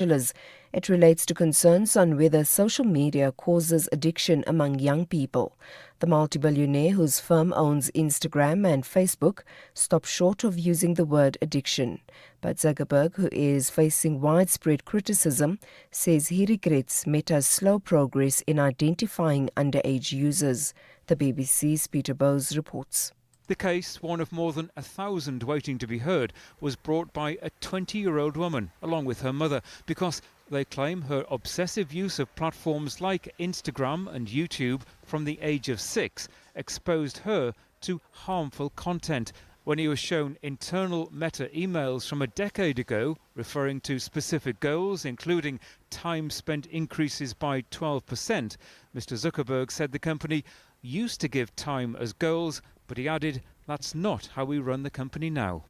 Angeles. It relates to concerns on whether social media causes addiction among young people. The multi-billionaire, whose firm owns Instagram and Facebook, stopped short of using the word addiction. But Zuckerberg, who is facing widespread criticism, says he regrets Meta's slow progress in identifying underage users. The BBC's Peter Bowes reports. The case, one of more than 1,000 waiting to be heard, was brought by a 20-year-old woman, along with her mother, because they claim her obsessive use of platforms like Instagram and YouTube from the age of 6 exposed her to harmful content. When he was shown internal Meta emails from a decade ago referring to specific goals, including time spent increases by 12%, Mr. Zuckerberg said the company used to give time as goals, but he added, that's not how we run the company now.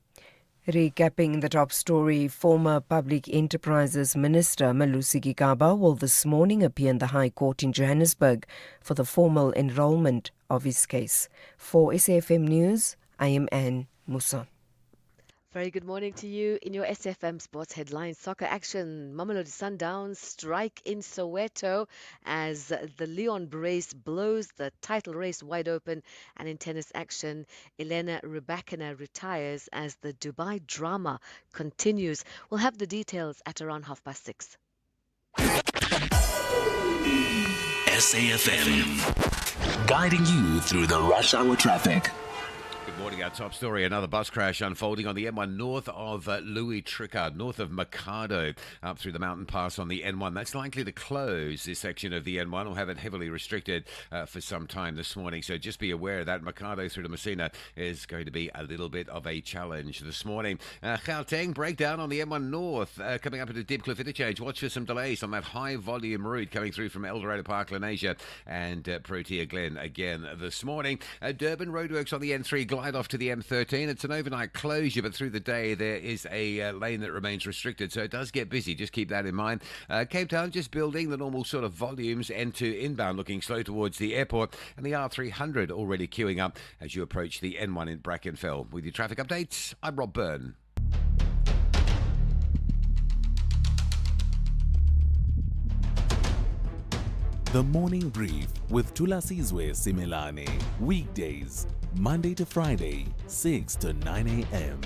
Recapping the top story, former Public Enterprises Minister Malusi Gigaba will this morning appear in the High Court in Johannesburg for the formal enrolment of his case. For SAFM News, I am Anne Musa. Very good morning to you. In your SFM Sports headlines, soccer action. Mamelodi Sundowns strike in Soweto as the Leon Brace blows the title race wide open. And in tennis action, Elena Rybakina retires as the Dubai drama continues. We'll have the details at around 6:30. SAFM, guiding you through the rush hour traffic. Good morning. Our top story, another bus crash unfolding on the M1 north of Louis Tricard, north of Mikado, up through the mountain pass on the N1. That's likely to close this section of the N1 or have it heavily restricted for some time this morning. So just be aware that Mikado through to Messina is going to be a little bit of a challenge this morning. Gauteng breakdown on the M1 north coming up at the Dibcliff interchange. Watch for some delays on that high volume route coming through from Eldorado Park, Lenasia and Protea Glen again this morning. Durban roadworks on the N3 glide off to the M13. It's an overnight closure, but through the day there is a lane that remains restricted, so it does get busy. Just keep that in mind. Cape Town just building the normal sort of volumes, end to inbound looking slow towards the airport, and the R300 already queuing up as you approach the N1 in Brackenfell. With your traffic updates, I'm Rob Byrne. The Morning Brief with Thulasizwe Simelane. Weekdays, Monday to Friday, 6 to 9 a.m.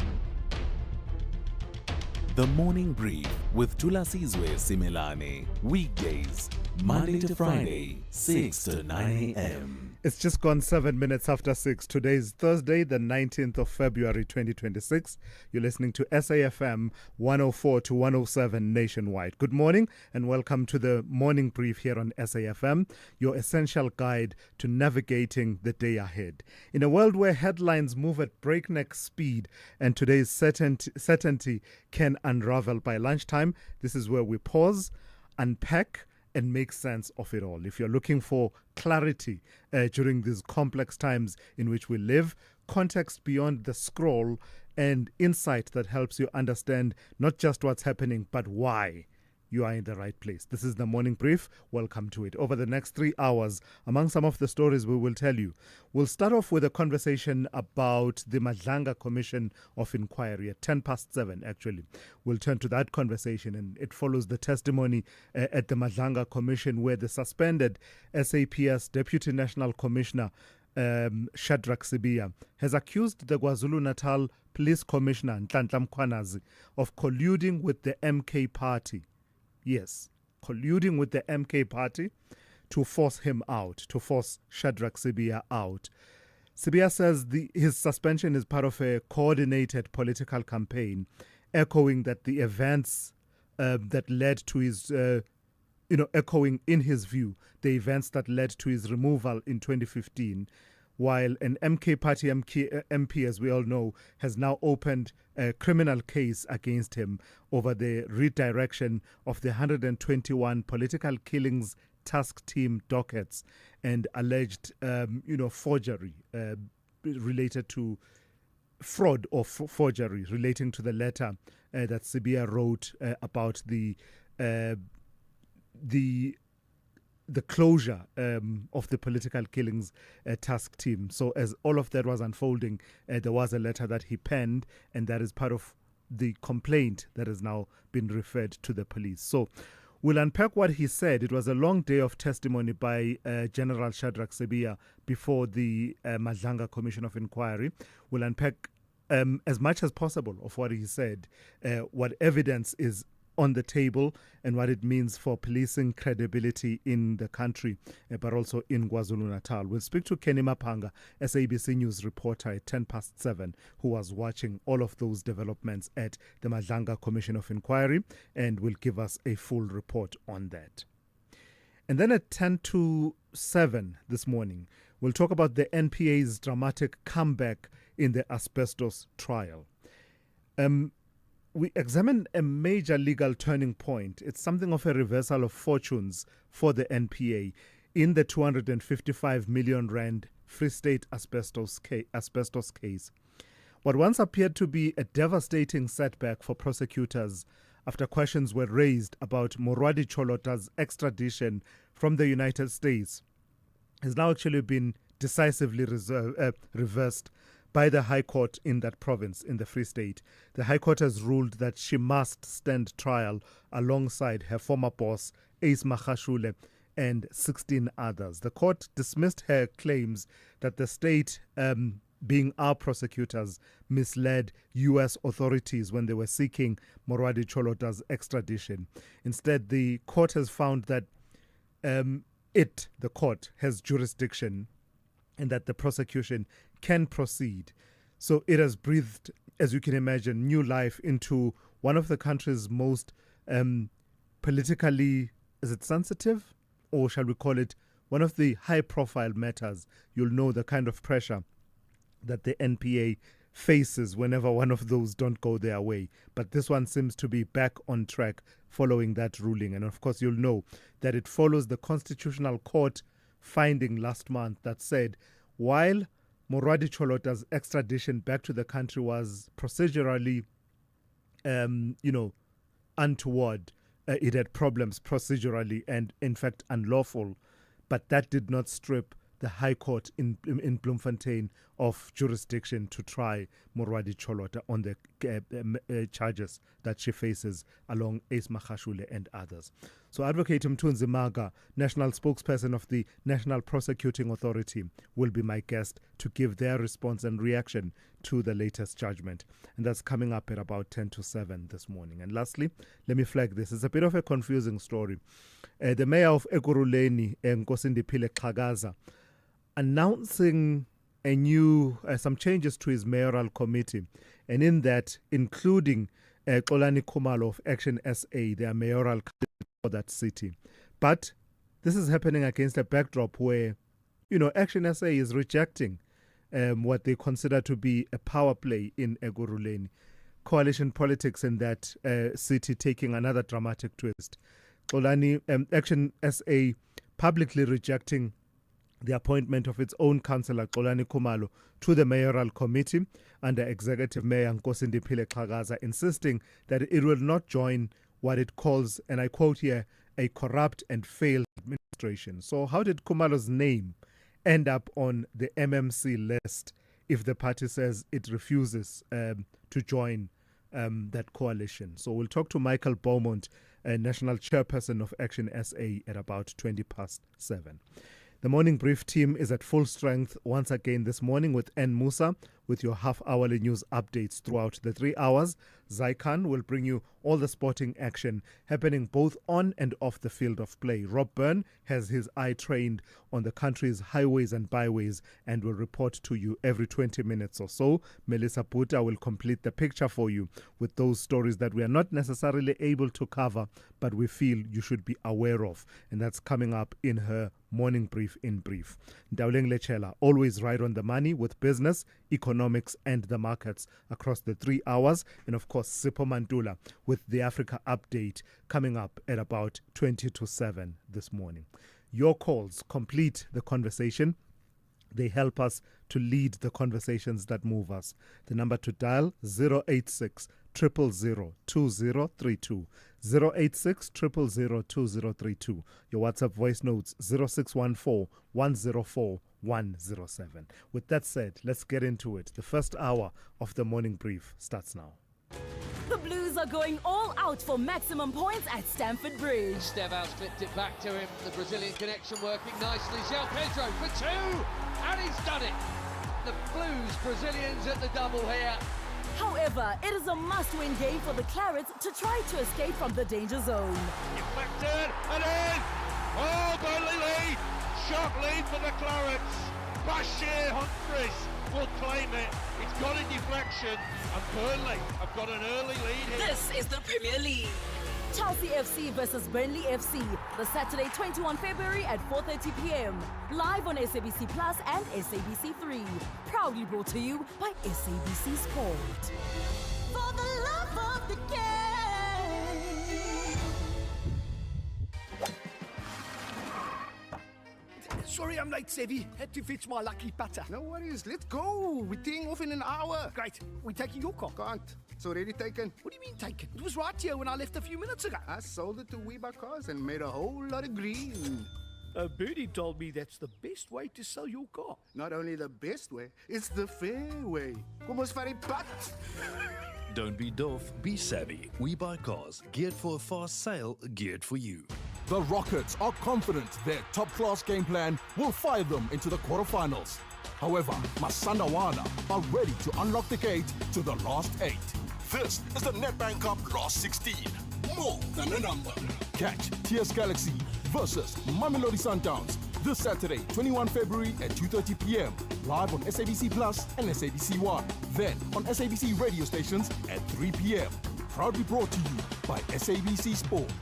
The Morning Brief with Thulasizwe Simelane. Weekdays, Monday to Friday, 6 to 9 a.m. It's just gone 7 minutes after 6. Today is Thursday, the 19th of February, 2026. You're listening to SAFM 104 to 107 nationwide. Good morning and welcome to the Morning Brief here on SAFM, your essential guide to navigating the day ahead. In a world where headlines move at breakneck speed and today's certainty can unravel by lunchtime, this is where we pause, unpack, and make sense of it all. If you're looking for clarity during these complex times in which we live, context beyond the scroll, and insight that helps you understand not just what's happening, but why, you are in the right place. This is the Morning Brief. Welcome to it. Over the next 3 hours, among some of the stories we will tell you, we'll start off with a conversation about the Madlanga Commission of Inquiry at 7:10, actually. We'll turn to that conversation, and it follows the testimony at the Madlanga Commission where the suspended SAPS Deputy National Commissioner Shadrack Sibiya has accused the KwaZulu-Natal Police Commissioner Nhlanhla Mkhwanazi of colluding with the MK Party. Yes, colluding with the MK Party to force him out, to force Shadrack Sibiya out. Sibiya says his suspension is part of a coordinated political campaign, echoing that the events that led to his, echoing in his view, the events that led to his removal in 2015, while an MK Party MP, as we all know, has now opened a criminal case against him over the redirection of the 121 political killings task team dockets and alleged, forgery related to fraud or forgery relating to the letter that Sibiya wrote about the closure of the political killings task team. So as all of that was unfolding, there was a letter that he penned, and that is part of the complaint that has now been referred to the police. So we'll unpack what he said. It was a long day of testimony by General Shadrach Sebia before the Madlanga Commission of Inquiry. We'll unpack as much as possible of what he said, what evidence is on the table and what it means for policing credibility in the country, but also in KwaZulu-Natal. We'll speak to Kenny Mapanga, SABC News reporter at 7:10, who was watching all of those developments at the Madlanga Commission of Inquiry and will give us a full report on that. And then at 7:10 this morning, we'll talk about the NPA's dramatic comeback in the asbestos trial. We examine a major legal turning point. It's something of a reversal of fortunes for the NPA in the 255 million rand Free State asbestos case. What once appeared to be a devastating setback for prosecutors after questions were raised about Morwadi Cholota's extradition from the United States has now actually been decisively reversed by the High Court in that province, in the Free State. The High Court has ruled that she must stand trial alongside her former boss, Ace Magashule, and 16 others. The court dismissed her claims that the state, being our prosecutors, misled U.S. authorities when they were seeking Morwadi Cholota's extradition. Instead, the court has found that the court, has jurisdiction and that the prosecution can proceed. So it has breathed, as you can imagine, new life into one of the country's most politically, is it sensitive? Or shall we call it one of the high-profile matters? You'll know the kind of pressure that the NPA faces whenever one of those don't go their way. But this one seems to be back on track following that ruling. And of course, you'll know that it follows the Constitutional Court finding last month that said, while Morwadi Cholota's extradition back to the country was procedurally, untoward, it had problems procedurally and, in fact, unlawful. But that did not strip the High Court in Bloemfontein of jurisdiction to try Morwadi Cholota on the charges that she faces along Ace Magashule and others. So Advocate Mthunzi Maga, National Spokesperson of the National Prosecuting Authority, will be my guest to give their response and reaction to the latest judgment. And that's coming up at about 7:10 this morning. And lastly, let me flag this. It's a bit of a confusing story. The mayor of Ekurhuleni, Nkosindipile Xhakaza, announcing a new some changes to his mayoral committee, and in that including Xolani Khumalo of Action SA, their mayoral candidate for that city. But this is happening against a backdrop where, Action SA is rejecting what they consider to be a power play in Ekurhuleni. Coalition politics in that city taking another dramatic twist. Action SA publicly rejecting the appointment of its own councillor, Xolani Khumalo, to the mayoral committee under Executive Mayor Nkosindipile Xhakaza, insisting that it will not join what it calls, and I quote here, a corrupt and failed administration. So how did Khumalo's name end up on the MMC list if the party says it refuses to join that coalition? So we'll talk to Michael Beaumont, National Chairperson of Action SA, at about 7:20. The Morning Brief team is at full strength once again this morning with N. Musa with your half-hourly news updates throughout the 3 hours. Zaikan will bring you all the sporting action happening both on and off the field of play. Rob Byrne has his eye trained on the country's highways and byways and will report to you every 20 minutes or so. Melissa Buta will complete the picture for you with those stories that we are not necessarily able to cover, but we feel you should be aware of. And that's coming up in her Morning Brief in brief. Ndauleng Lechela, always right on the money with business, economics and the markets across the 3 hours. And of course, Sipho Mantula with the Africa Update coming up at about 7:20 this morning. Your calls complete the conversation. They help us to lead the conversations that move us. The number to dial, 086 000 2032. 086 000 2032. Your WhatsApp voice notes, 0614 104 107. With that said, let's get into it. The first hour of the Morning Brief starts now. The Blues are going all out for maximum points at Stamford Bridge. Stevaus flipped it back to him. The Brazilian connection working nicely. João Pedro for two, and he's done it. The Blues Brazilians at the double here. However, it is a must-win game for the Clarets to try to escape from the danger zone. Deflected and in! Oh, Burnley lead! Shock lead for the Clarets. Bashir Humphries will claim it. It's got a deflection, and Burnley have got an early lead here. This is the Premier League. Chelsea FC versus Burnley FC, the Saturday 21 February at 4:30 p.m. Live on SABC Plus and SABC 3. Proudly brought to you by SABC Sport. For the love of the game. Sorry I'm late, Sevi. Had to fetch my lucky putter. No worries, let's go. We're teeing off in an hour. Great. We're taking your car. Can't. It's already taken. What do you mean taken? It was right here when I left a few minutes ago. I sold it to We Buy Cars and made a whole lot of green. A birdie told me that's the best way to sell your car. Not only the best way, it's the fair way. Kom ons vat die pad. Don't be doof, be savvy. We Buy Cars, geared for a fast sale, geared for you. The Rockets are confident their top-class game plan will fire them into the quarterfinals. However, Masandawana are ready to unlock the gate to the last 8. This is the Nedbank Cup Last 16. More than a number. Catch TS Galaxy versus Mamelodi Sundowns this Saturday, 21 February at 2:30 p.m. Live on SABC Plus and SABC 1. Then on SABC radio stations at 3 p.m. Proudly brought to you by SABC Sport.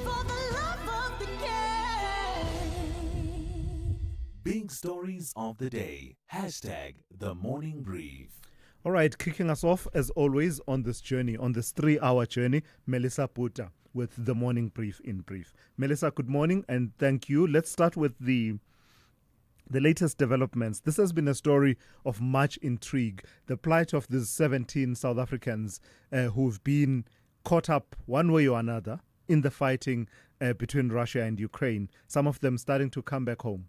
For the love of the game. Big stories of the day. Hashtag the morning brief. All right, kicking us off as always on this journey, on this 3-hour journey, Melissa Puta with the morning brief in brief. Melissa, good morning and thank you. Let's start with the latest developments. This has been a story of much intrigue. The plight of these 17 South Africans who've been caught up one way or another in the fighting between Russia and Ukraine. Some of them starting to come back home.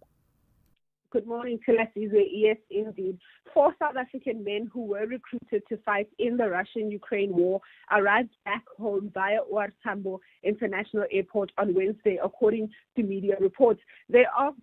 Good morning, Thulasizwe. Yes, indeed. 4 South African men who were recruited to fight in the Russian-Ukraine war arrived back home via OR Tambo International Airport on Wednesday, according to media reports. They are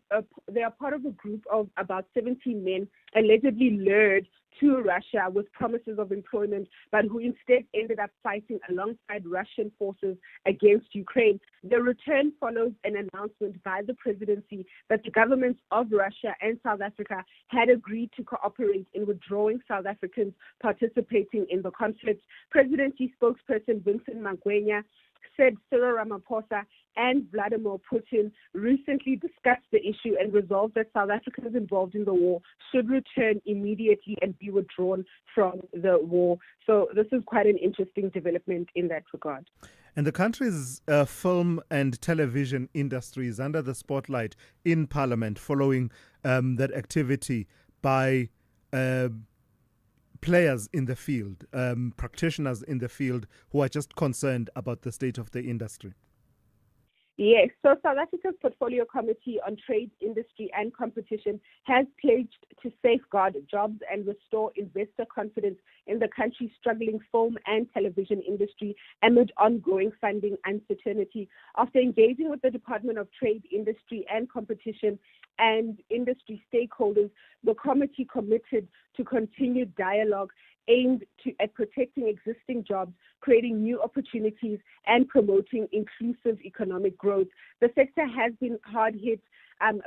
part of a group of about 17 men allegedly lured to Russia with promises of employment, but who instead ended up fighting alongside Russian forces against Ukraine. The return follows an announcement by the presidency that the governments of Russia and South Africa had agreed to cooperate in withdrawing South Africans participating in the conflict. Presidency spokesperson Vincent Magwenya said Cyril Ramaphosa and Vladimir Putin recently discussed the issue and resolved that South Africans involved in the war should return immediately and be withdrawn from the war. So this is quite an interesting development in that regard. And the country's film and television industry is under the spotlight in Parliament following that activity by players in the field, practitioners in the field who are just concerned about the state of the industry. Yes, so South Africa's Portfolio Committee on Trade, Industry and Competition has pledged to safeguard jobs and restore investor confidence in the country's struggling film and television industry amid ongoing funding uncertainty. After engaging with the Department of Trade, Industry and Competition and industry stakeholders, the committee committed to continued dialogue aimed at protecting existing jobs, creating new opportunities, and promoting inclusive economic growth. The sector has been hard hit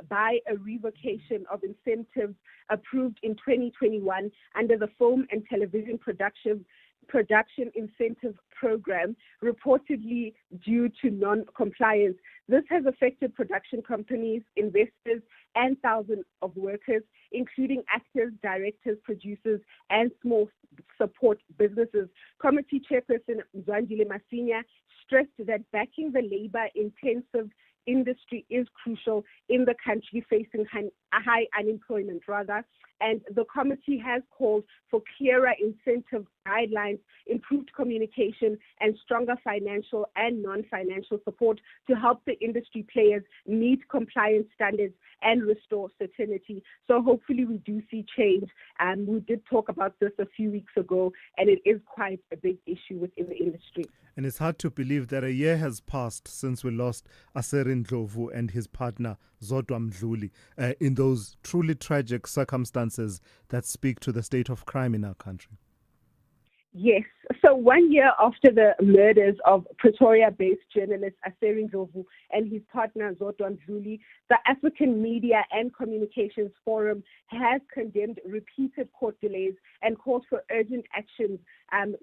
by a revocation of incentives approved in 2021 under the Film and Television Production Incentive Program, reportedly due to non-compliance. This has affected production companies, investors, and thousands of workers, including actors, directors, producers, and small support businesses. Committee Chairperson Zwanjile Masinya stressed that backing the labor-intensive industry is crucial in the country facing high unemployment rather. And the committee has called for clearer incentive guidelines, improved communication, and stronger financial and non-financial support to help the industry players meet compliance standards and restore certainty. So hopefully we do see change. We did talk about this a few weeks ago, and it is quite a big issue within the industry. And it's hard to believe that a year has passed since we lost Aseri Ndlovu and his partner Zodwa Mdluli in those truly tragic circumstances that speak to the state of crime in our country. Yes. So 1 year after the murders of Pretoria-based journalist Aseri Ndlovu and his partner Zodwa Mdluli, the African Media and Communications Forum has condemned repeated court delays and called for urgent actions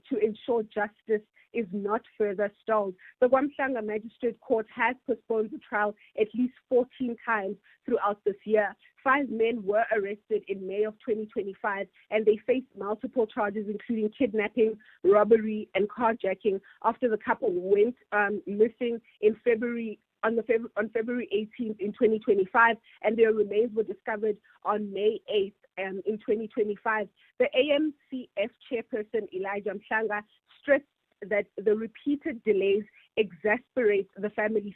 to ensure justice is not further stalled. The Gwamhlanga Magistrate Court has postponed the trial at least 14 times throughout this year. 5 men were arrested in May of 2025, and they faced multiple charges, including kidnapping, robbery, and carjacking, after the couple went missing in February. On February 18th in 2025, and their remains were discovered on May 8th in 2025. The AMCF chairperson Elijah Mhlanga stressed that the repeated delays exasperate the family's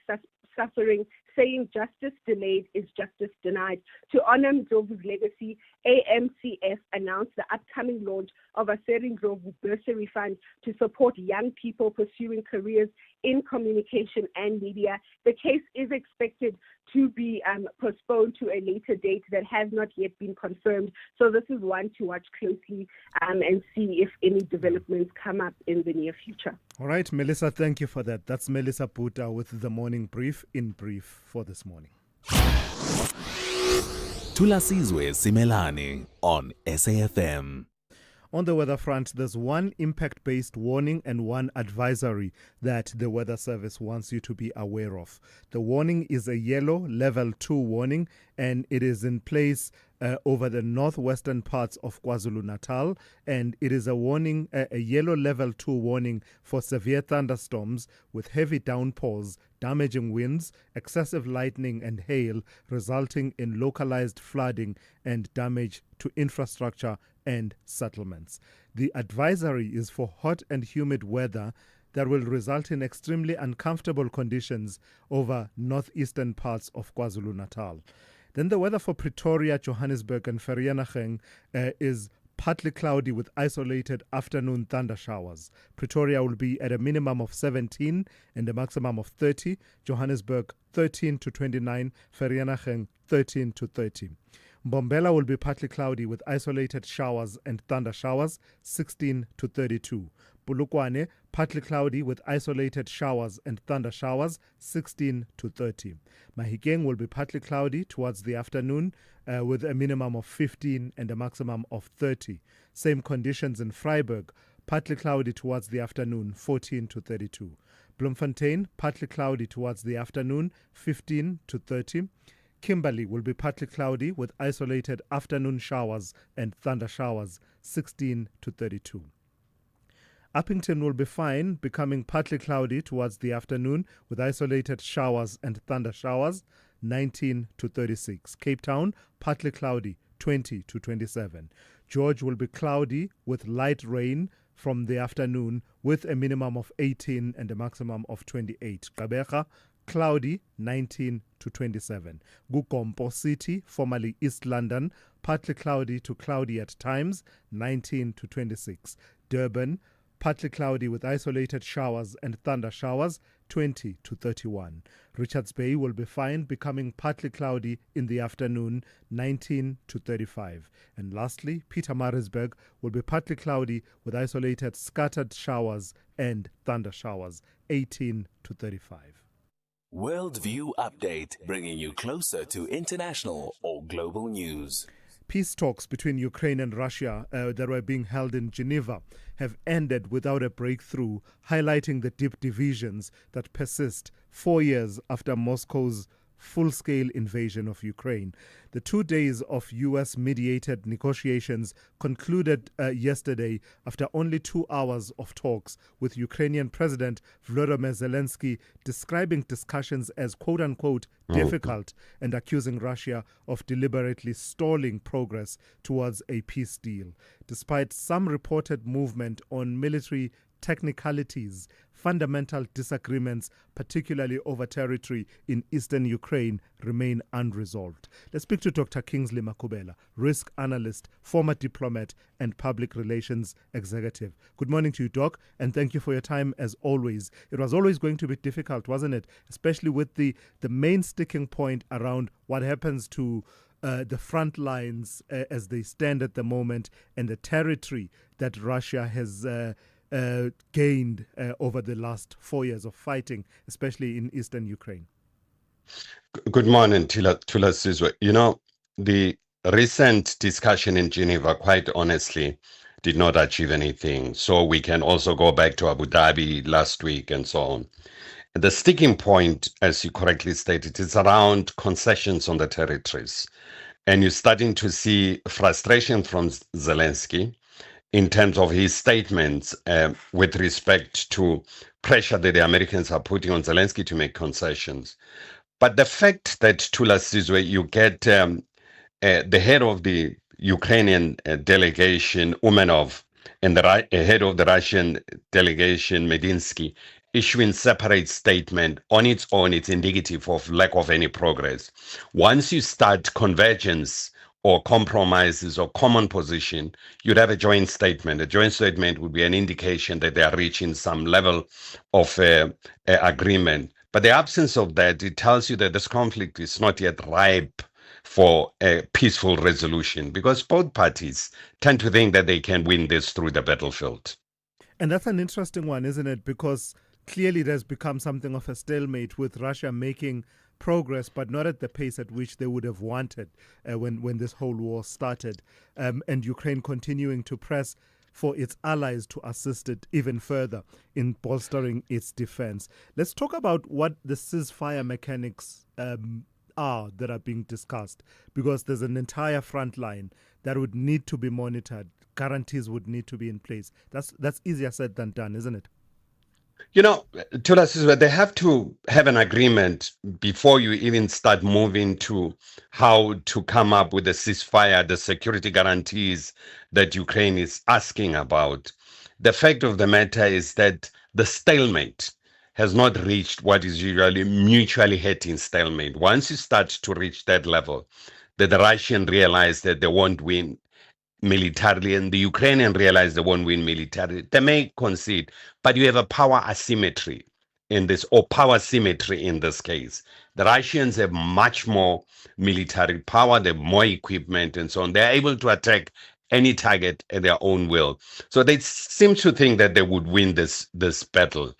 suffering, saying justice delayed is justice denied. To honor Ndlovu's legacy, AMCF announced the upcoming launch of a Aseri Ndlovu bursary fund to support young people pursuing careers in communication and media. The case is expected to be postponed to a later date that has not yet been confirmed. So this is one to watch closely and see if any developments come up in the near future. All right, Melissa, thank you for that. That's Melissa Puta with the Morning Brief in brief for this morning. Thulasizwe Simelane on SAFM. On the weather front, there's one impact-based warning and one advisory that the Weather Service wants you to be aware of. The warning is a yellow level 2 warning, and it is in place over the northwestern parts of KwaZulu-Natal, and it is a warning, a yellow level 2 warning for severe thunderstorms with heavy downpours, damaging winds, excessive lightning and hail, resulting in localized flooding and damage to infrastructure and settlements. The advisory is for hot and humid weather that will result in extremely uncomfortable conditions over northeastern parts of KwaZulu-Natal. Then the weather for Pretoria, Johannesburg and Vereeniging is partly cloudy with isolated afternoon thunder showers. Pretoria will be at a minimum of 17 and a maximum of 30. Johannesburg 13 to 29. Vereeniging 13 to 30. Mbombela will be partly cloudy with isolated showers and thunder showers, 16 to 32. Polokwane, partly cloudy with isolated showers and thunder showers, 16 to 30. Mahikeng will be partly cloudy towards the afternoon with a minimum of 15 and a maximum of 30. Same conditions in Vryburg, partly cloudy towards the afternoon, 14 to 32. Bloemfontein, partly cloudy towards the afternoon, 15 to 30. Kimberley will be partly cloudy with isolated afternoon showers and thunder showers, 16 to 32. Uppington will be fine, becoming partly cloudy towards the afternoon with isolated showers and thunder showers, 19 to 36. Cape Town, partly cloudy, 20 to 27. George will be cloudy with light rain from the afternoon with a minimum of 18 and a maximum of 28. Gqeberha, cloudy, 19 to 27. Gukompo City, formerly East London, partly cloudy to cloudy at times, 19 to 26. Durban, partly cloudy with isolated showers and thunder showers, 20 to 31. Richards Bay will be fine, becoming partly cloudy in the afternoon, 19 to 35. And lastly, Pietermaritzburg will be partly cloudy with isolated scattered showers and thunder showers, 18 to 35. Worldview Update, bringing you closer to international or global news. Peace talks between Ukraine and Russia that were being held in Geneva have ended without a breakthrough, highlighting the deep divisions that persist 4 years after Moscow's full-scale invasion of Ukraine. The 2 days of U.S.-mediated negotiations concluded yesterday after only 2 hours of talks, with Ukrainian President Volodymyr Zelensky describing discussions as quote-unquote difficult and accusing Russia of deliberately stalling progress towards a peace deal. Despite some reported movement on military technicalities, fundamental disagreements, particularly over territory in eastern Ukraine, remain unresolved. Let's speak to Dr. Kingsley Makubela, risk analyst, former diplomat, and public relations executive. Good morning to you, Doc, and thank you for your time as always. It was always going to be difficult, wasn't it? Especially with the main sticking point around what happens to the front lines as they stand at the moment, and the territory that Russia has gained over the last 4 years of fighting, especially in eastern Ukraine. Good morning, Thulasizwe. You know, the recent discussion in Geneva, quite honestly, did not achieve anything. So we can also go back to Abu Dhabi last week and so on. The sticking point, as you correctly stated, is around concessions on the territories. And you're starting to see frustration from Zelensky in terms of his statements with respect to pressure that the Americans are putting on Zelensky to make concessions. But the fact that, Thulasizwe, you get the head of the Ukrainian delegation, Umenov, and the head of the Russian delegation, Medinsky, issuing separate statement on its own, it's indicative of lack of any progress. Once you start convergence or compromises or common position, you'd have a joint statement. A joint statement would be an indication that they are reaching some level of agreement. But the absence of that, it tells you that this conflict is not yet ripe for a peaceful resolution, because both parties tend to think that they can win this through the battlefield. And that's an interesting one, isn't it? Because clearly it has become something of a stalemate, with Russia making progress, but not at the pace at which they would have wanted when this whole war started, and Ukraine continuing to press for its allies to assist it even further in bolstering its defense. Let's talk about what the ceasefire mechanics are that are being discussed, because there's an entire front line that would need to be monitored. Guarantees would need to be in place. That's easier said than done, isn't it? You know, Thulasizwe, they have to have an agreement before you even start moving to how to come up with the ceasefire, the security guarantees that Ukraine is asking about. The fact of the matter is that the stalemate has not reached what is usually mutually hating stalemate. Once you start to reach that level, that the Russians realize that they won't win militarily, and the Ukrainians realize they won't win militarily, they may concede, but you have a power asymmetry in this, or power symmetry in this case. The Russians have much more military power, they have more equipment and so on. They're able to attack any target at their own will. So they seem to think that they would win this battle.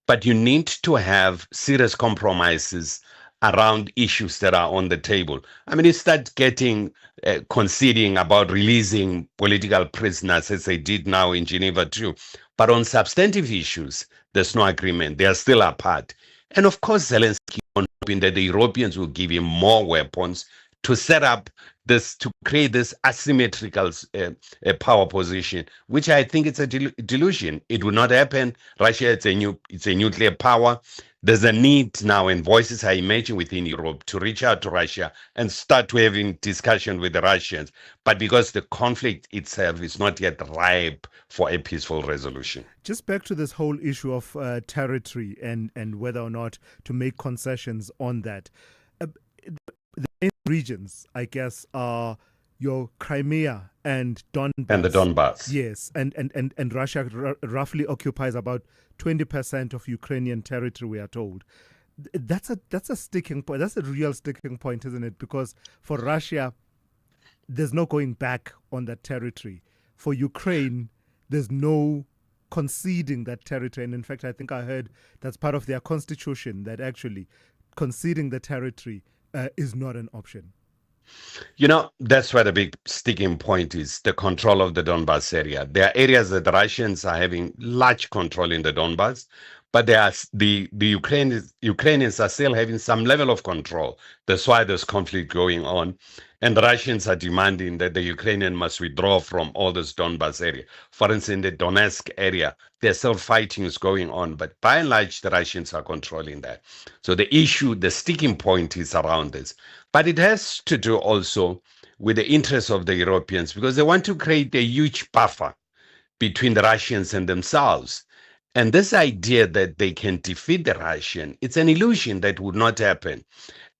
But you need to have serious compromises around issues that are on the table. I mean, you start getting conceding about releasing political prisoners, as they did now in Geneva too. But on substantive issues, there's no agreement. They are still apart. And of course, Zelensky is hoping that the Europeans will give him more weapons to set up this, to create this asymmetrical power position, which I think it's a delusion. It will not happen. Russia, it's a nuclear power. There's a need now, and voices are emerging within Europe, to reach out to Russia and start to having discussion with the Russians. But because the conflict itself is not yet ripe for a peaceful resolution. Just back to this whole issue of territory and whether or not to make concessions on that. The main regions, I guess, are your Crimea and Donbass. And the Donbass. Yes, and Russia roughly occupies about 20% of Ukrainian territory, we are told. That's a sticking point. That's a real sticking point, isn't it? Because for Russia, there's no going back on that territory. For Ukraine, there's no conceding that territory. And in fact, I think I heard that's part of their constitution, that actually conceding the territory is not an option. You know, that's where the big sticking point is, the control of the Donbass area. There are areas that the Russians are having large control in the Donbass, but the Ukrainians are still having some level of control. That's why there's conflict going on. And the Russians are demanding that the Ukrainian must withdraw from all this Donbas area. For instance, in the Donetsk area, there's still fighting is going on, but by and large, the Russians are controlling that. So the issue, the sticking point is around this. But it has to do also with the interests of the Europeans because they want to create a huge buffer between the Russians and themselves. And this idea that they can defeat the Russian, it's an illusion that would not happen.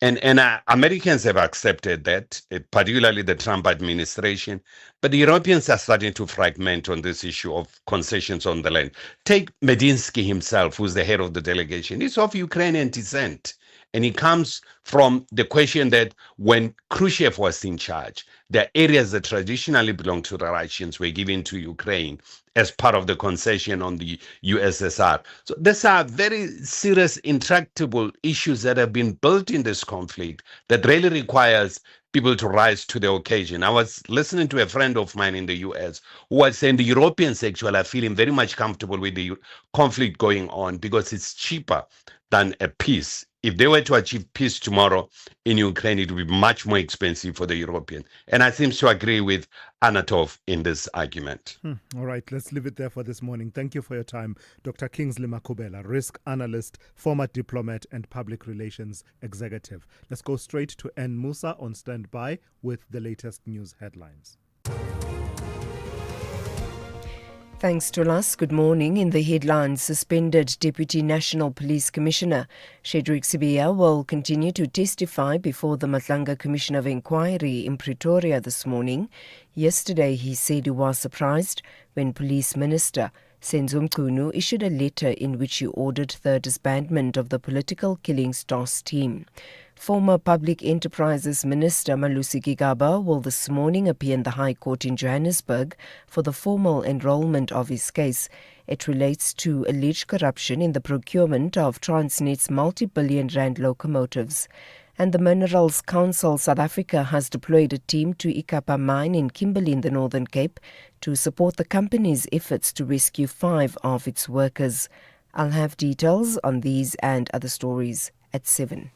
And Americans have accepted that, particularly the Trump administration. But the Europeans are starting to fragment on this issue of concessions on the land. Take Medinsky himself, who's the head of the delegation. He's of Ukrainian descent. And he comes from the question that when Khrushchev was in charge, the areas that traditionally belonged to the Russians were given to Ukraine as part of the concession on the USSR. So these are very serious, intractable issues that have been built in this conflict that really requires people to rise to the occasion. I was listening to a friend of mine in the US who was saying the Europeans actually are feeling very much comfortable with the conflict going on because it's cheaper than a peace. If they were to achieve peace tomorrow in Ukraine, it would be much more expensive for the European. And I seem to agree with Anatov in this argument. All right, let's leave it there for this morning. Thank you for your time, Dr. Kingsley Makubela, risk analyst, former diplomat and public relations executive. Let's go straight to N. Musa on standby with the latest news headlines. Thanks to us. Good morning. In the headlines, suspended Deputy National Police Commissioner Shedrick Sibiya will continue to testify before the Matlanga Commission of Inquiry in Pretoria this morning. Yesterday, he said he was surprised when Police Minister Senzo Mchunu issued a letter in which he ordered the disbandment of the political killing STOS team. Former Public Enterprises Minister Malusi Gigaba will this morning appear in the High Court in Johannesburg for the formal enrolment of his case. It relates to alleged corruption in the procurement of Transnet's multi-billion rand locomotives. And the Minerals Council South Africa has deployed a team to Ikapa mine in Kimberley in the Northern Cape to support the company's efforts to rescue 5 of its workers. I'll have details on these and other stories at 7.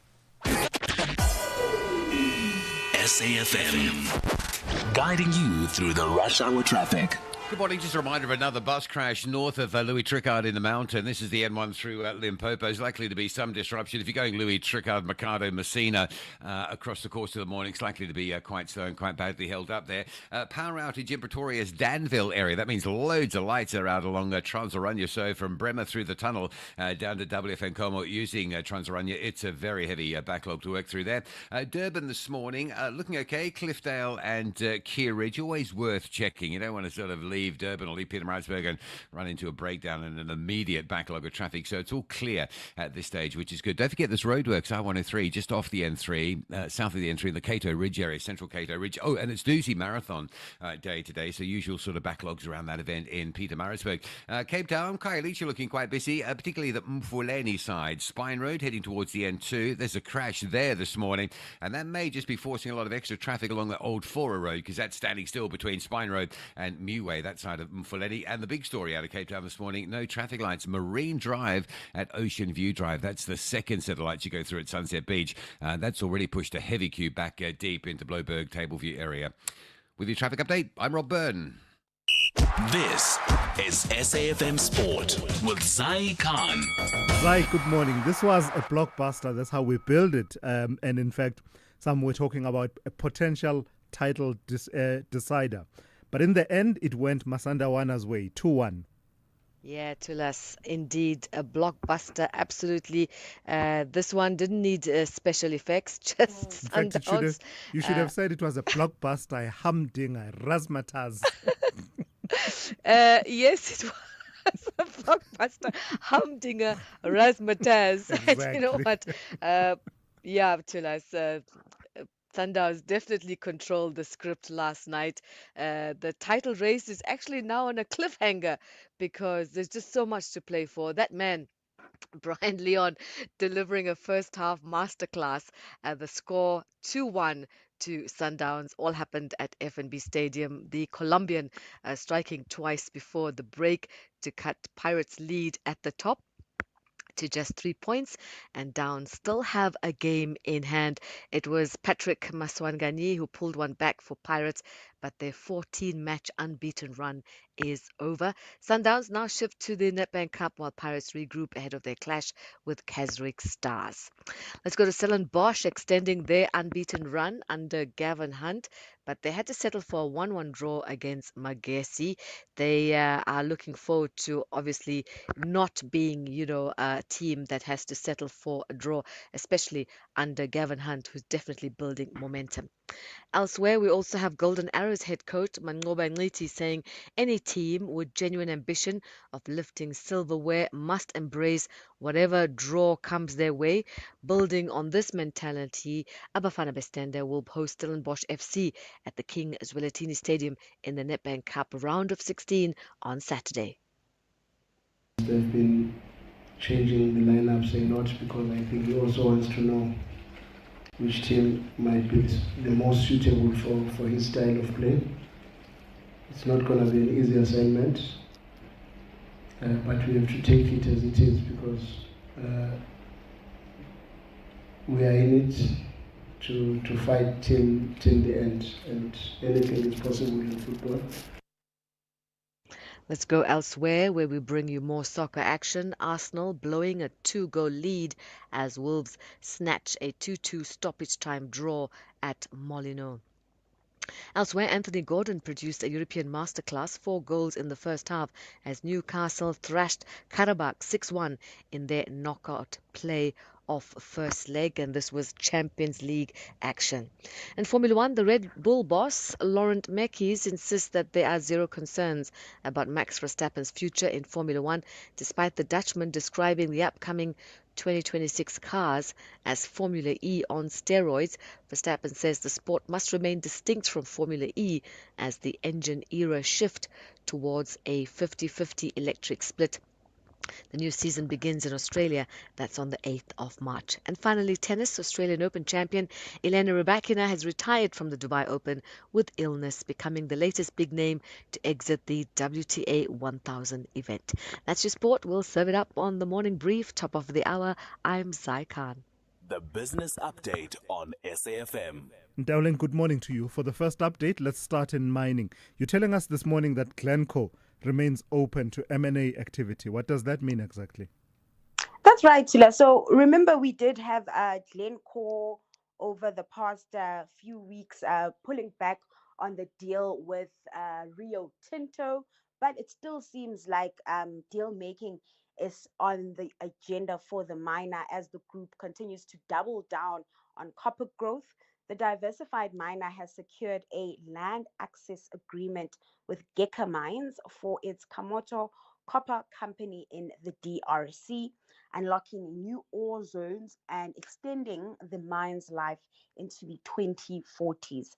SAFM, guiding you through the rush hour traffic. Good morning. Just a reminder of another bus crash north of Louis Tricard in the mountain. This is the N1 through Limpopo. There's likely to be some disruption. If you're going Louis Tricard, Mercado, Messina across the course of the morning, it's likely to be quite slow and quite badly held up there. Power outage in Pretoria's Danville area. That means loads of lights are out along Transurania. So from Bremer through the tunnel down to WFN Como using Transurania, it's a very heavy backlog to work through there. Durban this morning, looking okay. Cliffdale and Keir Ridge, always worth checking. You don't want to sort of leave Durban or leave Pietermaritzburg and run into a breakdown and an immediate backlog of traffic. So it's all clear at this stage, which is good. Don't forget this roadworks, I-103, just off the N3, south of the N3, in the Cato Ridge area, central Cato Ridge. Oh, and it's Doozy Marathon day today, so usual sort of backlogs around that event in Pietermaritzburg. Cape Town, Khayelitsha looking quite busy, particularly the Mfuleni side. Spine Road heading towards the N2. There's a crash there this morning, and that may just be forcing a lot of extra traffic along the old Fora Road because that's standing still between Spine Road and Meway. That side of Mfuleni. And the big story out of Cape Town this morning, no traffic lights. Marine Drive at Ocean View Drive. That's the second set of lights you go through at Sunset Beach. That's already pushed a heavy queue back deep into Blouberg, Tableview area. With your traffic update, I'm Rob Byrne. This is SAFM Sport with Zai Khan. Zai, good morning. This was a blockbuster. That's how we build it. And in fact, some were talking about a potential title decider. But in the end, it went Masandawana way, 2-1. Yeah, Thulas, indeed, a blockbuster, absolutely. This one didn't need special effects, just In fact, you should have said it was a blockbuster, a humdinger, razzmatazz. Yes, it was a blockbuster, humdinger, razzmatazz. Exactly. And you know what? Yeah, Thulas, Sundowns definitely controlled the script last night. The title race is actually now on a cliffhanger because there's just so much to play for. That man, Brian Leon, delivering a first half masterclass. The score 2-1 to Sundowns. All happened at FNB Stadium. The Colombian striking twice before the break to cut Pirates' lead at the top. to just 3 points, and Downs still have a game in hand. It was Patrick Maswanganyi who pulled one back for Pirates, but their 14-match unbeaten run is over. Sundowns now shift to the Nedbank Cup while Pirates regroup ahead of their clash with Keswick Stars. Let's go to Stellenbosch extending their unbeaten run under Gavin Hunt, but they had to settle for a 1-1 draw against Magesi. They are looking forward to obviously not being, a team that has to settle for a draw, especially under Gavin Hunt, who's definitely building momentum. Elsewhere, we also have Golden Arrows head coach Manqoba Nciti saying any team with genuine ambition of lifting silverware must embrace whatever draw comes their way. Building on this mentality, Abafana Bestende will host Stellenbosch FC at the King Zwelithini Stadium in the Nedbank Cup round of 16 on Saturday. They've been changing the lineups a lot because I think he also wants to know which team might be the most suitable for his style of play. It's not going to be an easy assignment, but we have to take it as it is because we are in it to fight till the end, and anything is possible in football. Let's go elsewhere where we bring you more soccer action. Arsenal blowing a 2-goal lead as Wolves snatch a 2-2 stoppage time draw at Molineux. Elsewhere, Anthony Gordon produced a European masterclass, 4 goals in the first half as Newcastle thrashed Karabakh 6-1 in their knockout play of first leg, and this was Champions League action. In Formula One, the Red Bull boss, Laurent Mekies, insists that there are zero concerns about Max Verstappen's future in Formula One, despite the Dutchman describing the upcoming 2026 cars as Formula E on steroids. Verstappen says the sport must remain distinct from Formula E as the engine era shift towards a 50-50 electric split. The new season begins in Australia. That's on the 8th of March. And finally, tennis. Australian Open champion Elena Rybakina has retired from the Dubai Open with illness, becoming the latest big name to exit the WTA 1000 event. That's your sport. We'll serve it up on the morning brief. Top of the hour. I'm Zai Khan. The business update on SAFM. Dowling, good morning to you. For the first update, let's start in mining. You're telling us this morning that Glencore remains open to M&A activity. What does that mean exactly? That's right, Tula. So remember, we did have Glencore over the past few weeks pulling back on the deal with Rio Tinto, but it still seems like deal making is on the agenda for the miner as the group continues to double down on copper growth. The diversified miner has secured a land access agreement with Geka Mines for its Kamoto Copper Company in the DRC, unlocking new ore zones and extending the mine's life into the 2040s.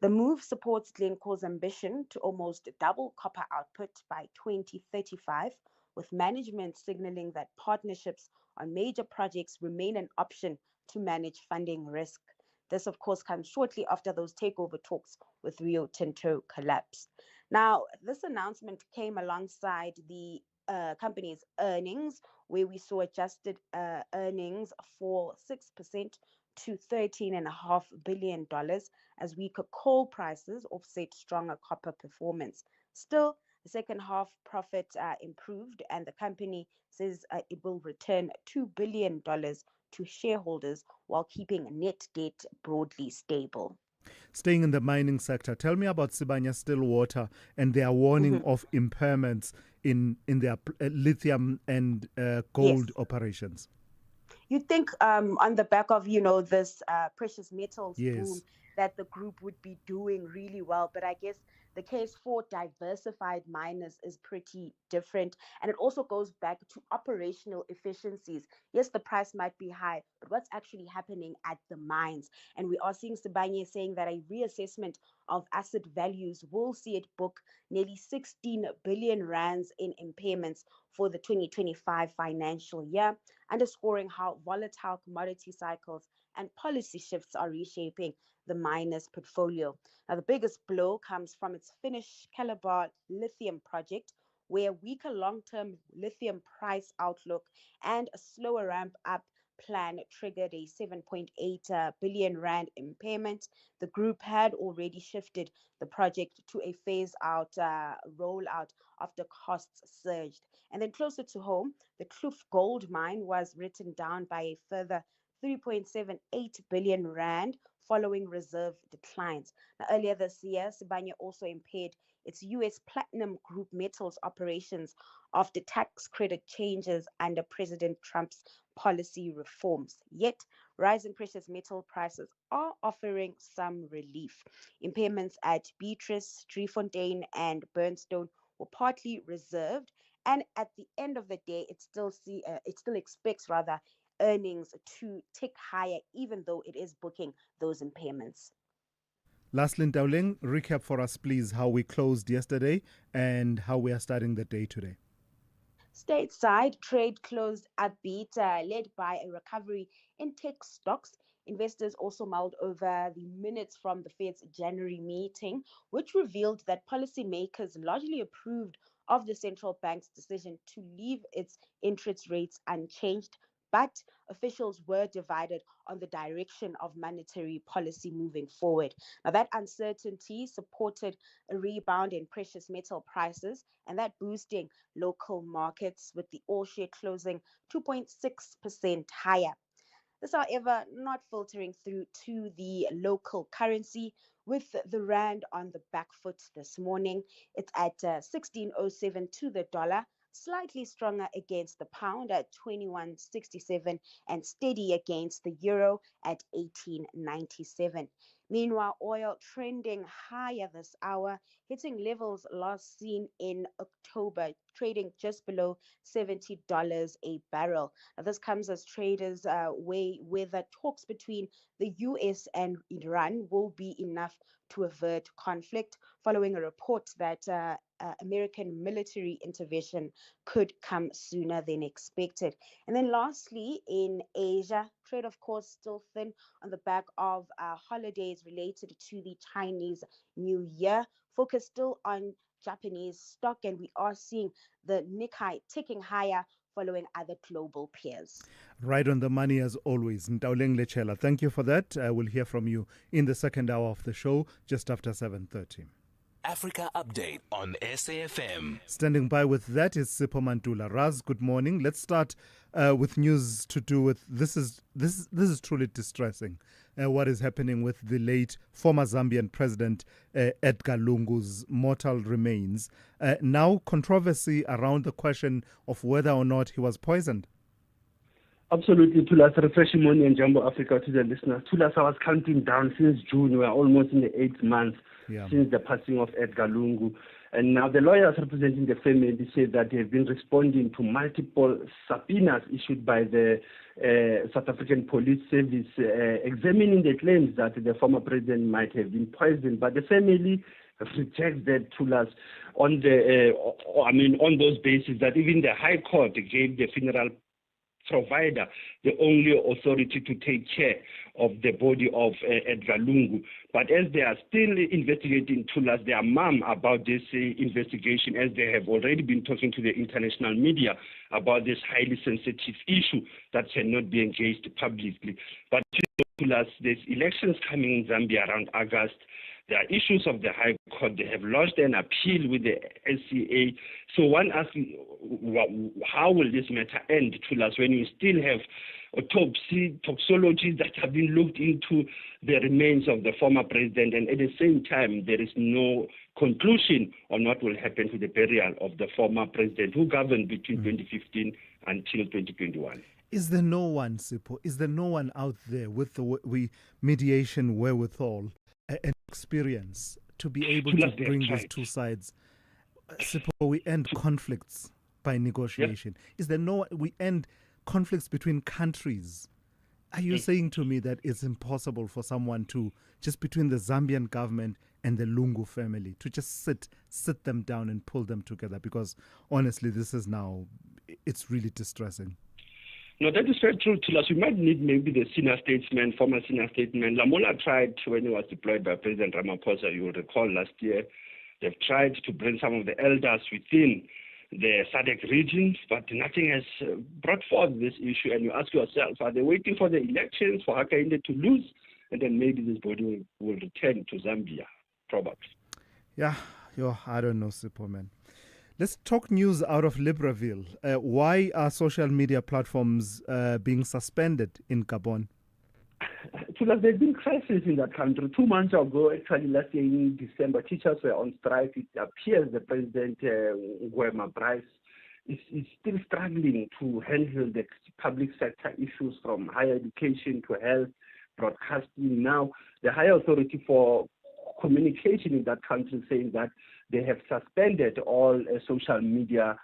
The move supports Glencore's ambition to almost double copper output by 2035, with management signaling that partnerships on major projects remain an option to manage funding risk. This, of course, comes shortly after those takeover talks with Rio Tinto collapsed. Now, this announcement came alongside the company's earnings, where we saw adjusted earnings fall 6% to $13.5 billion as weaker coal prices offset stronger copper performance. Still, the second half profit improved, and the company says it will return $2 billion to shareholders while keeping net debt broadly stable. Staying in the mining sector, tell me about Sibanye-Stillwater and their warning of impairments in their lithium and gold operations. You'd think on the back of, this precious metals boom that the group would be doing really well. But I guess the case for diversified miners is pretty different. And it also goes back to operational efficiencies. Yes, the price might be high, but what's actually happening at the mines? And we are seeing Sibanye saying that a reassessment of asset values will see it book nearly 16 billion rands in impairments for the 2025 financial year, underscoring how volatile commodity cycles and policy shifts are reshaping the miners' portfolio. Now, the biggest blow comes from its Finnish Calabar lithium project, where weaker long-term lithium price outlook and a slower ramp-up plan triggered a 7.8 billion rand impairment. The group had already shifted the project to a phase-out rollout after costs surged. And then closer to home, the Kloof gold mine was written down by a further 3.78 billion rand following reserve declines. Now, earlier this year, Sibanye also impaired its U.S. Platinum Group Metals operations after tax credit changes under President Trump's policy reforms. Yet, rising precious metal prices are offering some relief. Impairments at Beatrice, Driefontein, and Burnstone were partly reserved, and at the end of the day, it still expects earnings to tick higher, even though it is booking those impairments. Lastly, Dowling, recap for us, please, how we closed yesterday and how we are starting the day today. Stateside, trade closed upbeat, led by a recovery in tech stocks. Investors also mulled over the minutes from the Fed's January meeting, which revealed that policymakers largely approved of the central bank's decision to leave its interest rates unchanged, but officials were divided on the direction of monetary policy moving forward. Now, that uncertainty supported a rebound in precious metal prices, and that boosting local markets, with the all share closing 2.6% higher. This, however, not filtering through to the local currency, with the rand on the back foot this morning. It's at 16.07 to the dollar, slightly stronger against the pound at 21.67 and steady against the euro at 18.97. Meanwhile, oil trending higher this hour, hitting levels last seen in October, trading just below $70 a barrel. Now, this comes as traders weigh whether talks between the US and Iran will be enough to avert conflict, following a report that American military intervention could come sooner than expected. And then lastly, in Asia, trade, of course, still thin on the back of holidays related to the Chinese New Year. Focus still on Japanese stock, and we are seeing the Nikkei ticking higher following other global peers. Right on the money as always. Ntauleng Lechela, thank you for that. We'll hear from you in the second hour of the show, just after 7:30. Africa Update on SAFM. Standing by with that is Sipho Mantula. Raz, good morning. Let's start with news to do with this is truly distressing. What is happening with the late former Zambian president Edgar Lungu's mortal remains. Now controversy around the question of whether or not he was poisoned. Absolutely, Thulas. Refreshing morning and Jumbo Africa to the listeners. Thulas, I was counting down since June. We are almost in the 8th month since the passing of Edgar Lungu. And now the lawyers representing the family say that they have been responding to multiple subpoenas issued by the South African Police Service, examining the claims that the former president might have been poisoned. But the family rejects that, Thulas, on on those bases that even the High Court gave the funeral provider the only authority to take care of the body of Edgar Lungu. But as they are still investigating Thulas, their mum about this investigation, as they have already been talking to the international media about this highly sensitive issue that cannot be engaged publicly. But Thulas, there's elections coming in Zambia around August. There are issues of the High Court. They have lodged an appeal with the SCA. So one asks, how will this matter end, Thulas, when you still have autopsy, toxologies that have been looked into the remains of the former president, and at the same time, there is no conclusion on what will happen to the burial of the former president who governed between 2015 until 2021. Is there no one, Sipho? Is there no one out there with the mediation wherewithal and experience to be able to bring these two sides? Sipho, we end conflicts by negotiation. Is there no? We end conflicts between countries. Are you saying to me that it's impossible for someone to, just between the Zambian government and the Lungu family, to just sit them down and pull them together? Because honestly, this is now, it's really distressing. No, that is very true, Thulas. We might need maybe the senior statesman, former senior statesman. Lamola tried when he was deployed by President Ramaphosa, you will recall last year. They've tried to bring some of the elders within the SADC region, but nothing has brought forth this issue. And you ask yourself, are they waiting for the elections for Hakainde to lose? And then maybe this body will return to Zambia, probably. Yeah, I don't know, Sipho, man. Let's talk news out of Libreville. Why are social media platforms being suspended in Gabon? There's been crisis in that country. 2 months ago, actually last year in December, teachers were on strike. It appears the president, Gwema Bryce, is still struggling to handle the public sector issues from higher education to health, broadcasting. Now, the higher authority for communication in that country saying that they have suspended all social media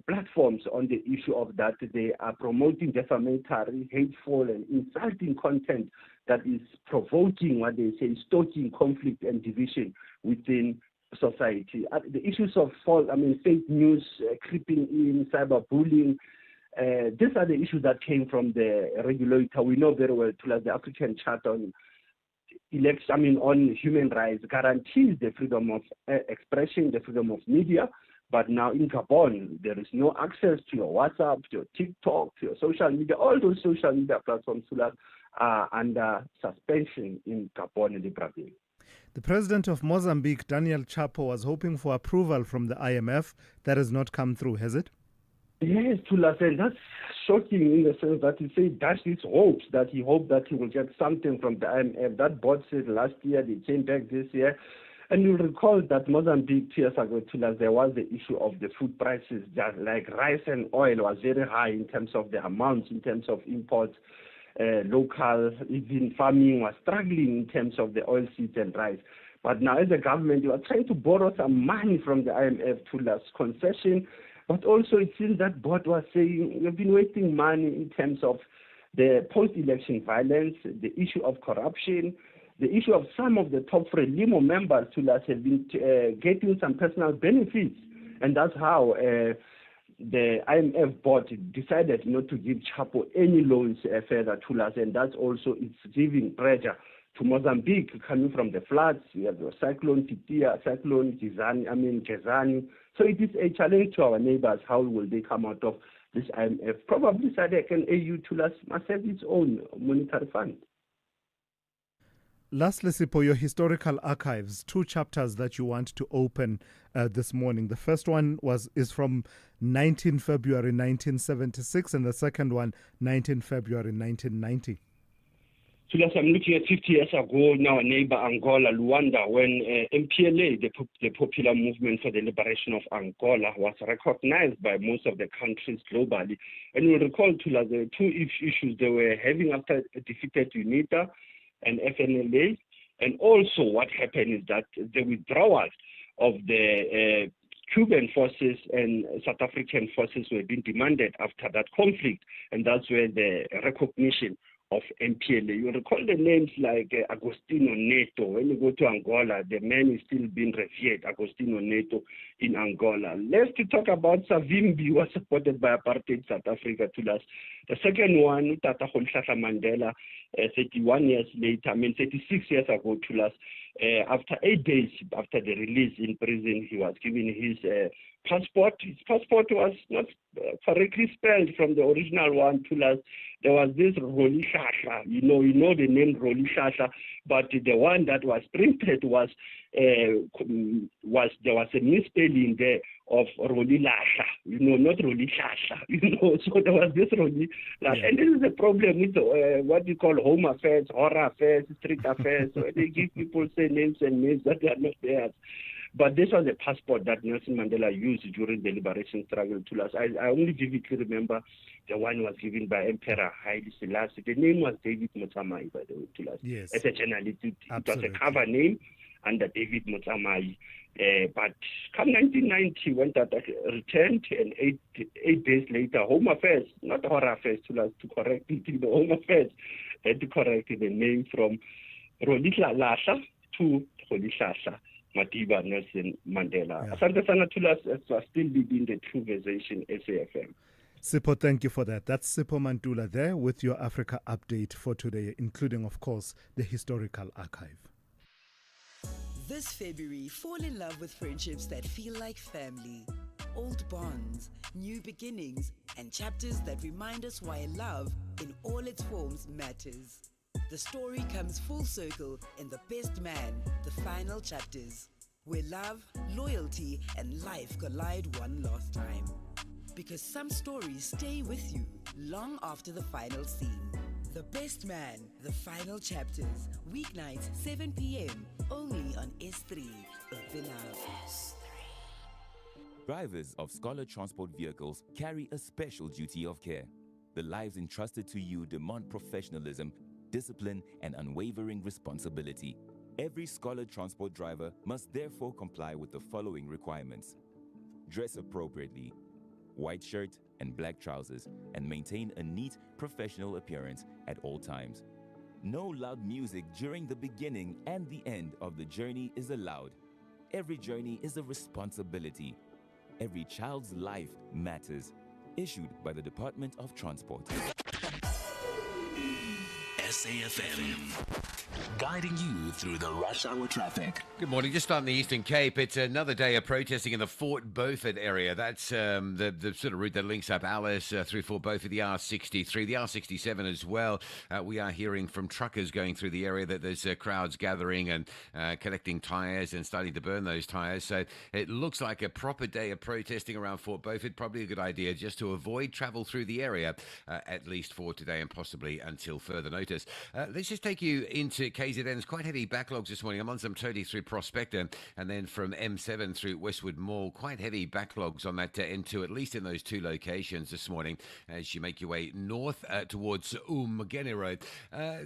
platforms on the issue of that they are promoting defamatory, hateful, and insulting content that is provoking what they say, stoking conflict and division within society. The issues of fake news creeping in, cyberbullying. These are the issues that came from the regulator. We know very well, the African Charter on on human rights guarantees the freedom of expression, the freedom of media. But now in Gabon, there is no access to your WhatsApp, to your TikTok, to your social media. All those social media platforms are under suspension in Gabon and Libreville. The president of Mozambique, Daniel Chapo, was hoping for approval from the IMF. That has not come through, has it? Yes, Thulasizwe, that's shocking in the sense that he said that's his hopes, that he hoped that he will get something from the IMF. That board said last year, they came back this year. And you'll recall that Mozambique 2 years ago, there was the issue of the food prices, that like rice and oil was very high in terms of the amounts, in terms of imports. Local, even farming was struggling in terms of the oil seeds and rice. But now as a government, you are trying to borrow some money from the IMF to last concession. But also it seems that board was saying, we've been wasting money in terms of the post-election violence, the issue of corruption, the issue of some of the top Frelimo members to last have been getting some personal benefits. And that's how the IMF board decided not to give Chapo any loans further to us. And that's also, it's giving pressure to Mozambique coming from the floods. We have the cyclone Titia, cyclone Gezani. So it is a challenge to our neighbors. How will they come out of this IMF? Probably SADC and AU to us must have its own monetary fund. Lastly, Sipho, your historical archives, 2 chapters that you want to open this morning. The first one is from 19 February 1976 and the second one, 19 February 1990. So yes, I'm looking at 50 years ago now, neighbor Angola, Luanda, when MPLA, the Popular Movement for the Liberation of Angola, was recognized by most of the countries globally. And you'll recall, Tula, the 2 issues they were having after defeated UNITA and FNLA. And also what happened is that the withdrawal of the Cuban forces and South African forces were being demanded after that conflict. And that's where the recognition of MPLA. You recall the names like Agostinho Neto. When you go to Angola, the man is still being revered, Agostinho Neto in Angola. Let's talk about Savimbi, who was supported by apartheid South Africa to us. The second one, Tata Kgonhlahla Mandela, 31 years later, 36 years ago to us. After 8 days after the release in prison, he was given his passport. His passport was not correctly spelled from the original one to us. There was this Roli Shasha, you know the name Roli Shasha, but the one that was printed was there was a misspelling there of Roli Lasha, not Roli Shasha, so there was this Roli Lasha. Yeah. And this is a problem with what you call home affairs, horror affairs, street affairs, so they give people say names and names that are not theirs. But this was a passport that Nelson Mandela used during the liberation struggle to us. I only vividly remember the one was given by Emperor Haile Selassie. The name was David Motsamai, by the way, to us. Yes. As a journalist, it was a cover name under David Motsamai. But come 1990, when that returned, and eight days later, Home Affairs, not Horror Affairs, to correct it, the Home Affairs had to correct the name from Rolihla Lasha to Rolihlasha Madiba Nelson Mandela. Asante sana Thulas, still leading the True Conversation SAFM. Sipho, thank you for that. That's Sipho Mantula there with your Africa update for today, including, of course, the historical archive. This February, fall in love with friendships that feel like family. old bonds, new beginnings, and chapters that remind us why love in all its forms matters. The story comes full circle in The Best Man, the final chapters, where love, loyalty, and life collide one last time. Because some stories stay with you long after the final scene. The Best Man, the final chapters, weeknights 7 p.m. only on S3. Open up. Drivers of Scholar Transport vehicles carry a special duty of care. The lives entrusted to you demand professionalism, discipline, and unwavering responsibility. Every Scholar Transport driver must therefore comply with the following requirements. Dress appropriately, white shirt and black trousers, and maintain a neat, professional appearance at all times. No loud music during the beginning and the end of the journey is allowed. Every journey is a responsibility. Every child's life matters. Issued by the Department of Transport. SAFM, guiding you through the rush hour traffic. Good morning. Just on the Eastern Cape, it's another day of protesting in the Fort Beaufort area. That's the sort of route that links up Alice through Fort Beaufort, the R63, the R67 as well. We are hearing from truckers going through the area that there's crowds gathering and collecting tyres and starting to burn those tyres. So it looks like a proper day of protesting around Fort Beaufort. Probably a good idea just to avoid travel through the area, at least for today and possibly until further notice. Let's just take you into KZN's quite heavy backlogs this morning. I'm on some 30 through Prospector, and then from M7 through Westwood Mall, quite heavy backlogs on that N2, at least in those two locations this morning, as you make your way north towards Umgeni Road.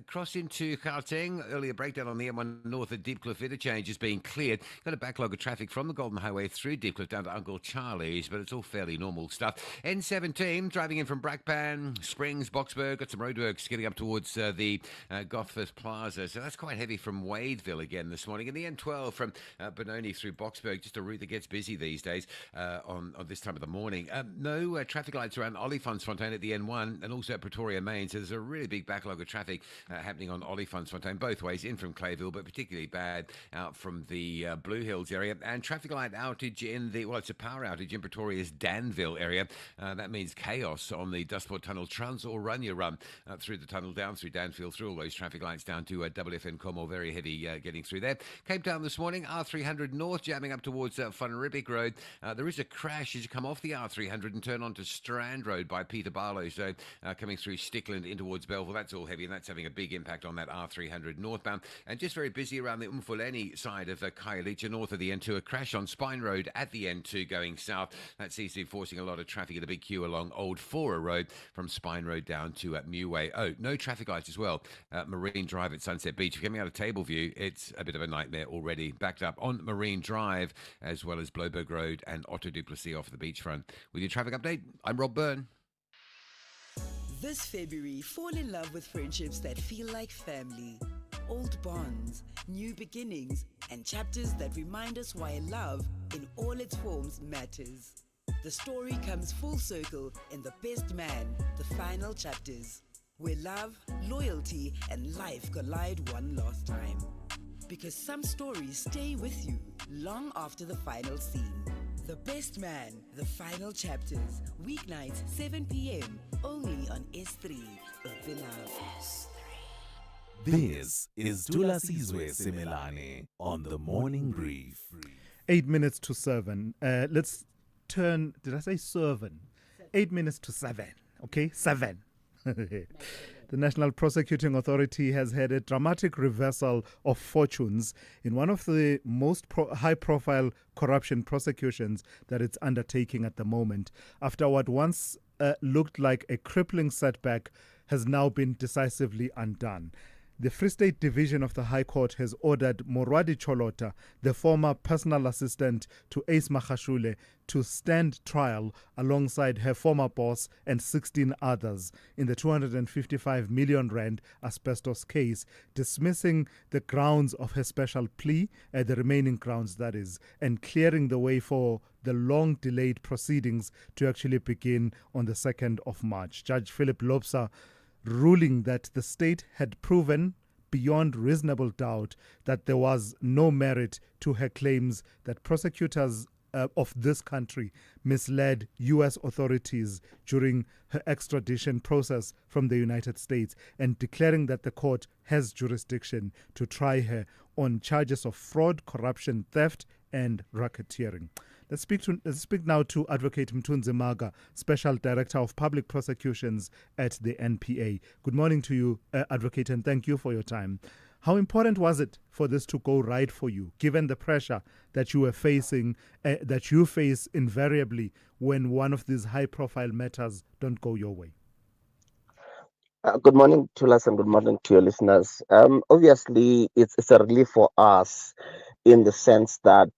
Cross into Gauteng, earlier breakdown on the M1 north at Deepcliff interchange is being cleared. Got a backlog of traffic from the Golden Highway through Deepcliff down to Uncle Charlie's, but it's all fairly normal stuff. N17, driving in from Brakpan, Springs, Boksburg, got some roadworks getting up towards the Gothford Plaza, so that's quite heavy from Wadeville again this morning. And the N12 from Benoni through Boksburg, just a route that gets busy these days on this time of the morning. No traffic lights around Olifantsfontein at the N1 and also at Pretoria Main, so there's a really big backlog of traffic happening on Olifantsfontein both ways, in from Clayville, but particularly bad out from the Blue Hills area. And traffic light outage in the, well, it's a power outage in Pretoria's Danville area. That means chaos on the Dustport Tunnel, Trans or Run Your Run through the tunnel, down through Danville, through all those traffic lights down to WFN Como, very heavy getting through there. Cape Town this morning, R300 North jamming up towards Van Riebeeck Road. There is a crash as you come off the R300 and turn onto Strand Road by Peter Barlow, so coming through Stickland in towards Belleville. That's all heavy, and that's having a big impact on that R300 northbound. And just very busy around the Umfuleni side of Khayelitsha, north of the N2. A crash on Spine Road at the N2 going south. That seems to be forcing a lot of traffic in a big queue along Old Fora Road from Spine Road down to Meway. Oh, no traffic lights as well. Marine Drive at Sunset Beach. If you're coming out of Tableview, it's a bit of a nightmare already. Backed up on Marine Drive, as well as Bloberg Road and Otto du Plessis off the beachfront. With your traffic update, I'm Rob Byrne. This February, fall in love with friendships that feel like family. Old bonds, new beginnings, and chapters that remind us why love, in all its forms, matters. The story comes full circle in The Best Man, the final chapters, where love, loyalty, and life collide one last time. Because some stories stay with you long after the final scene. The Best Man, the final chapters, weeknights 7 p.m. only on S3. Open up. This is Thulasizwe Simelane on the Morning Brief. 8 minutes to 7. Let's turn, did I say 7? 8 minutes to 7. Okay, 7. The National Prosecuting Authority has had a dramatic reversal of fortunes in one of the most high-profile corruption prosecutions that it's undertaking at the moment, after what once looked like a crippling setback has now been decisively undone. The Free State Division of the High Court has ordered Morwadi Cholota, the former personal assistant to Ace Magashule, to stand trial alongside her former boss and 16 others in the 255 million rand asbestos case, dismissing the grounds of her special plea, the remaining grounds that is, and clearing the way for the long-delayed proceedings to actually begin on the 2nd of March. Judge Philip Lobsa ruling that the state had proven beyond reasonable doubt that there was no merit to her claims that prosecutors of this country misled U.S. authorities during her extradition process from the United States, and declaring that the court has jurisdiction to try her on charges of fraud, corruption, theft, and racketeering. Let's speak now to Advocate Mthunzi Maga, Special Director of Public Prosecutions at the NPA. Good morning to you, Advocate, and thank you for your time. How important was it for this to go right for you, given the pressure that you were facing, that you face invariably when one of these high-profile matters don't go your way? Good morning, Tulas, and good morning to your listeners. Obviously, it's a relief for us in the sense that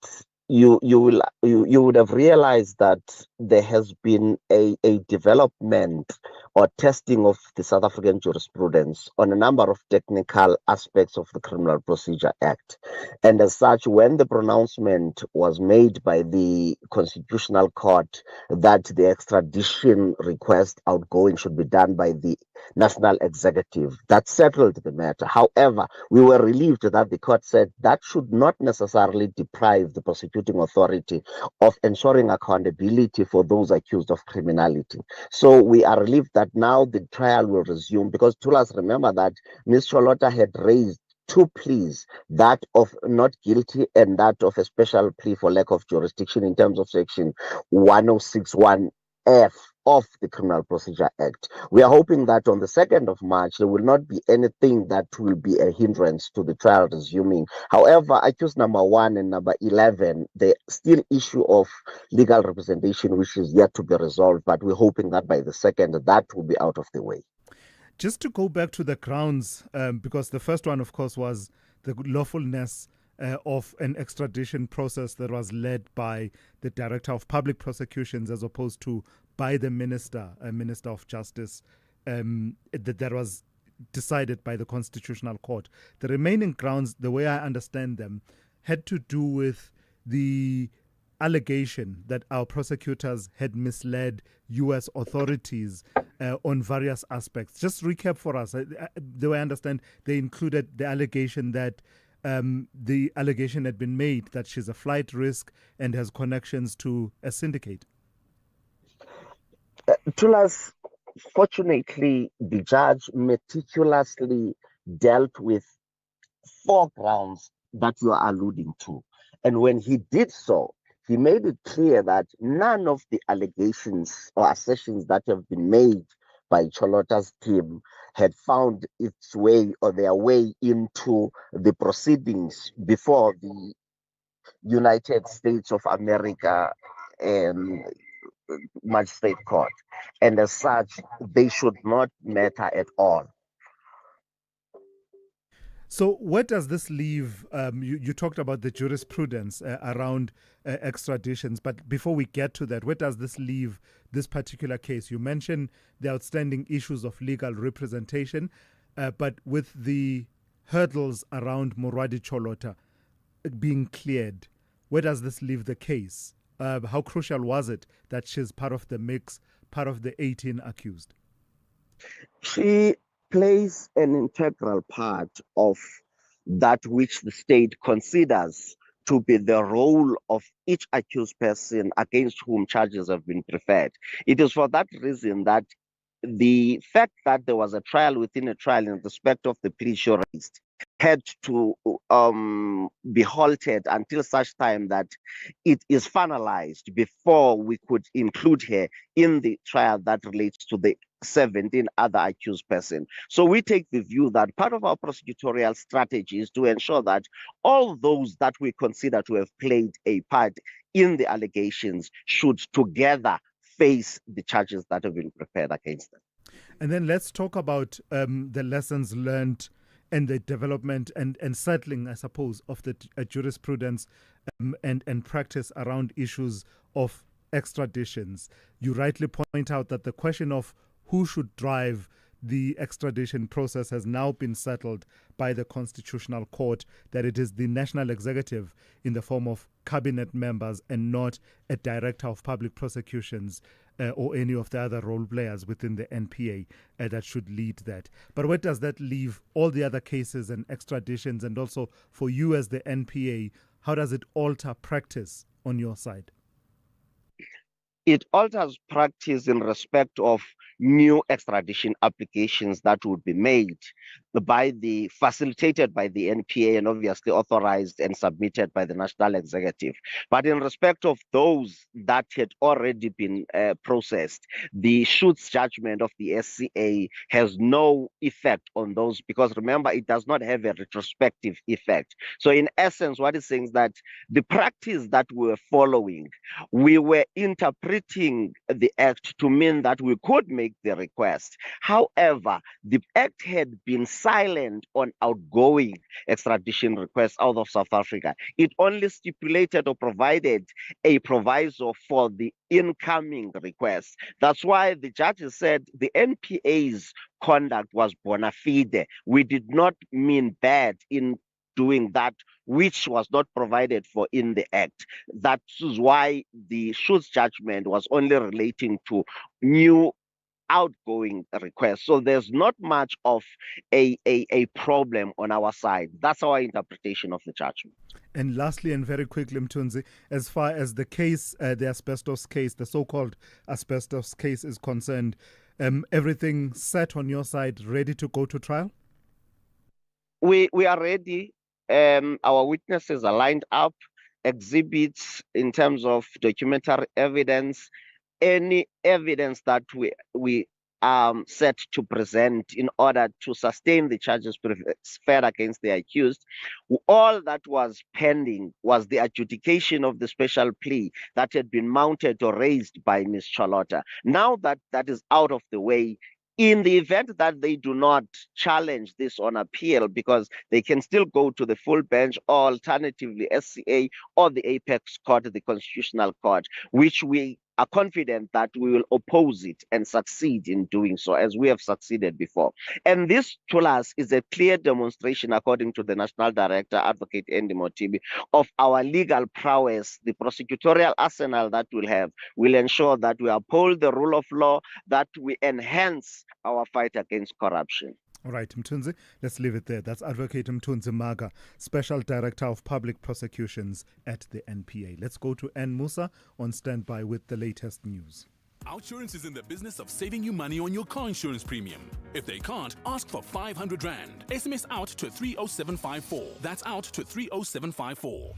you would have realized that there has been a development or testing of the South African jurisprudence on a number of technical aspects of the Criminal Procedure Act. And as such, when the pronouncement was made by the Constitutional Court that the extradition request outgoing should be done by the National Executive, that settled the matter. However, we were relieved that the court said that should not necessarily deprive the prosecuting authority of ensuring accountability for those accused of criminality. So we are relieved that now the trial will resume, because Tulas, remember that Ms. Cholota had raised two pleas, that of not guilty and that of a special plea for lack of jurisdiction in terms of section 1061F of the Criminal Procedure Act. We are hoping that on the 2nd of March, there will not be anything that will be a hindrance to the trial resuming. However, accused number 1 and number 11, the still issue of legal representation, which is yet to be resolved, but we're hoping that by the 2nd, that will be out of the way. Just to go back to the grounds, because the first one, of course, was the lawfulness of an extradition process that was led by the Director of Public Prosecutions as opposed to by the Minister of Justice, that was decided by the Constitutional Court. The remaining grounds, the way I understand them, had to do with the allegation that our prosecutors had misled U.S. authorities on various aspects. Just recap for us. The way I understand, they included the allegation that the allegation had been made that she's a flight risk and has connections to a syndicate. Tulas, fortunately, the judge meticulously dealt with 4 grounds that you are alluding to. And when he did so, he made it clear that none of the allegations or assertions that have been made by Cholota's team had found its way or their way into the proceedings before the United States of America Magistrate Court. And as such, they should not matter at all. So where does this leave, you talked about the jurisprudence around extraditions, but before we get to that, where does this leave this particular case? You mentioned the outstanding issues of legal representation, but with the hurdles around Morwadi Cholota being cleared, where does this leave the case? How crucial was it that she's part of the mix, part of the 18 accused? She plays an integral part of that which the state considers to be the role of each accused person against whom charges have been preferred. It is for that reason that the fact that there was a trial within a trial in respect of the plea she raised had to be halted until such time that it is finalized before we could include her in the trial that relates to the 17 other accused persons. So we take the view that part of our prosecutorial strategy is to ensure that all those that we consider to have played a part in the allegations should together face the charges that have been prepared against them. And then let's talk about the lessons learned and the development and settling, I suppose, of the jurisprudence and practice around issues of extraditions. You rightly point out that the question of who should drive the extradition process has now been settled by the Constitutional Court, that it is the National Executive in the form of cabinet members and not a Director of Public Prosecutions or any of the other role players within the NPA that should lead that. But where does that leave all the other cases and extraditions, and also for you as the NPA, how does it alter practice on your side? it alters practice in respect of new extradition applications that would be made facilitated by the NPA and obviously authorized and submitted by the National Executive. But in respect of those that had already been processed, the Schutz judgment of the SCA has no effect on those, because remember, it does not have a retrospective effect. So in essence, what it's saying is that the practice that we were following, we were interpreting the act to mean that we could make the request. However, the act had been silent on outgoing extradition requests out of South Africa. It only stipulated or provided a proviso for the incoming requests. That's why the judges said the NPA's conduct was bona fide. We did not mean bad in doing that which was not provided for in the act. That is why the Schutz judgment was only relating to new outgoing requests. So there's not much of a problem on our side. That's our interpretation of the judgment. And lastly, and very quickly, Mthunzi, as far as the case, the asbestos case, the so-called asbestos case is concerned, everything set on your side, ready to go to trial? We are ready. Our witnesses are lined up, exhibits in terms of documentary evidence, any evidence that we set to present in order to sustain the charges preferred against the accused. All that was pending was the adjudication of the special plea that had been mounted or raised by Ms. Charlotta. Now that that is out of the way, in the event that they do not challenge this on appeal, because they can still go to the full bench or alternatively SCA or the apex court, the constitutional court, which we are confident that we will oppose it and succeed in doing so, as we have succeeded before. And this, to us, is a clear demonstration, according to the National Director, Advocate Andy Motibi, of our legal prowess. The prosecutorial arsenal that we'll have will ensure that we uphold the rule of law, that we enhance our fight against corruption. All right, Mthunzi, let's leave it there. That's Advocate Mthunzi Maga, Special Director of Public Prosecutions at the NPA. Let's go to Ann Musa on standby with the latest news. Outsurance is in the business of saving you money on your car insurance premium. If they can't, ask for 500 Rand. SMS out to 30754. That's out to 30754.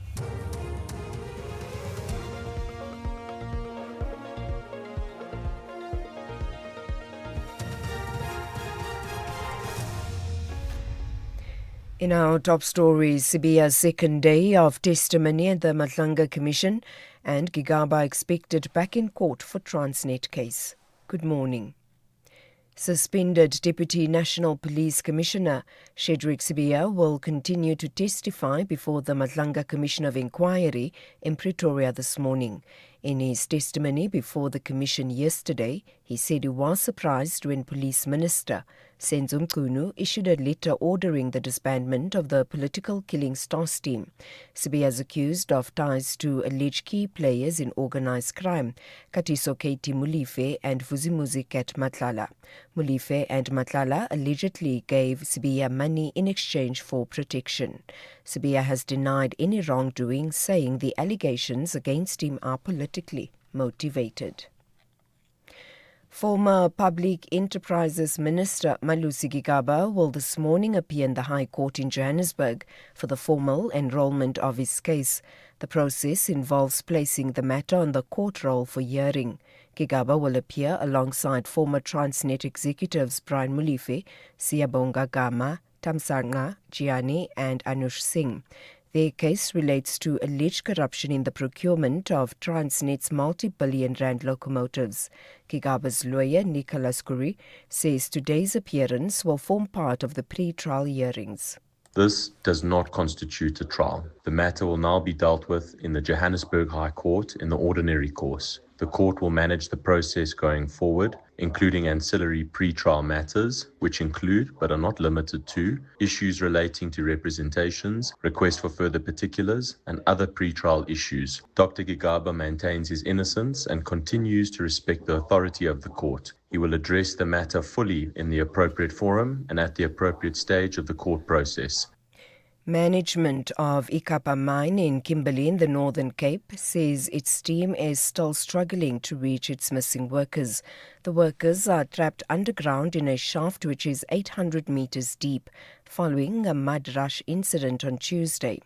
In our top stories, Sibiya's second day of testimony at the Matlanga Commission, and Gigaba expected back in court for Transnet case. Good morning. Suspended Deputy National Police Commissioner Shedrick Sibiya will continue to testify before the Matlanga Commission of Inquiry in Pretoria this morning. In his testimony before the commission yesterday, he said he was surprised when Police Minister Senzo Mchunu issued a letter ordering the disbandment of the political killing stars team. Sibiya is accused of ties to alleged key players in organised crime, Katiso Katie Mulife and Vuzimuzi Ket Matlala. Mulife and Matlala allegedly gave Sibiya money in exchange for protection. Sibiya has denied any wrongdoing, saying the allegations against him are politically motivated. Former Public Enterprises Minister Malusi Gigaba will this morning appear in the High Court in Johannesburg for the formal enrolment of his case. The process involves placing the matter on the court roll for hearing. Gigaba will appear alongside former Transnet executives Brian Mulife, Siyabonga Gama, Tamsanga Gianni and Anush Singh. Their case relates to alleged corruption in the procurement of Transnet's multi-billion rand locomotives. Gigaba's lawyer, Nicholas Curry, says today's appearance will form part of the pre-trial hearings. This does not constitute a trial. The matter will now be dealt with in the Johannesburg High Court in the ordinary course. The court will manage the process going forward, including ancillary pre-trial matters, which include, but are not limited to, issues relating to representations, requests for further particulars, and other pre-trial issues. Dr. Gigaba maintains his innocence and continues to respect the authority of the court. He will address the matter fully in the appropriate forum and at the appropriate stage of the court process. Management of Ikapa mine in Kimberley in the Northern Cape says its team is still struggling to reach its missing workers. The workers are trapped underground in a shaft which is 800 meters deep, following a mud rush incident on Tuesday.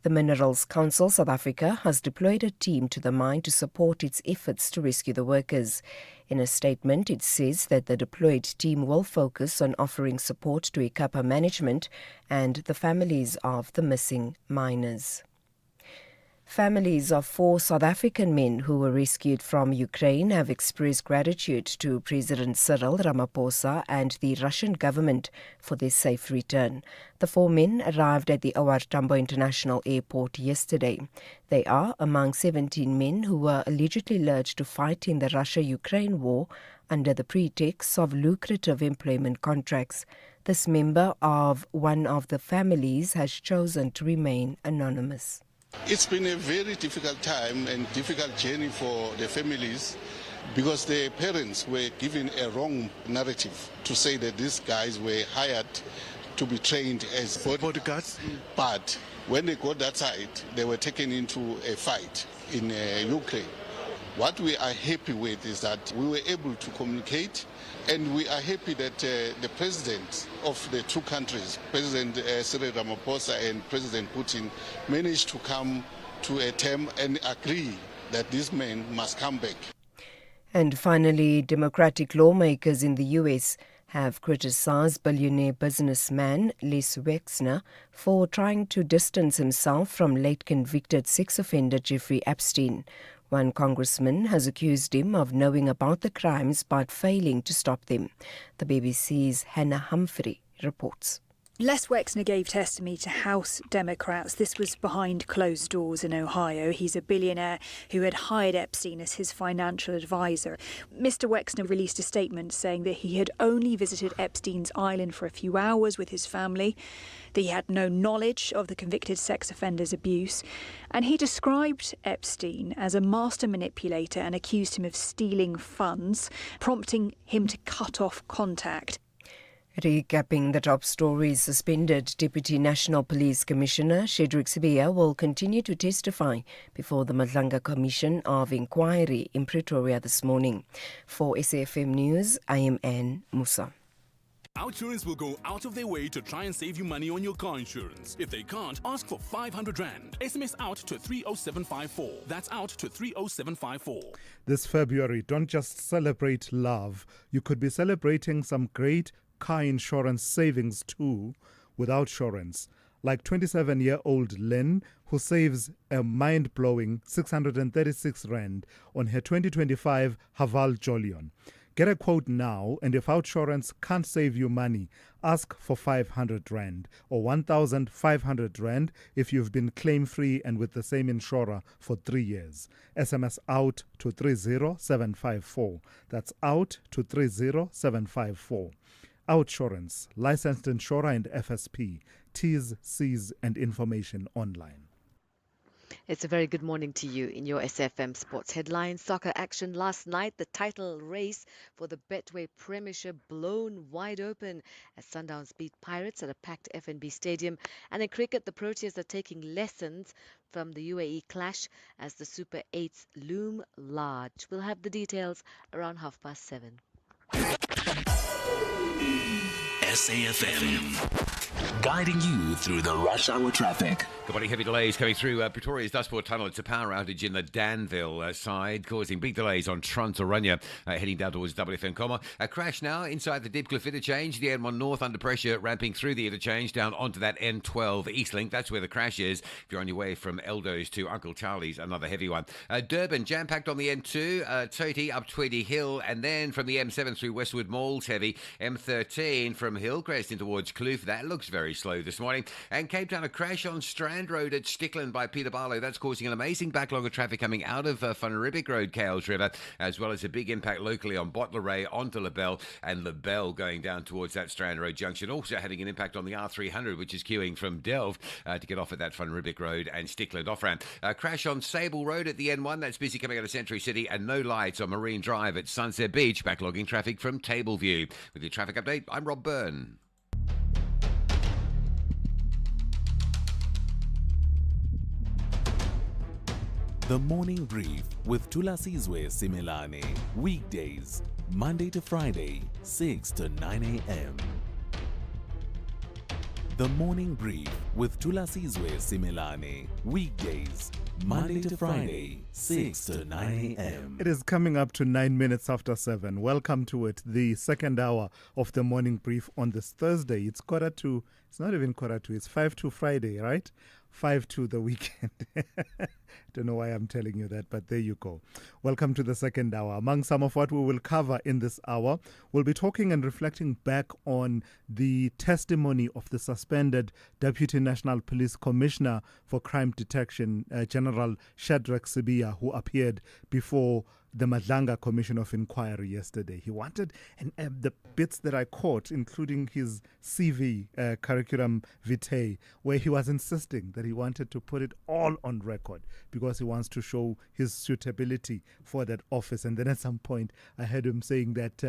The Minerals Council South Africa has deployed a team to the mine to support its efforts to rescue the workers. In a statement, it says that the deployed team will focus on offering support to Ikapa management and the families of the missing miners. Families of 4 South African men who were rescued from Ukraine have expressed gratitude to President Cyril Ramaphosa and the Russian government for their safe return. The 4 men arrived at the OR Tambo International Airport yesterday. They are among 17 men who were allegedly lured to fight in the Russia-Ukraine war under the pretext of lucrative employment contracts. This member of one of the families has chosen to remain anonymous. It's been a very difficult time and difficult journey for the families because their parents were given a wrong narrative to say that these guys were hired to be trained as bodyguards. But when they got that side, they were taken into a fight in Ukraine. What we are happy with is that we were able to communicate, and we are happy that the presidents of the two countries, President Cyril Ramaphosa and President Putin, managed to come to a term and agree that these men must come back. And finally, Democratic lawmakers in the U.S. have criticized billionaire businessman Les Wexner for trying to distance himself from late convicted sex offender Jeffrey Epstein. One congressman has accused him of knowing about the crimes but failing to stop them. The BBC's Hannah Humphrey reports. Les Wexner gave testimony to House Democrats. This was behind closed doors in Ohio. He's a billionaire who had hired Epstein as his financial advisor. Mr. Wexner released a statement saying that he had only visited Epstein's island for a few hours with his family, that he had no knowledge of the convicted sex offender's abuse, and he described Epstein as a master manipulator and accused him of stealing funds, prompting him to cut off contact. Recapping the top stories, suspended Deputy National Police Commissioner Shedrick Sibiya will continue to testify before the Madlanga Commission of Inquiry in Pretoria this morning. For SAFM News, I am Anne Musa. Outsurance will go out of their way to try and save you money on your car insurance. If they can't, ask for 500 Rand. SMS out to 30754. That's out to 30754. This February, don't just celebrate love. You could be celebrating some great car insurance savings too with Outsurance, like 27-year-old Lynn, who saves a mind-blowing 636 Rand on her 2025 Haval Jolion. Get a quote now, and if Outsurance can't save you money, ask for 500 Rand or 1,500 Rand if you've been claim-free and with the same insurer for 3 years. SMS out to 30754. That's out to 30754. Outsurance, licensed insurer and FSP. T's, C's and information online. It's a very good morning to you in your SFM Sports Headlines. Soccer action last night. The title race for the Betway Premiership blown wide open as Sundowns beat Pirates at a packed FNB Stadium. And in cricket, the Proteas are taking lessons from the UAE clash as the Super 8s loom large. We'll have the details around 7:30. SAFM, guiding you through the rush hour traffic. Good morning. Heavy delays coming through Pretoria's Dustport Tunnel. It's a power outage in the Danville side, causing big delays on Trans-Orania, heading down towards WFM Comma. A crash now inside the Deepcliff interchange. The N1 North under pressure, ramping through the interchange down onto that N12 East Link. That's where the crash is. If you're on your way from Eldo's to Uncle Charlie's, another heavy one. Durban, jam-packed on the N2. Toti up 20 Hill, and then from the M7 through Westwood Malls, heavy. M13 from Hillcrest in towards Kloof. That looks very slow this morning. And Cape Town, a crash on Strand Road at Stickland by Peter Barlow. That's causing an amazing backlog of traffic coming out of Van Riebeek Road, Cales River, as well as a big impact locally on Bottleray onto LaBelle, and LaBelle going down towards that Strand Road junction. Also having an impact on the R300, which is queuing from Delve to get off at that Van Riebeek Road and Stickland off-ramp. Crash on Sable Road at the N1. That's busy coming out of Century City, and no lights on Marine Drive at Sunset Beach, backlogging traffic from Tableview. With your traffic update, I'm Rob Byrne. The Morning Brief with Thulasizwe Simelane. Weekdays, Monday to Friday, 6 to 9 a.m. The Morning Brief with Thulasizwe Simelane. Weekdays, Monday to Friday, 6 to 9 a.m. It is coming up to 9 minutes after 7. Welcome to it, the second hour of the Morning Brief on this Thursday. It's not even quarter to, it's 5 to Friday, right? 5 to the weekend. Don't know why I'm telling you that, but there you go. Welcome to the second hour. Among some of what we will cover in this hour, we'll be talking and reflecting back on the testimony of the suspended Deputy National Police Commissioner for Crime Detection, General Shadrack Sibiya, who appeared before the Madlanga Commission of Inquiry yesterday. He wanted, and the bits that I caught, including his CV, curriculum vitae, where he was insisting that he wanted to put it all on record because he wants to show his suitability for that office. And then at some point, I heard him saying that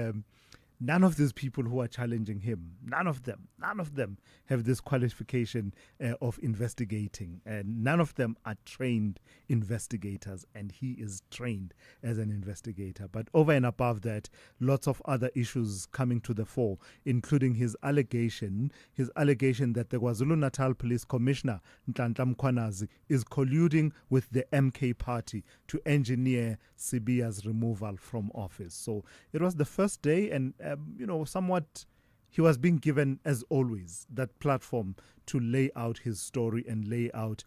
none of these people who are challenging him, none of them have this qualification of investigating. And none of them are trained investigators, and he is trained as an investigator. But over and above that, lots of other issues coming to the fore, including his allegation that the KwaZulu-Natal Police Commissioner, Nhlanhla Mkhwanazi, is colluding with the MK Party to engineer Sibiya's removal from office. So it was the first day, and somewhat he was being given, as always, that platform to lay out his story and lay out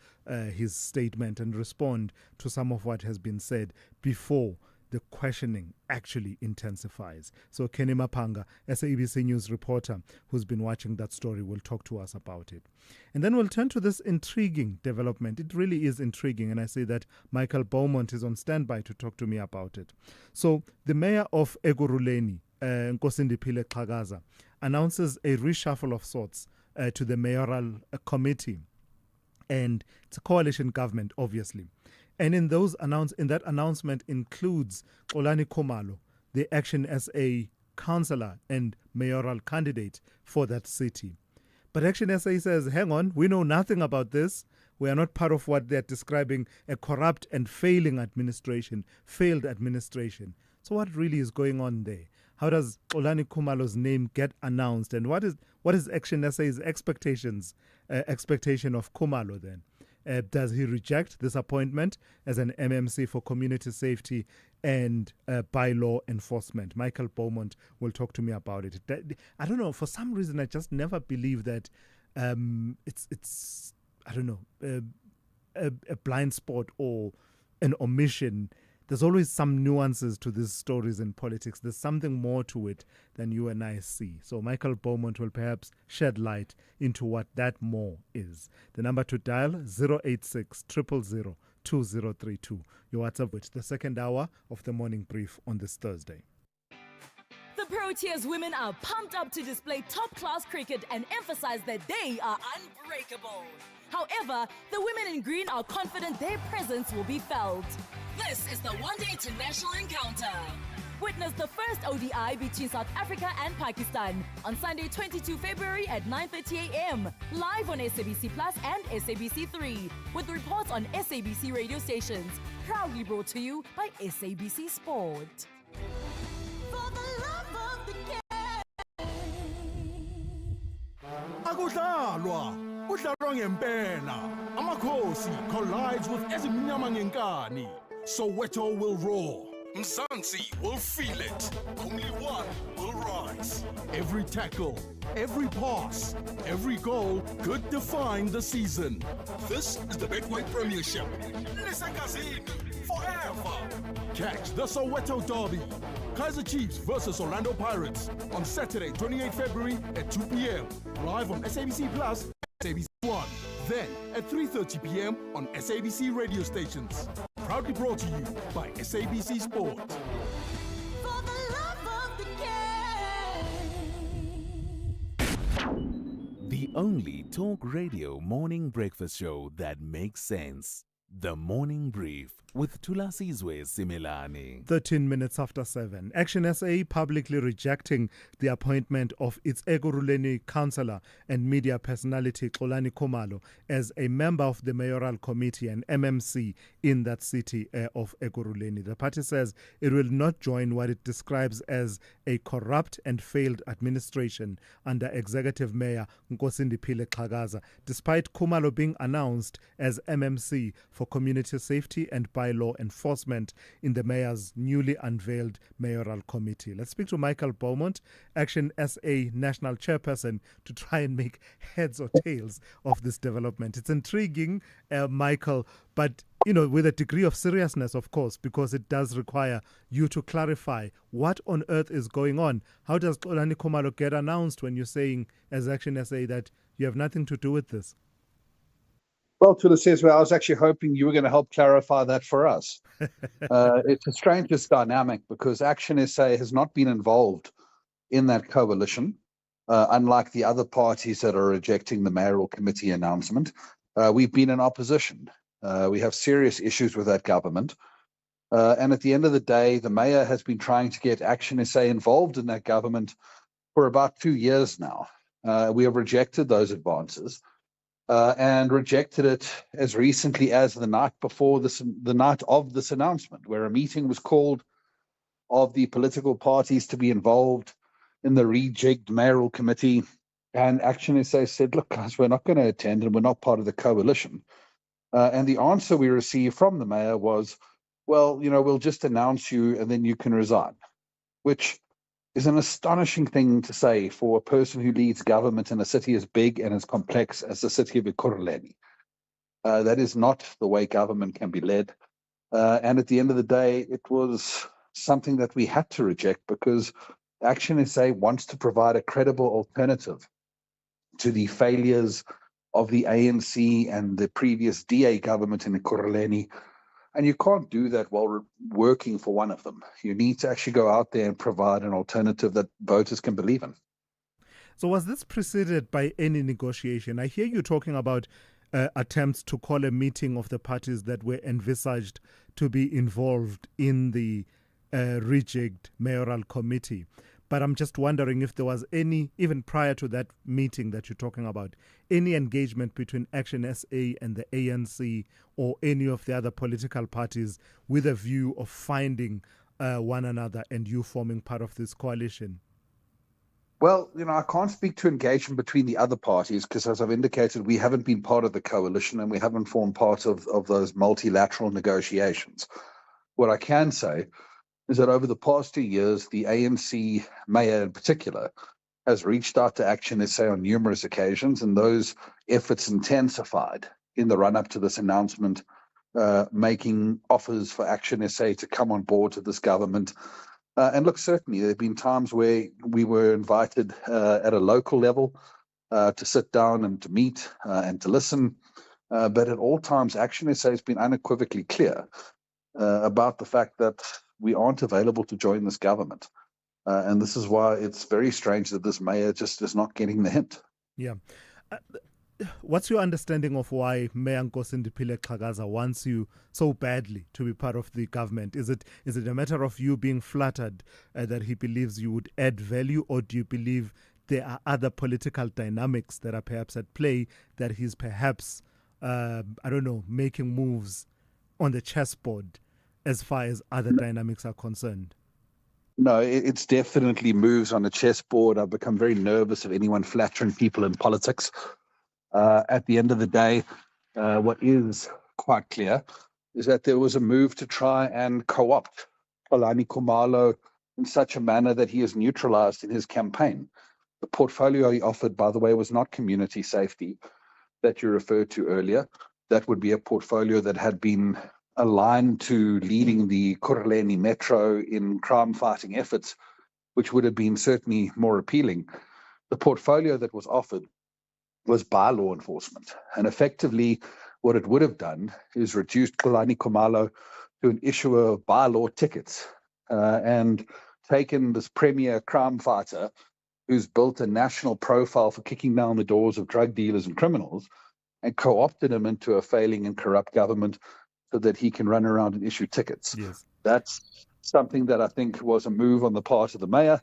his statement and respond to some of what has been said before the questioning actually intensifies. So Kenny Mapanga, SABC News reporter who's been watching that story, will talk to us about it. And then we'll turn to this intriguing development. It really is intriguing, and I say that Michael Beaumont is on standby to talk to me about it. So the mayor of Ekurhuleni, Nkosindiphile Xhakaza, announces a reshuffle of sorts to the mayoral committee. And it's a coalition government, obviously. And in that announcement includes Xolani Khumalo, the Action SA councillor and mayoral candidate for that city. But Action SA says, hang on, we know nothing about this. We are not part of what they're describing a corrupt and failed administration. So what really is going on there? How does Xolani Khumalo's name get announced? And what is Action SA's expectation of Khumalo then? Does he reject this appointment as an MMC for community safety and bylaw enforcement? Michael Beaumont will talk to me about it. I don't know, for some reason I just never believe that it's a blind spot or an omission. There's always some nuances to these stories in politics. There's something more to it than you and I see. So Michael Beaumont will perhaps shed light into what that more is. The number to dial, 086 000 2032. Your WhatsApp with the second hour of the Morning Brief on this Thursday. The Proteas women are pumped up to display top-class cricket and emphasize that they are unbreakable. However, the women in green are confident their presence will be felt. This is the one-day international encounter. Witness the first ODI between South Africa and Pakistan on Sunday, 22 February at 9:30 a.m. live on SABC Plus and SABC 3 with reports on SABC radio stations. Proudly brought to you by SABC Sport. Kudlalwa ngempela. Amakhosi collides with ezimnyama ngenkani. Soweto will roar. Mzansi will feel it. Only one will rise. Every tackle, every pass, every goal could define the season. This is the Betway Premiership. Listen, forever. Catch the Soweto Derby. Kaizer Chiefs versus Orlando Pirates on Saturday, 28 February at 2 p.m. Live on SABC Plus and SABC 1. Then at 3:30 p.m. on SABC radio stations. Proudly brought to you by SABC Sport. For the love of the game. The only talk radio morning breakfast show that makes sense. The Morning Brief with Thulasizwe Simelane. 13 minutes after 7. Action SA publicly rejecting the appointment of its Ekurhuleni councillor and media personality Xolani Khumalo as a member of the mayoral committee and MMC in that city of Ekurhuleni. The party says it will not join what it describes as a corrupt and failed administration under Executive Mayor Nkosindiphile Xhakaza, despite Khumalo being announced as MMC for community safety and bylaw enforcement in the mayor's newly unveiled mayoral committee. Let's speak to Michael Beaumont, Action SA national chairperson, to try and make heads or tails of this development. It's intriguing, Michael, but with a degree of seriousness, of course, because it does require you to clarify what on earth is going on. How does Xolani Khumalo get announced when you're saying, as Action SA, that you have nothing to do with this? Well, Thulasizwe, I was actually hoping you were going to help clarify that for us. It's the strangest dynamic because Action SA has not been involved in that coalition, unlike the other parties that are rejecting the mayoral committee announcement. We've been in opposition. We have serious issues with that government. And at the end of the day, the mayor has been trying to get Action SA involved in that government for about 2 years now. We have rejected those advances. And rejected it as recently as the night of this announcement, where a meeting was called of the political parties to be involved in the rejigged mayoral committee. And Action SA said, look, guys, we're not going to attend and we're not part of the coalition. And the answer we received from the mayor was, well, we'll just announce you and then you can resign, which is an astonishing thing to say for a person who leads government in a city as big and as complex as the city of Ekurhuleni. That is not the way government can be led. And at the end of the day, it was something that we had to reject because Action SA wants to provide a credible alternative to the failures of the ANC and the previous DA government in Ekurhuleni. And you can't do that while working for one of them. You need to actually go out there and provide an alternative that voters can believe in. So was this preceded by any negotiation? I hear you talking about attempts to call a meeting of the parties that were envisaged to be involved in the rejigged mayoral committee. But I'm just wondering if there was any, even prior to that meeting that you're talking about, any engagement between Action SA and the ANC or any of the other political parties with a view of finding one another and you forming part of this coalition? Well, I can't speak to engagement between the other parties because, as I've indicated, we haven't been part of the coalition and we haven't formed part of those multilateral negotiations. What I can say is that over the past 2 years, the ANC mayor in particular has reached out to Action SA on numerous occasions, and those efforts intensified in the run-up to this announcement, making offers for Action SA to come on board to this government. And look, certainly there have been times where we were invited at a local level to sit down and to meet and to listen. But at all times, Action SA has been unequivocally clear about the fact that we aren't available to join this government. And this is why it's very strange that this mayor just is not getting the hint. Yeah. What's your understanding of why Mayor Nkosindiphile Xhakaza wants you so badly to be part of the government? Is it a matter of you being flattered that he believes you would add value, or do you believe there are other political dynamics that are perhaps at play that he's perhaps, making moves on the chessboard as far as other dynamics are concerned? No, it's definitely moves on the chessboard. I've become very nervous of anyone flattering people in politics. At the end of the day, what is quite clear is that there was a move to try and co-opt Xolani Khumalo in such a manner that he is neutralized in his campaign. The portfolio he offered, by the way, was not community safety that you referred to earlier. That would be a portfolio that had been aligned to leading the Ekurhuleni Metro in crime-fighting efforts, which would have been certainly more appealing. The portfolio that was offered was bylaw enforcement. And effectively, what it would have done is reduced Xolani Khumalo to an issuer of bylaw tickets and taken this premier crime fighter who's built a national profile for kicking down the doors of drug dealers and criminals and co-opted him into a failing and corrupt government so that he can run around and issue tickets. Yes. That's something that I think was a move on the part of the mayor,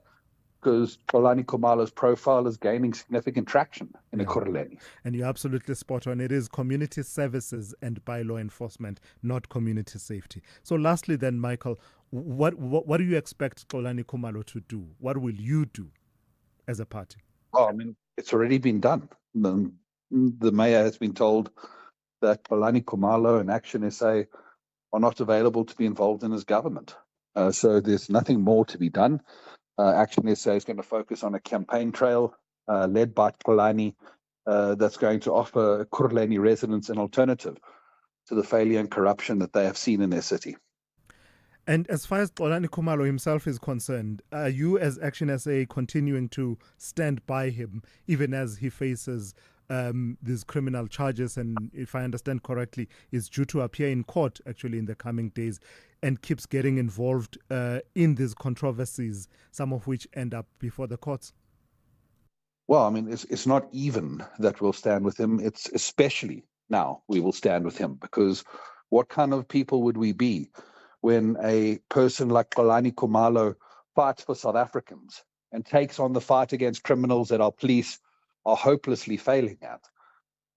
because Xolani Khumalo's profile is gaining significant traction in Ekurhuleni. And you're absolutely spot on. It is community services and by law enforcement, not community safety. So lastly then, Michael, what do you expect Xolani Khumalo to do? What will you do as a party? Well, I mean, it's already been done. The mayor has been told that Xolani Khumalo and Action SA are not available to be involved in his government. So there's nothing more to be done. Action SA is going to focus on a campaign trail led by Xolani that's going to offer Ekurhuleni residents an alternative to the failure and corruption that they have seen in their city. And as far as Xolani Khumalo himself is concerned, are you as Action SA continuing to stand by him even as he faces these criminal charges, and if I understand correctly, is due to appear in court actually in the coming days, and keeps getting involved in these controversies, some of which end up before the courts? Well, I mean, it's not even that we'll stand with him. It's especially now we will stand with him, because what kind of people would we be when a person like Xolani Khumalo fights for South Africans and takes on the fight against criminals that our police are hopelessly failing at?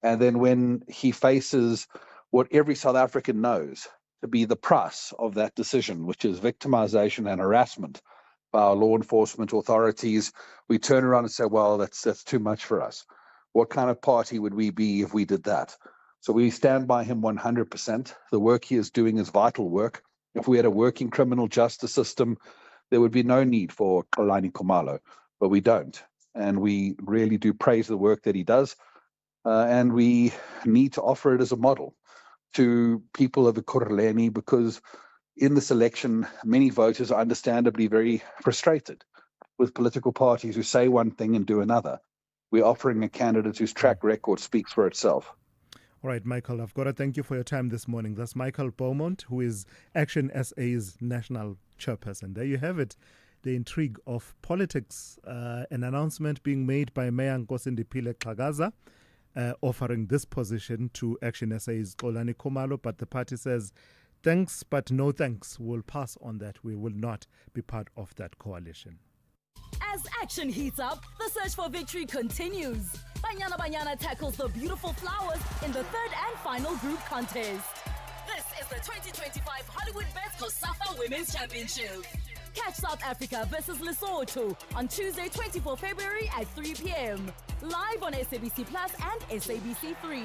And then when he faces what every South African knows to be the price of that decision, which is victimization and harassment by our law enforcement authorities, we turn around and say, well, that's too much for us. What kind of party would we be if we did that? So we stand by him 100%. The work he is doing is vital work. If we had a working criminal justice system, there would be no need for Xolani Khumalo, but we don't. And we really do praise the work that he does. And we need to offer it as a model to people of Ekurhuleni, because in this election, many voters are understandably very frustrated with political parties who say one thing and do another. We're offering a candidate whose track record speaks for itself. All right, Michael, I've got to thank you for your time this morning. That's Michael Beaumont, who is Action SA's national chairperson. There you have it. The intrigue of politics, an announcement being made by Mayor Nkosindipile Xhakaza, offering this position to Action SA's Xolani Khumalo, but the party says, thanks, but no thanks. We'll pass on that. We will not be part of that coalition. As action heats up, the search for victory continues. Banyana Banyana tackles the beautiful flowers in the third and final group contest. This is the 2025 Hollywood Best COSAFA Women's Championship. Catch South Africa versus Lesotho on Tuesday, 24 February at 3 p.m. Live on SABC Plus and SABC 3.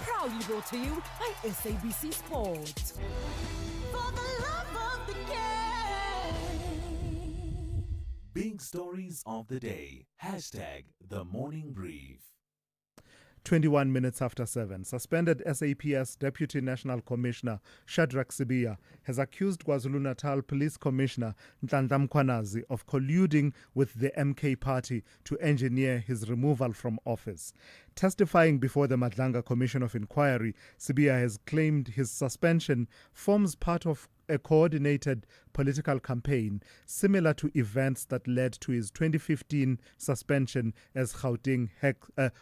Proudly brought to you by SABC Sport. For the love of the game. Big stories of the day. Hashtag the morning brief. 21 minutes after 7. Suspended SAPS Deputy National Commissioner Shadrack Sibiya has accused KwaZulu-Natal Police Commissioner Nhlanhla Mkhwanazi of colluding with the MK Party to engineer his removal from office. Testifying before the Madlanga Commission of Inquiry, Sibiya has claimed his suspension forms part of a coordinated political campaign similar to events that led to his 2015 suspension as Gauteng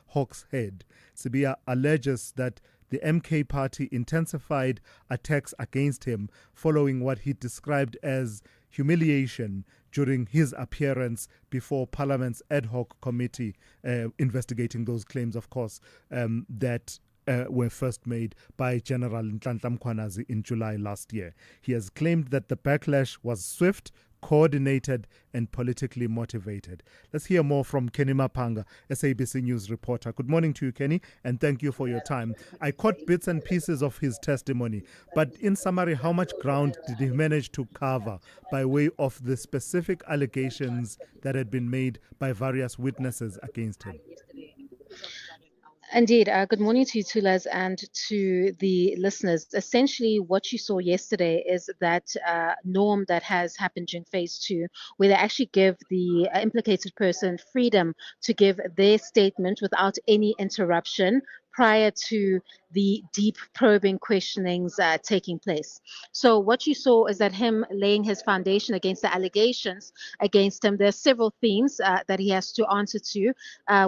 Hawks head. Sibiya alleges that the MK Party intensified attacks against him following what he described as humiliation during his appearance before Parliament's ad hoc committee investigating those claims, of course, that were first made by General Nhlanhla Mkhwanazi in July last year. He has claimed that the backlash was swift, coordinated and politically motivated. Let's hear more from Kenny Mapanga, SABC News reporter. Good morning to you, Kenny, and thank you for your time. I caught bits and pieces of his testimony, but in summary, how much ground did he manage to cover by way of the specific allegations that had been made by various witnesses against him? Indeed. Good morning to you, Thulas, and to the listeners. Essentially, what you saw yesterday is that norm that has happened during phase 2, where they actually give the implicated person freedom to give their statement without any interruption prior to the deep probing questionings taking place. So what you saw is that him laying his foundation against the allegations against him. There's several themes that he has to answer to,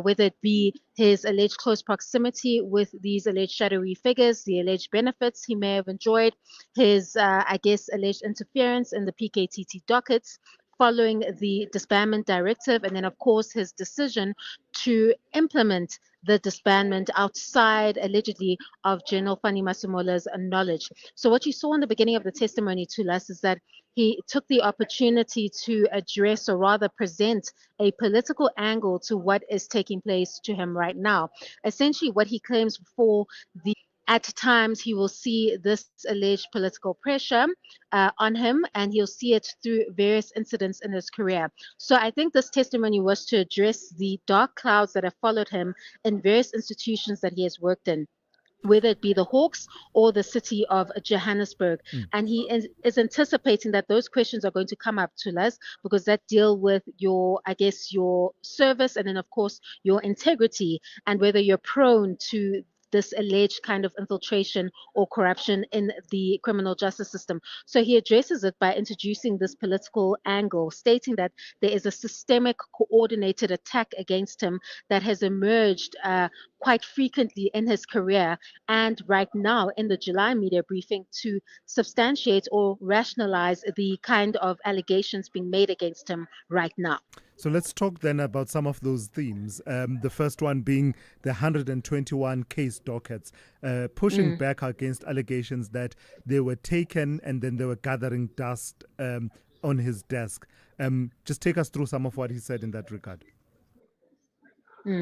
whether it be his alleged close proximity with these alleged shadowy figures, the alleged benefits he may have enjoyed, his, alleged interference in the PKTT dockets following the disbandment directive, and then, of course, his decision to implement the disbandment outside, allegedly, of General Fani Masemola's knowledge. So what you saw in the beginning of the testimony to us is that he took the opportunity to address, or rather present, a political angle to what is taking place to him right now. Essentially, what he claims for the at times he will see this alleged political pressure on him, and he'll see it through various incidents in his career. So I think this testimony was to address the dark clouds that have followed him in various institutions that he has worked in, whether it be the Hawks or the city of Johannesburg. And he is anticipating that those questions are going to come up to us, because that deal with your, your service, and then, of course, your integrity, and whether you're prone to this alleged kind of infiltration or corruption in the criminal justice system. So he addresses it by introducing this political angle, stating that there is a systemic coordinated attack against him that has emerged quite frequently in his career, and right now in the July media briefing, to substantiate or rationalize the kind of allegations being made against him right now. So let's talk then about some of those themes. The first one being the 121 case dockets, pushing back against allegations that they were taken and then they were gathering dust on his desk. Just take us through some of what he said in that regard. All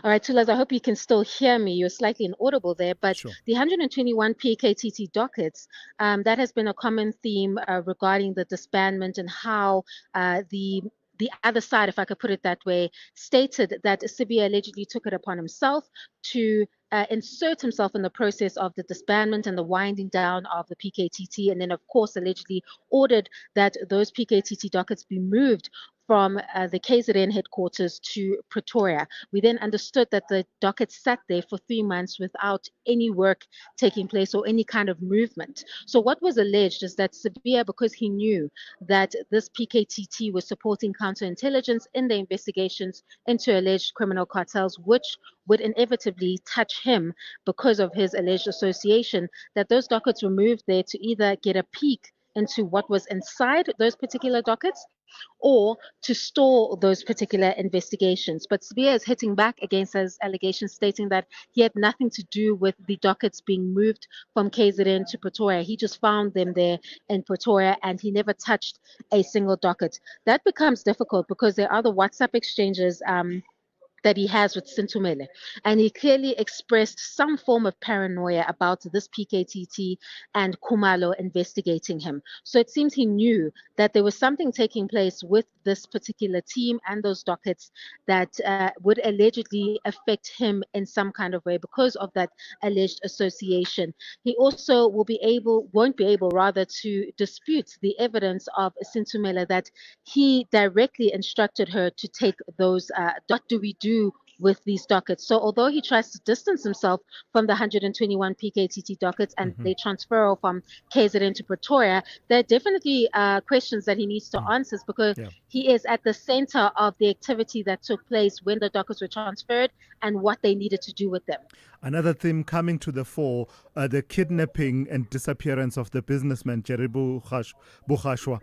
right, Thulas, I hope you can still hear me. You're slightly inaudible there, but sure. The 121 PKTT dockets, that has been a common theme regarding the disbandment, and how the other side, if I could put it that way, stated that Sibi allegedly took it upon himself to insert himself in the process of the disbandment and the winding down of the PKTT, and then, of course, allegedly ordered that those PKTT dockets be moved from the KZN headquarters to Pretoria. We then understood that the docket sat there for 3 months without any work taking place or any kind of movement. So what was alleged is that Sibiya, because he knew that this PKTT was supporting counterintelligence in the investigations into alleged criminal cartels, which would inevitably touch him because of his alleged association, that those dockets were moved there to either get a peek into what was inside those particular dockets, or to store those particular investigations. But Sibiya is hitting back against his allegations, stating that he had nothing to do with the dockets being moved from KZN to Pretoria. He just found them there in Pretoria, and he never touched a single docket. That becomes difficult because there are the WhatsApp exchanges that he has with Sintumele. And he clearly expressed some form of paranoia about this PKTT and Khumalo investigating him. So it seems he knew that there was something taking place with this particular team and those dockets that would allegedly affect him in some kind of way because of that alleged association. He also won't be able to dispute the evidence of Sintumela that he directly instructed her to take those. What do we do with these dockets? So although he tries to distance himself from the 121 PKTT dockets and they transfer from KZN to Pretoria, there are definitely questions that he needs to answer, because he is at the center of the activity that took place when the dockets were transferred and what they needed to do with them. Another theme coming to the fore, the kidnapping and disappearance of the businessman Jerry Bukhashwa.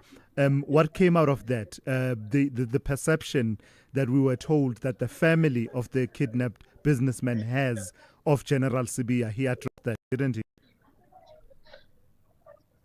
What came out of that? The perception that we were told that the family of the kidnapped businessman has of General Sibiya. He addressed that, didn't he?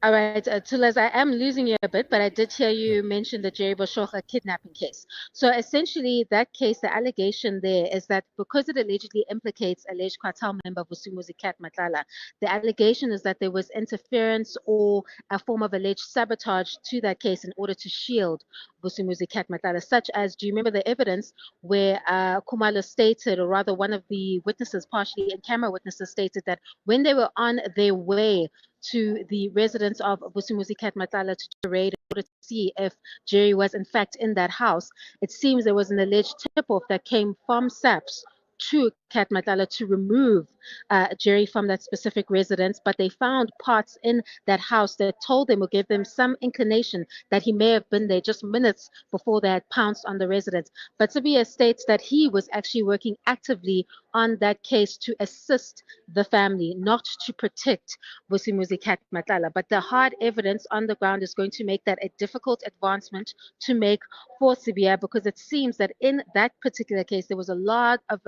All right, Thulas, I am losing you a bit, but I did hear you mention the Jerry Boshoga kidnapping case. So essentially, that case, the allegation there is that because it allegedly implicates alleged cartel member Vusumuzi Matlala, the allegation is that there was interference or a form of alleged sabotage to that case in order to shield Vusumuzi Matlala, such as, do you remember the evidence where Khumalo stated, or rather one of the witnesses, partially in-camera witnesses, stated that when they were on their way to the residence of Vusumuzi Matlala to do a raid in order to see if Jerry was in fact in that house, it seems there was an alleged tip-off that came from SAPS to Matala to remove Jerry from that specific residence, but they found parts in that house that told them or gave them some inclination that he may have been there just minutes before they had pounced on the residence. But Sibiya states that he was actually working actively on that case to assist the family, not to protect Vusimuzi Cat Matala. But the hard evidence on the ground is going to make that a difficult advancement to make for Sibiya, because it seems that in that particular case, there was a lot of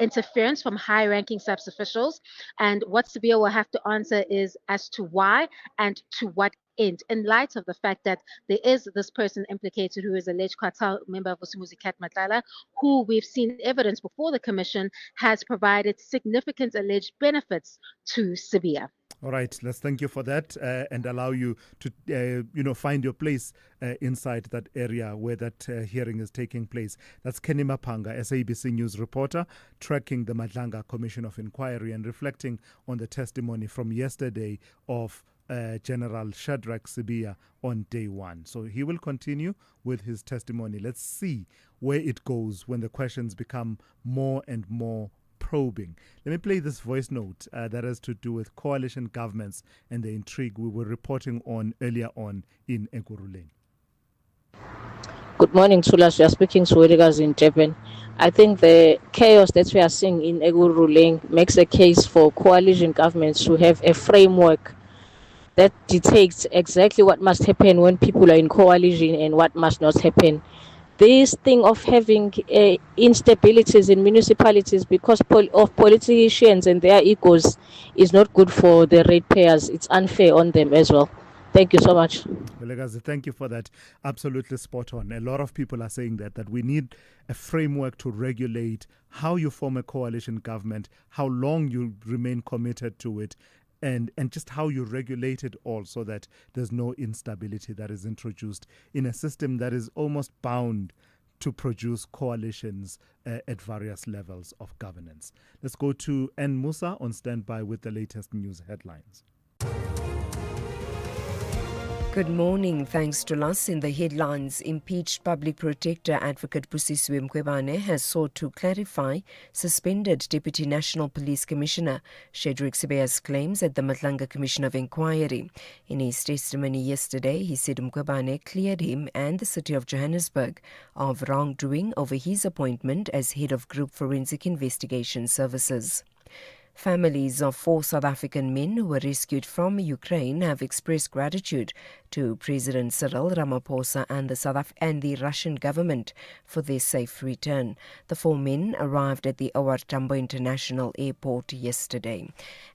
interference from high-ranking SAPS officials, and what Sibiya will have to answer is as to why and to what end, in light of the fact that there is this person implicated who is alleged cartel member of Vusimuzi Cat Matala, who we've seen evidence before the commission has provided significant alleged benefits to Sibiya. All right, let's thank you for that and allow you to, find your place inside that area where that hearing is taking place. That's Kenny Mapanga, SABC News reporter, tracking the Madlanga Commission of Inquiry and reflecting on the testimony from yesterday of General Shadrach Sibiya on day one. So he will continue with his testimony. Let's see where it goes when the questions become more and more probing. Let me play this voice note that has to do with coalition governments and the intrigue we were reporting on earlier on in Ekurhuleni. Good morning, Thulas. We are speaking to Wedigas in Durban. I think the chaos that we are seeing in Ekurhuleni makes a case for coalition governments to have a framework that dictates exactly what must happen when people are in coalition and what must not happen. This thing of having instabilities in municipalities because of politicians and their egos is not good for the ratepayers. It's unfair on them as well. Thank you so much. Legazi, thank you for that. Absolutely spot on. A lot of people are saying that we need a framework to regulate how you form a coalition government, how long you remain committed to it, and just how you regulate it all so that there's no instability that is introduced in a system that is almost bound to produce coalitions at various levels of governance. Let's go to N. Musa on standby with the latest news headlines. Good morning. Thanks to us in the headlines, impeached public protector advocate Thulasizwe Simelane has sought to clarify suspended Deputy National Police Commissioner Shadrach Sibiya's claims at the Madlanga Commission of Inquiry. In his testimony yesterday, he said Simelane cleared him and the city of Johannesburg of wrongdoing over his appointment as head of Group Forensic Investigation Services. Families of 4 South African men who were rescued from Ukraine have expressed gratitude to President Cyril Ramaphosa and the Russian government for their safe return. The 4 men arrived at the OR Tambo International Airport yesterday.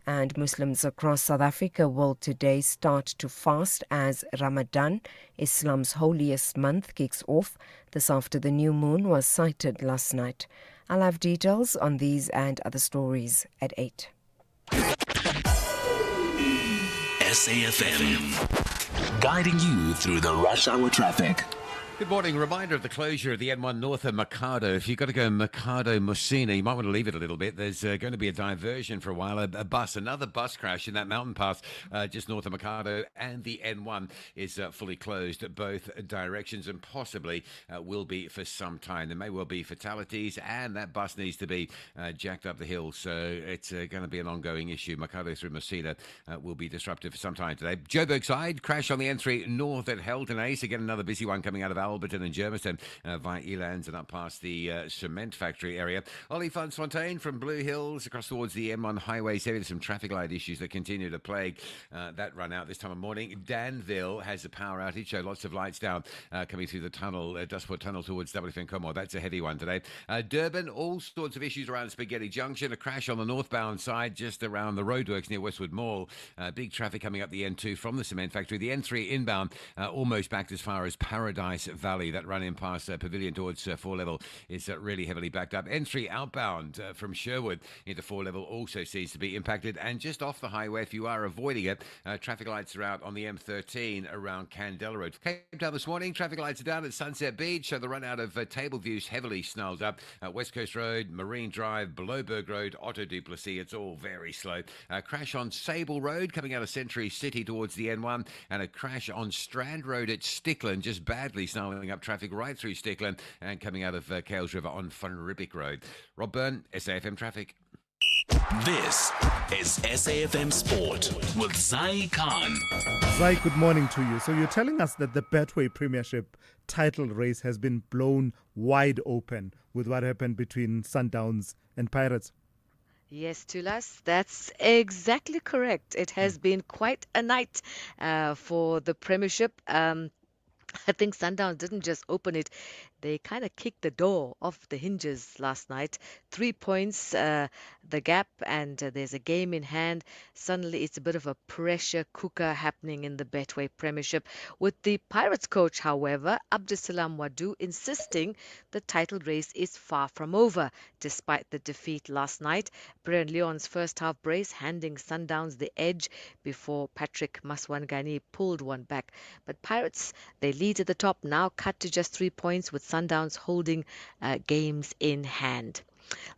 And Muslims across South Africa will today start to fast as Ramadan, Islam's holiest month, kicks off. This after the new moon was sighted last night. I'll have details on these and other stories at 8. SAFM, guiding you through the rush hour traffic. Good morning. Reminder of the closure of the N1 north of Mikado. If you've got to go Mikado Musina, you might want to leave it a little bit. There's going to be a diversion for a while. Another bus crash in that mountain pass just north of Mikado, and the N1 is fully closed at both directions and possibly will be for some time. There may well be fatalities, and that bus needs to be jacked up the hill. So it's going to be an ongoing issue. Mikado through Musina will be disrupted for some time today. Joburg side, crash on the N3 north at Helton Ace. Again, another busy one coming out of Alberton and Germiston via Elands and up past the cement factory area. Olifantsfontein from Blue Hills across towards the M1 highway. There's some traffic light issues that continue to plague that run out this time of morning. Danville has a power outage, so lots of lights down coming through the tunnel, Dustport Tunnel towards WFN Como. That's a heavy one today. Durban, all sorts of issues around Spaghetti Junction. A crash on the northbound side just around the roadworks near Westwood Mall. Big traffic coming up the N2 from the cement factory. The N3 inbound almost backed as far as Paradise Valley. That run in past Pavilion towards 4 level is really heavily backed up. N3 outbound from Sherwood into 4 level also seems to be impacted. And just off the highway, if you are avoiding it, traffic lights are out on the M13 around Candela Road. Cape Town this morning, traffic lights are down at Sunset Beach. So the run out of Table View's heavily snarled up. West Coast Road, Marine Drive, Blowberg Road, Otto Duplessis. It's all very slow. Crash on Sable Road coming out of Century City towards the N1, and a crash on Strand Road at Stickland, just badly snarled snarling up traffic right through Stickland and coming out of Kales River on Van Riebeek Road. Rob Byrne, SAFM Traffic. This is SAFM Sport with Zai Khan. Zai, good morning to you. So you're telling us that the Betway Premiership title race has been blown wide open with what happened between Sundowns and Pirates. Yes, Tulas, that's exactly correct. It has been quite a night for the Premiership. I think Sundowns didn't just open it, they kind of kicked the door off the hinges last night. 3 points, the gap, and there's a game in hand. Suddenly, it's a bit of a pressure cooker happening in the Betway Premiership. With the Pirates coach, however, Abdusalam Wadu, insisting the title race is far from over, despite the defeat last night. Brian Leon's first half brace handing Sundowns the edge before Patrick Maswangani pulled one back. But Pirates, they lead at the top, now cut to just 3 points with Sundowns holding games in hand.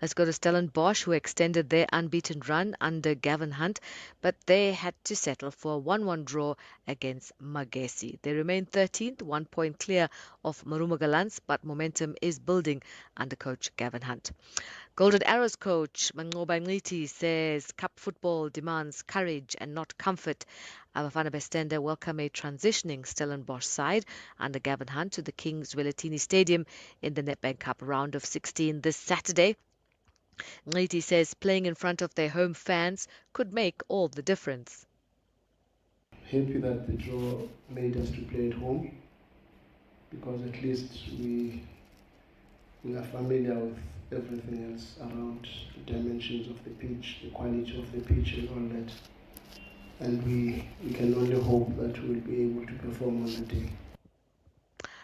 Let's go to Stellenbosch, who extended their unbeaten run under Gavin Hunt, but they had to settle for a 1-1 draw against Magesi. They remain 13th, 1 point clear of Marumagalans, but momentum is building under coach Gavin Hunt. Golden Arrows coach Manqoba Nciti says cup football demands courage and not comfort. Abafana Bestenda welcome a transitioning Stellenbosch side under Gavin Hunt to the King's Wellatini Stadium in the Nedbank Cup round of 16 this Saturday. Nciti says playing in front of their home fans could make all the difference. Happy that the draw made us to play at home, because at least we are familiar with everything else around the dimensions of the pitch, the quality of the pitch and all that. And we can only hope that we'll be able to perform on the day.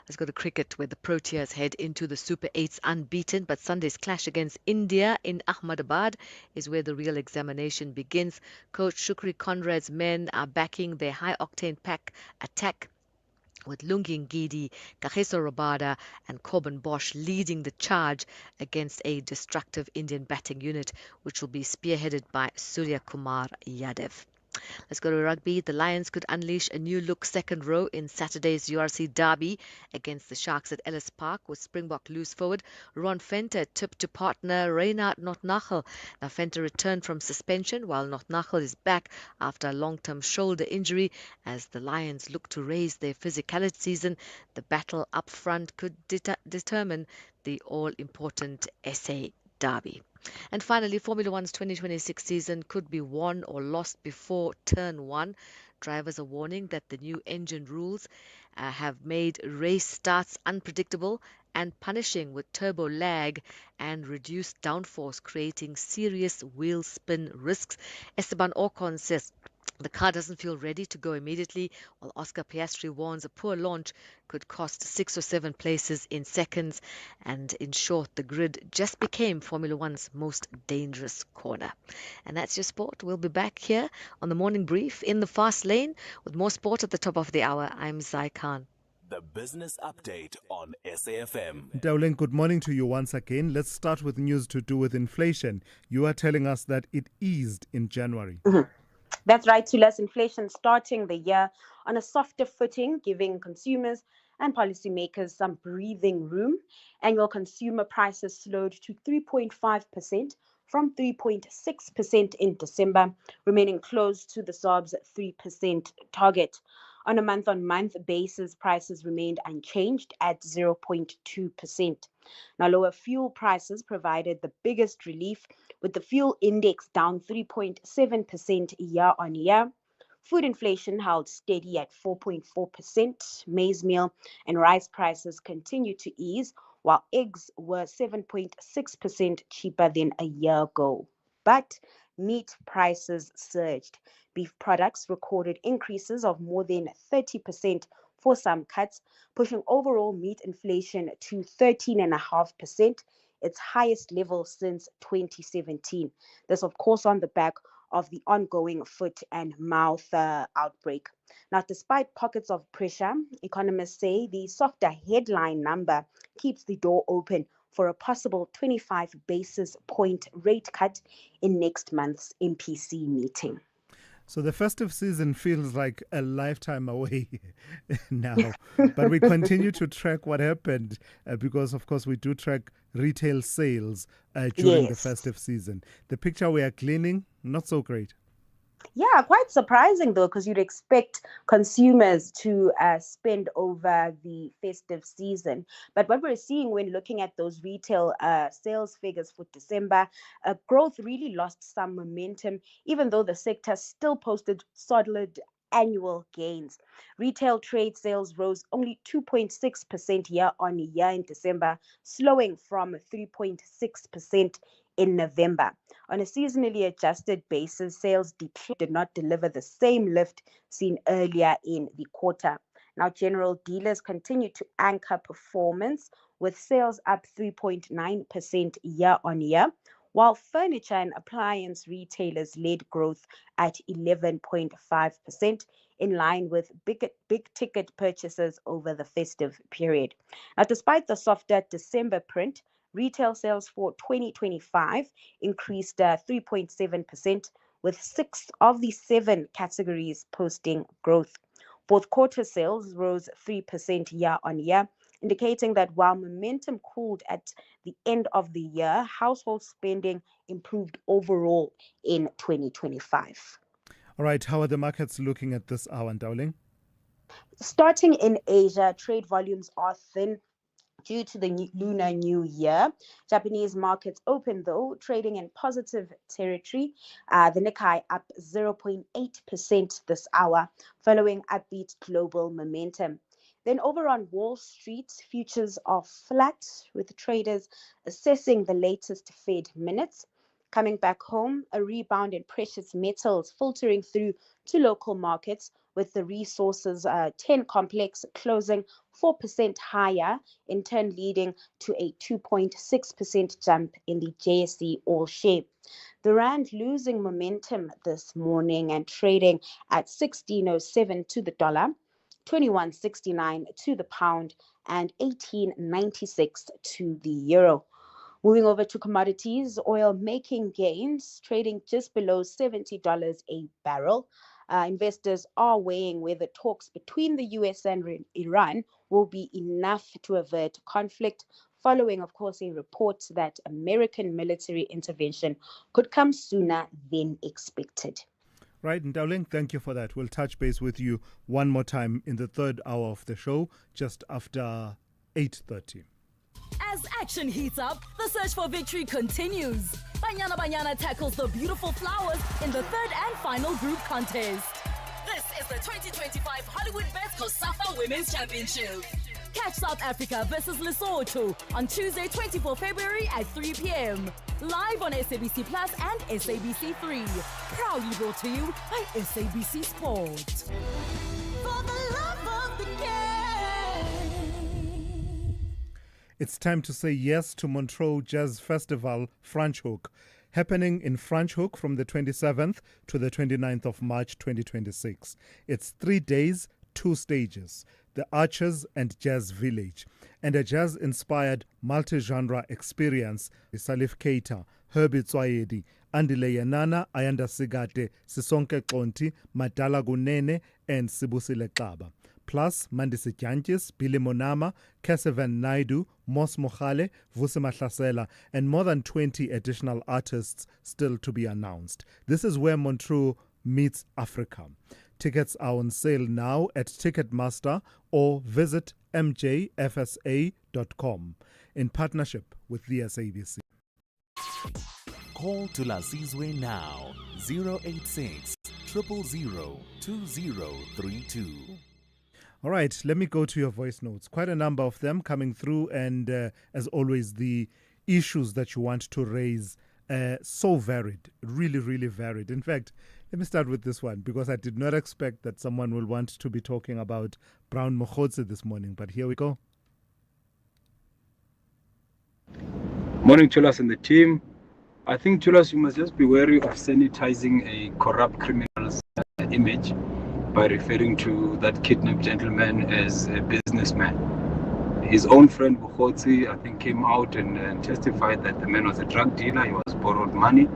Let's go to cricket, where the Proteas head into the Super 8s unbeaten, but Sunday's clash against India in Ahmedabad is where the real examination begins. Coach Shukri Conrad's men are backing their high-octane pack attack, with Lungi Ngidi, Kagiso Rabada and Corbin Bosch leading the charge against a destructive Indian batting unit, which will be spearheaded by Surya Kumar Yadav. Let's go to rugby. The Lions could unleash a new look second row in Saturday's URC derby against the Sharks at Ellis Park, with Springbok loose forward Ron Venter tipped to partner Reinhard Notnagel. Now Venter returned from suspension, while Notnagel is back after a long-term shoulder injury. As the Lions look to raise their physicality season, the battle up front could determine the all-important SA derby. And finally, Formula One's 2026 season could be won or lost before turn 1. Drivers are warning that the new engine rules have made race starts unpredictable and punishing, with turbo lag and reduced downforce creating serious wheel spin risks. Esteban Ocon says the car doesn't feel ready to go immediately, while Oscar Piastri warns a poor launch could cost 6 or 7 places in seconds. And in short, the grid just became Formula One's most dangerous corner. And that's your sport. We'll be back here on the morning brief in the fast lane with more sport at the top of the hour. I'm Zai Khan. The business update on SAFM. Dowling, good morning to you once again. Let's start with news to do with inflation. You are telling us that it eased in January. That's right, Tulas. Inflation starting the year on a softer footing, giving consumers and policymakers some breathing room. Annual consumer prices slowed to 3.5% from 3.6% in December, remaining close to the SARB's 3% target. On a month-on-month basis, prices remained unchanged at 0.2%. Now, lower fuel prices provided the biggest relief, with the fuel index down 3.7% year on year. Food inflation held steady at 4.4%. Maize meal and rice prices continued to ease, while eggs were 7.6% cheaper than a year ago. But meat prices surged. Beef products recorded increases of more than 30% for some cuts, pushing overall meat inflation to 13.5%, its highest level since 2017. This, of course, on the back of the ongoing foot and mouth outbreak. Now, despite pockets of pressure, economists say the softer headline number keeps the door open for a possible 25 basis point rate cut in next month's MPC meeting. So the festive season feels like a lifetime away now. But we continue to track what happened because, of course, we do track retail sales during the festive season. The picture we are gleaning, not so great. Yeah, quite surprising though, because you'd expect consumers to spend over the festive season. But what we're seeing when looking at those retail sales figures for December, growth really lost some momentum, even though the sector still posted solid annual gains. Retail trade sales rose only 2.6% year on year in December, slowing from 3.6% in November. On a seasonally adjusted basis, sales did not deliver the same lift seen earlier in the quarter. Now, general dealers continue to anchor performance, with sales up 3.9% year on year, while furniture and appliance retailers led growth at 11.5%, in line with big ticket purchases over the festive period. Now, despite the softer December print, retail sales for 2025 increased 3.7%, with 6 of the 7 categories posting growth. Both quarter sales rose 3% year on year, indicating that while momentum cooled at the end of the year, household spending improved overall in 2025. All right, how are the markets looking at this hour, Dowling? Starting in Asia, trade volumes are thin due to the Lunar New Year. Japanese markets open, though, trading in positive territory. The Nikkei up 0.8% this hour, following upbeat global momentum. Then over on Wall Street, futures are flat, with traders assessing the latest Fed minutes. Coming back home, a rebound in precious metals filtering through to local markets, with the resources 10 complex closing 4% higher, in turn leading to a 2.6% jump in the JSE All Share. The rand losing momentum this morning and trading at 16.07 to the dollar, 21.69 to the pound, and 18.96 to the euro. Moving over to commodities, oil making gains, trading just below $70 a barrel. Investors are weighing whether talks between the US and Iran will be enough to avert conflict, following, of course, a report that American military intervention could come sooner than expected. Right, and Dowling, thank you for that. We'll touch base with you one more time in the third hour of the show, just after 8:30. As action heats up, the search for victory continues. Banyana Banyana tackles the beautiful flowers in the third and final group contest. This is the 2025 Hollywood Best COSAFA Women's Championship. Catch South Africa versus Lesotho on Tuesday, 24 February at 3 p.m. Live on SABC Plus and SABC 3. Proudly brought to you by SABC Sport. For the love of the game. It's time to say yes to Montreux Jazz Festival Franschhoek, happening in Franschhoek from the 27th to the 29th of March 2026. It's 3 days, 2 stages, the Archers and Jazz Village, and a jazz-inspired multi-genre experience. Salif Keita, Herbie Tswayedi, Andile Yanana, Ayanda Sigate, Sisonke Konti, Madala Gunene, and Sibusile Xaba. Plus Mandisi Tyantyis, Billy Monama, Kesevan Naidu, Mos Mohale, Vusi Mahlasela, and more than 20 additional artists still to be announced. This is where Montreux meets Africa. Tickets are on sale now at Ticketmaster or visit mjfsa.com in partnership with the SABC. Call Thulasizwe now, 086 000 2032. All right, let me go to your voice notes. Quite a number of them coming through, and as always, the issues that you want to raise, so varied, really, really varied. In fact, let me start with this one, because I did not expect that someone will want to be talking about Brown Mokhotse this morning, but here we go. Morning, Thulas and the team. I think, Thulas, you must just be wary of sanitizing a corrupt criminal's image by referring to that kidnapped gentleman as a businessman. His own friend Mokhotse, I think, came out and testified that the man was a drug dealer. He was borrowed money.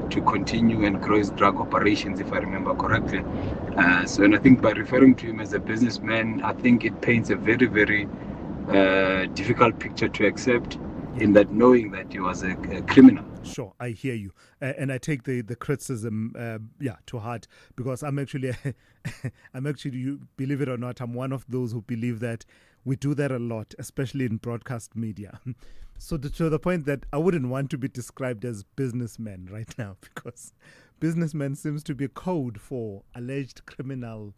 to continue and grow his drug operations, if I remember correctly. And I think by referring to him as a businessman, I think it paints a very, very difficult picture to accept, in that knowing that he was a criminal. Sure, I hear you, and I take the criticism, to heart, because I'm actually, you believe it or not, I'm one of those who believe that we do that a lot, especially in broadcast media. So to the point that I wouldn't want to be described as businessmen right now, because businessmen seems to be a code for alleged criminal,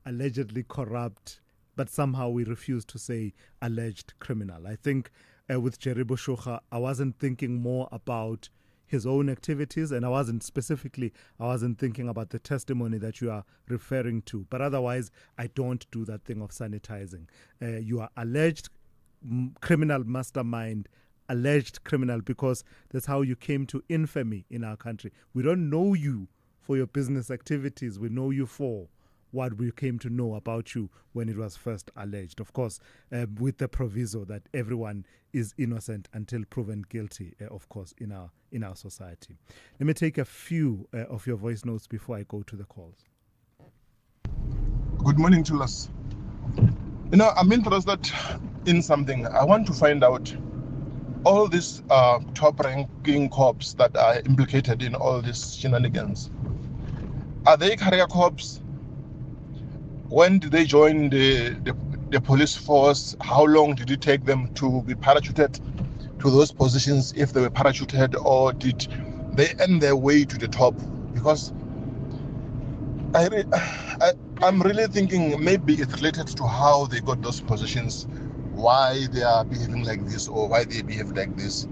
allegedly corrupt, but somehow we refuse to say alleged criminal. I think with Jerry Boshoga, I wasn't thinking more about his own activities, and I wasn't thinking about the testimony that you are referring to. But otherwise, I don't do that thing of sanitizing. You are alleged criminal mastermind, alleged criminal, because that's how you came to infamy in our country. We don't know you for your business activities. We know you for what we came to know about you when it was first alleged. Of course, with the proviso that everyone is innocent until proven guilty, of course, in our society. Let me take a few of your voice notes before I go to the calls. Good morning to us. I'm interested in something. I want to find out all these top-ranking cops that are implicated in all these shenanigans. Are they career cops? When did they join the police force? How long did it take them to be parachuted to those positions, if they were parachuted, or did they earn their way to the top? Because I'm really thinking maybe it's related to how they got those positions, why they are behaving like this, or why they behave like this.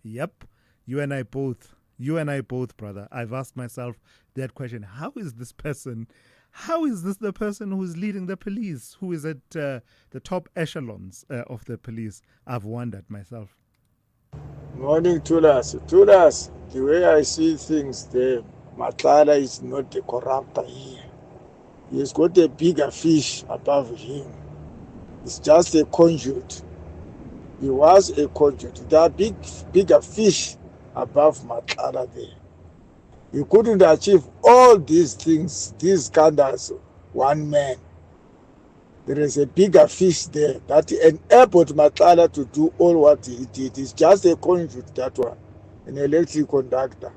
Yep, you and I both, brother. I've asked myself that question. How is this the person who is leading the police, who is at the top echelons of the police? I've wondered myself. Morning, Thulas. The way I see things, the Matlala is not the corrupter here. He's got a bigger fish above him. It's just a conduit. He was a conduit. There are bigger fish above Matlala there. You couldn't achieve all these things, these scandals, one man. There is a bigger fish there that enabled Matlala to do all what he did. It's just a conduit, that one, an electric conductor,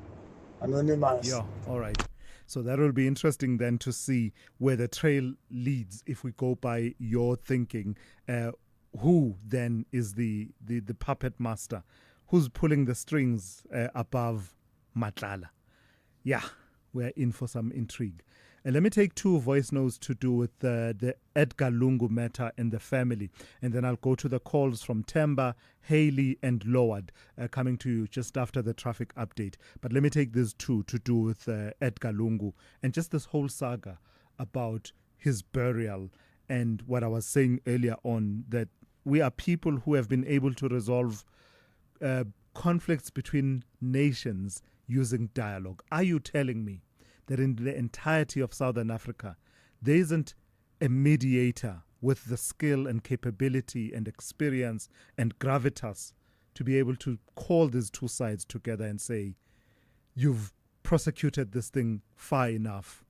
anonymous. Yeah, all right. So that will be interesting then to see where the trail leads if we go by your thinking. Who then is the puppet master? Who's pulling the strings above Matlala? Yeah, we're in for some intrigue. And let me take two voice notes to do with the Edgar Lungu matter and the family. And then I'll go to the calls from Temba, Haley, and Loward coming to you just after the traffic update. But let me take these two to do with Edgar Lungu and just this whole saga about his burial and what I was saying earlier on, that we are people who have been able to resolve conflicts between nations using dialogue. Are you telling me that in the entirety of Southern Africa, there isn't a mediator with the skill and capability and experience and gravitas to be able to call these two sides together and say, you've prosecuted this thing far enough,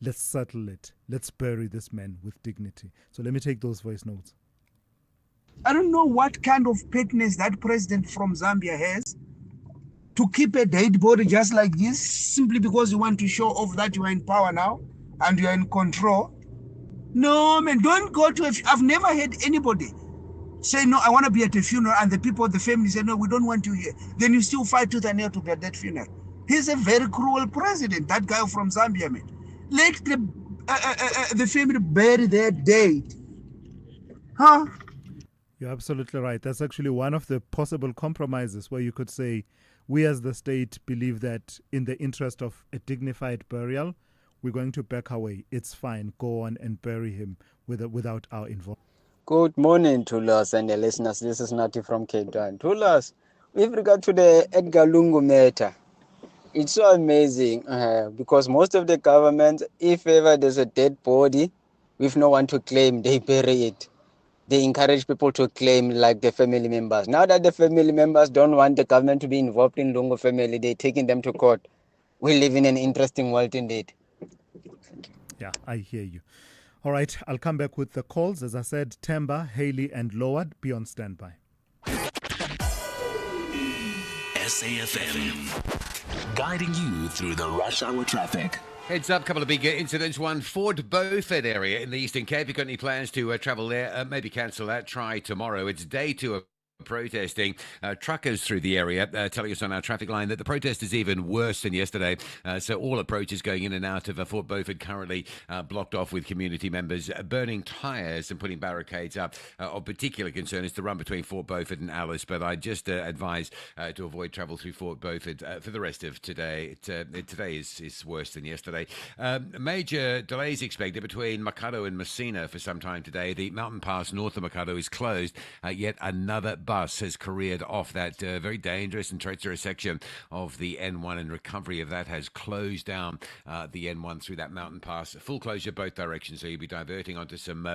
let's settle it, let's bury this man with dignity? So let me take those voice notes. I don't know what kind of petness that president from Zambia has to keep a dead body just like this, simply because you want to show off that you are in power now and you are in control. No, man, don't go to I've never heard anybody say, no, I want to be at a funeral, and the people, the family say, no, we don't want you here. Then you still fight tooth and nail to be at that funeral. He's a very cruel president, that guy from Zambia, man. Let the family bury their dead. Huh? You're absolutely right. That's actually one of the possible compromises where you could say, we as the state believe that in the interest of a dignified burial, we're going to back away. It's fine. Go on and bury him without our involvement. Good morning, Thulas and the listeners. This is Nati from Cape Town. Thulas, with regard to the Edgar Lungu matter, it's so amazing because most of the governments, if ever there's a dead body with no one to claim, they bury it. they encourage people to claim like the family members. Now that the family members don't want the government to be involved in Lungu family, they're taking them to court. We live in an interesting world indeed. Yeah, I hear you. All right, I'll come back with the calls. As I said, Temba, Haley, and Loward, be on standby. SAFM, guiding you through the rush hour traffic. Heads up, couple of big incidents. One, Fort Beaufort area in the Eastern Cape. You got any plans to travel there? Maybe cancel that. Try tomorrow. It's day 2 of protesting. Truckers through the area telling us on our traffic line that the protest is even worse than yesterday. So all approaches going in and out of Fort Beaufort currently blocked off with community members burning tyres and putting barricades up. Of particular concern is the run between Fort Beaufort and Alice, but I just advise to avoid travel through Fort Beaufort for the rest of today. Today is worse than yesterday. Major delays expected between Makado and Messina for some time today. The mountain pass north of Makado is closed. Yet another bus has careered off that very dangerous and treacherous section of the N1, and recovery of that has closed down the N1 through that mountain pass. Full closure both directions, so you'll be diverting onto some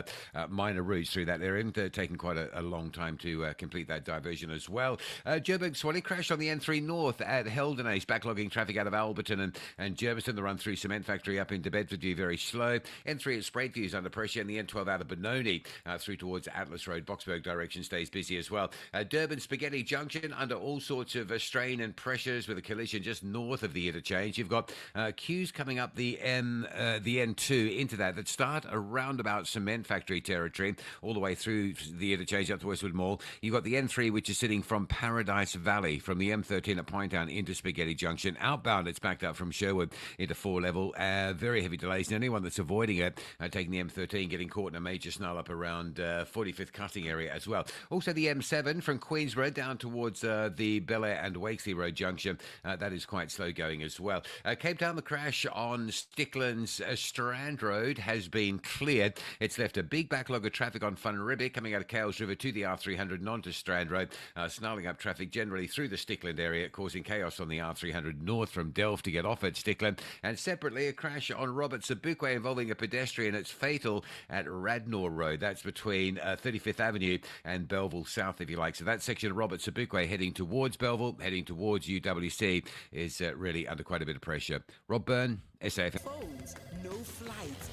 minor routes through that area, and taking quite a long time to complete that diversion as well. Joburg Swally crash on the N3 North at Heldenace, backlogging traffic out of Alberton and Germiston. The run through Cement Factory up into Bedfordview very slow. N3 at Spraithview is under pressure, and the N12 out of Benoni through towards Atlas Road, Boxburg direction stays busy as well. Durban Spaghetti Junction under all sorts of strain and pressures with a collision just north of the interchange. You've got queues coming up the N2 into that start around about Cement Factory territory all the way through the interchange up to Westwood Mall. You've got the N3 which is sitting from Paradise Valley from the M13 at Pinetown into Spaghetti Junction. Outbound it's backed up from Sherwood into 4 level. Very heavy delays, and anyone that's avoiding it taking the M13 getting caught in a major snarl up around 45th cutting area as well. Also the M7 from Queensborough down towards the Bel Air and Wakesley Road junction. That is quite slow going as well. Cape Town, the crash on Stickland's Strand Road has been cleared. It's left a big backlog of traffic on Funribik coming out of Cales River to the R300 and onto Strand Road, snarling up traffic generally through the Stickland area, causing chaos on the R300 north from Delft to get off at Stickland. And separately, a crash on Robert Sobukwe involving a pedestrian. It's fatal at Radnor Road. That's between 35th Avenue and Belleville South, if you like. So that section of Robert Sobukwe heading towards Belleville, heading towards UWC is really under quite a bit of pressure. Rob Byrne, SAFM. Phones, no flights,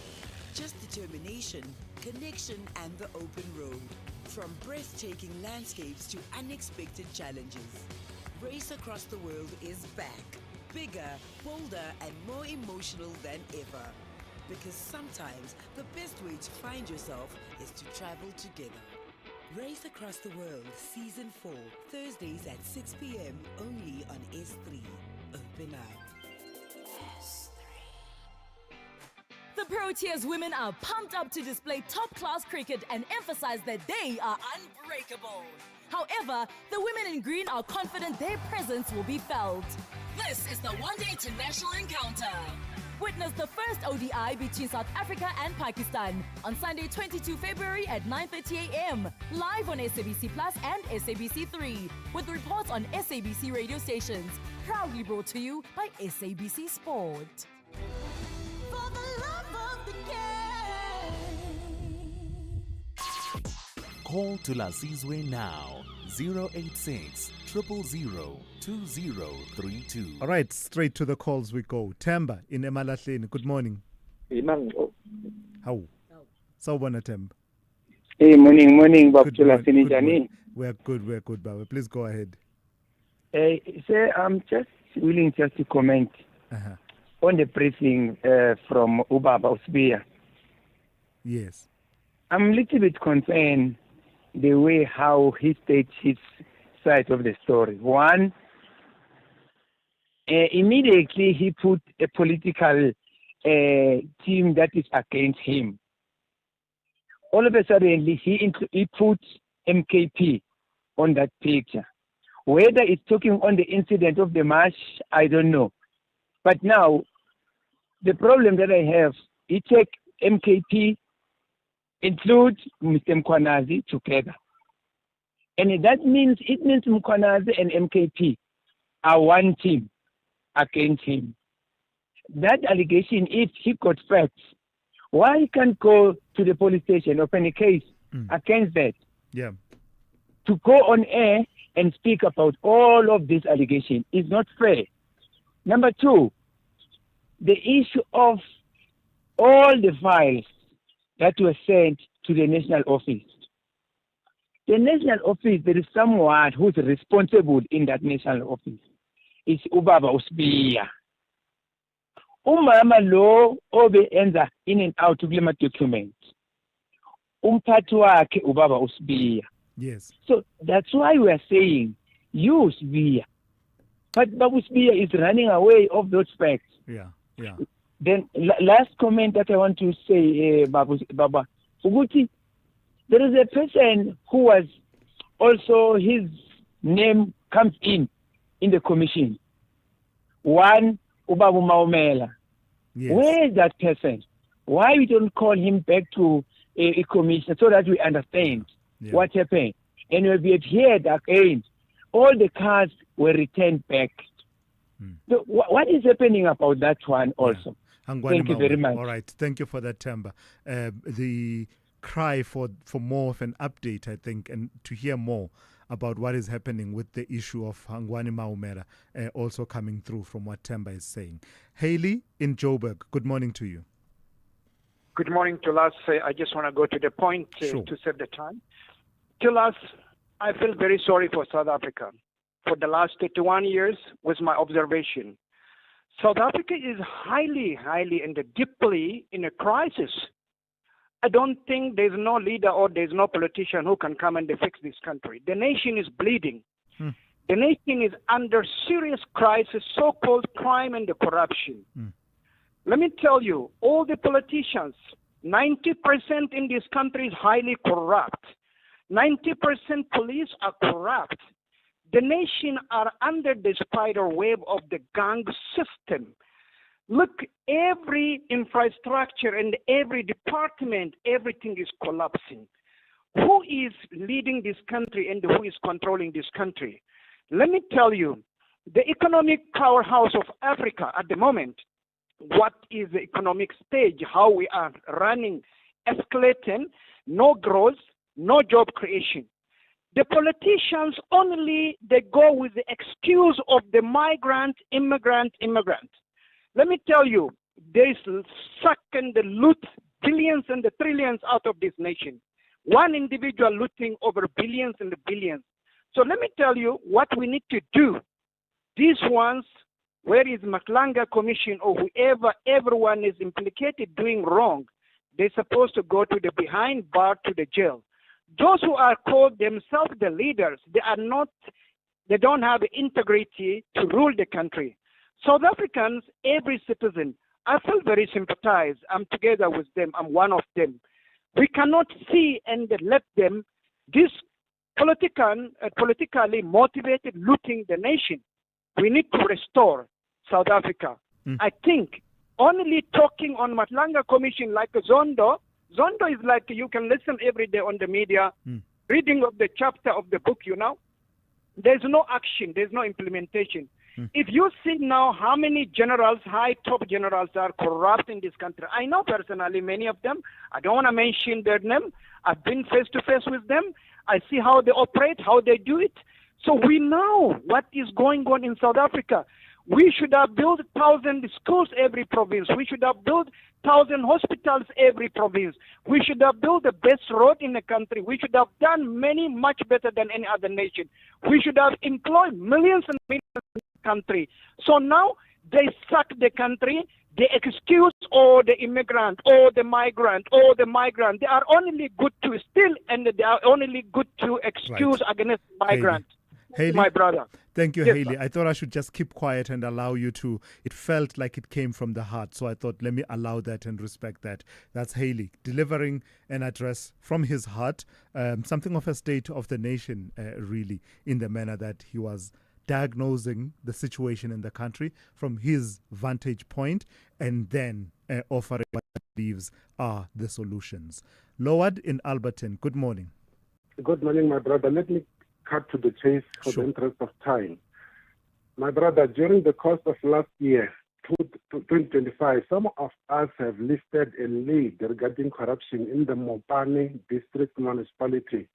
just determination, connection, and the open road. From breathtaking landscapes to unexpected challenges, Race Across the World is back. Bigger, bolder, and more emotional than ever. Because sometimes the best way to find yourself is to travel together. Race Across the World Season 4, Thursdays at 6 p.m. only on S3. Open up. The Proteas women are pumped up to display top-class cricket and emphasize that they are unbreakable. However, the women in green are confident their presence will be felt. This is the one-day international encounter. Witness the first ODI between South Africa and Pakistan on Sunday, 22 February at 9:30 a.m. live on SABC Plus and SABC3 with reports on SABC radio stations. Proudly brought to you by SABC Sport. For the love of the Call Thulasizwe now. 086 000 2032. All right, straight to the calls we go. Temba in Emalahleni. Good morning. How? Sawubona Temba. Hey, morning, Bob Thulasizwe. We're good, Baba. Please go ahead. Sir, I'm just willing to comment on the briefing from Ubaba Usbia. Yes. I'm a little bit concerned the way how he states his side of the story. One, immediately he put a political team that is against him. All of a sudden, he put MKP on that picture. Whether it's talking on the incident of the march, I don't know. But now, the problem that I have, he take MKP, include Mr. Mkwanazi together. And it means Mkwanazi and MKP are one team against him. That allegation, if he got facts, why he can't go to the police station, open a case against that. Yeah. To go on air and speak about all of these allegations is not fair. Number two, the issue of all the files that were sent to the national office. The national office, there is someone who's responsible in that national office. It's Ubaba Usbiya. Umama lo obe enza in and out of the document. Umphathi wakhe Ubaba Usbiya. Yes. So that's why we are saying use Usbiya. But Babu Usbiya is running away of those facts. Yeah. Then last comment that I want to say, Baba Uguti, there is a person who was also, his name comes in the commission. One, Ubabu Maumela. Yes. Where is that person? Why we don't call him back to a commission so that we understand what happened? And we have heard again, all the cars were returned back. So what is happening about that one also? Thank you very much. All right. Thank you for that, Temba. The cry for more of an update, I think, and to hear more about what is happening with the issue of Hangwani Maumela also coming through from what Temba is saying. Haley in Joburg, good morning to you. Good morning to us. I just want to go to the point to save the time. To us, I feel very sorry for South Africa. For the last 31 years was my observation. South Africa is highly and deeply in a crisis. I don't think there's no leader or there's no politician who can come and fix this country. The nation is bleeding. The nation is under serious crisis, so-called crime and corruption. Let me tell you, all the politicians, 90% in this country is highly corrupt. 90% police are corrupt. The nation are under the spider web of the gang system. Look, every infrastructure and every department, everything is collapsing. Who is leading this country and who is controlling this country? Let me tell you, the economic powerhouse of Africa at the moment, what is the economic stage, how we are running, escalating, no growth, no job creation. The politicians only, they go with the excuse of the migrant, immigrant. Let me tell you, they suck and they loot billions and the trillions out of this nation. One individual looting over billions and billions. So let me tell you what we need to do. These ones, where is Matlanga Commission or whoever, everyone is implicated doing wrong, they're supposed to go to the behind bar to the jail. Those who are called themselves the leaders, they don't have integrity to rule the country. South Africans, every citizen, I feel very sympathized. I'm together with them. I'm one of them. We cannot see and let them, this politically motivated looting the nation. We need to restore South Africa. I think only talking on Matlanga Commission like Zondo is like you can listen every day on the media, reading of the chapter of the book, There's no action, there's no implementation. If you see now how many generals, high top generals are corrupt in this country, I know personally many of them. I don't want to mention their name. I've been face to face with them. I see how they operate, how they do it. So we know what is going on in South Africa. We should have built 1,000 schools every province. We should have built 1,000 hospitals every province. We should have built the best road in the country. We should have done much better than any other nation. We should have employed millions and millions in the country. So now they suck the country. They excuse the immigrant or the migrant. They are only good to steal and they are only good to excuse against migrants. Haley, my brother. Thank you, Yes, Haley. sir. I thought I should just keep quiet and allow you to. It felt like it came from the heart, so I thought let me allow that and respect that. That's Haley delivering an address from his heart, something of a state of the nation, really, in the manner that he was diagnosing the situation in the country from his vantage point and then offering what he believes are the solutions. Loward in Alberton, good morning. Good morning, my brother. Let me cut to the chase for the interest of time. My brother, during the course of last year, 2025, some of us have listed a lead regarding corruption in the Mopane district municipality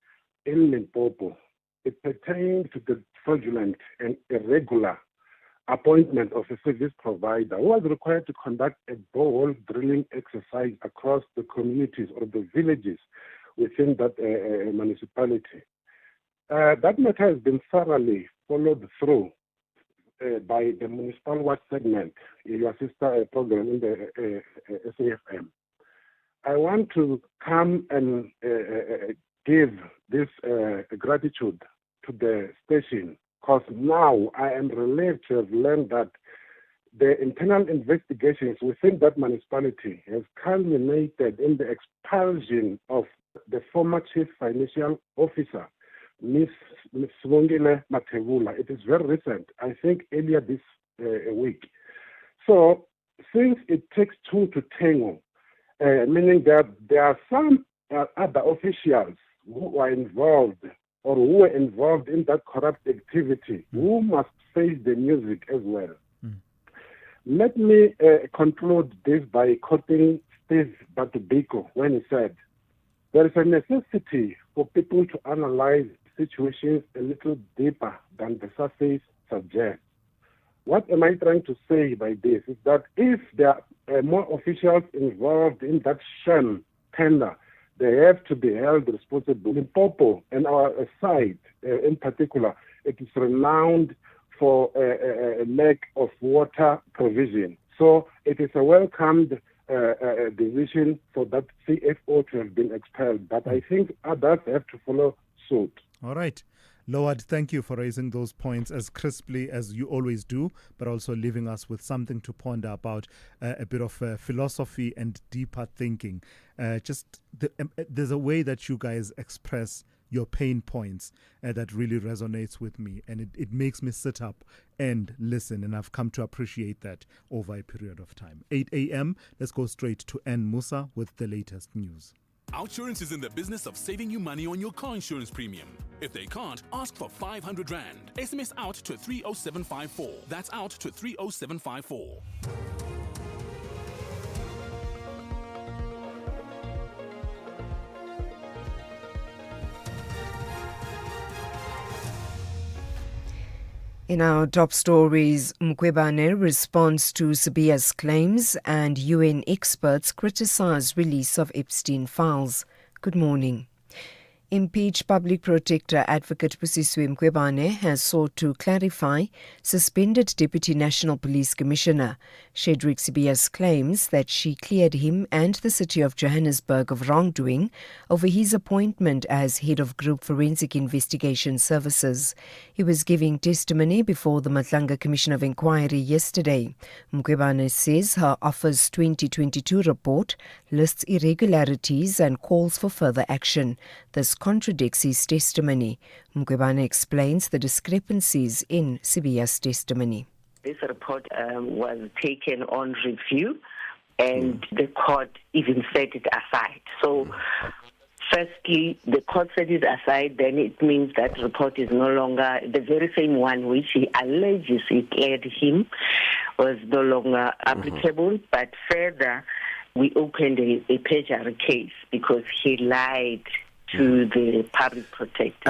in Limpopo. It pertained to the fraudulent and irregular appointment of a service provider who was required to conduct a borehole drilling exercise across the communities or the villages within that municipality. That matter has been thoroughly followed through by the municipal watch segment, your sister program in the SAFM. I want to come and give this gratitude to the station, because now I am relieved to have learned that the internal investigations within that municipality has culminated in the expulsion of the former chief financial officer, Ms. Swongile Matebula. It is very recent, I think earlier this week. So since it takes two to tango, meaning that there are some other officials who are involved or who were involved in that corrupt activity, who must face the music as well. Let me conclude this by quoting Steve Batubiko when he said, "There is a necessity for people to analyze situations a little deeper than the surface suggests." What am I trying to say by this? Is that if there are more officials involved in that sham tender, they have to be held responsible. Limpopo and our side in particular, it is renowned for a lack of water provision. So it is a welcomed decision for that CFO to have been expelled. But I think others have to follow suit. All right. Loward, thank you for raising those points as crisply as you always do, but also leaving us with something to ponder about, a bit of philosophy and deeper thinking. There's a way that you guys express your pain points that really resonates with me, and it makes me sit up and listen, and I've come to appreciate that over a period of time. 8 a.m., let's go straight to N. Musa with the latest news. Outsurance is in the business of saving you money on your car insurance premium. If they can't, ask for 500 Rand. SMS out to 30754. That's out to 30754. In our top stories, Mkhwebane responds to Sibiya's claims and UN experts criticize release of Epstein files. Good morning. Impeached Public Protector Advocate Thulasizwe Simelane has sought to clarify suspended Deputy National Police Commissioner Shedrick Sibiya's claims that she cleared him and the City of Johannesburg of wrongdoing over his appointment as Head of Group Forensic Investigation Services. He was giving testimony before the Matlanga Commission of Inquiry yesterday. Mkhwebane says her office 2022 report lists irregularities and calls for further action. This contradicts his testimony. Mkhwebane explains the discrepancies in Sibiya's testimony. This report was taken on review and the court even set it aside. So firstly, the court set it aside, then it means that report is no longer, the very same one which he alleges he cleared him was no longer applicable, but further we opened a perjury case because he lied to the public protector.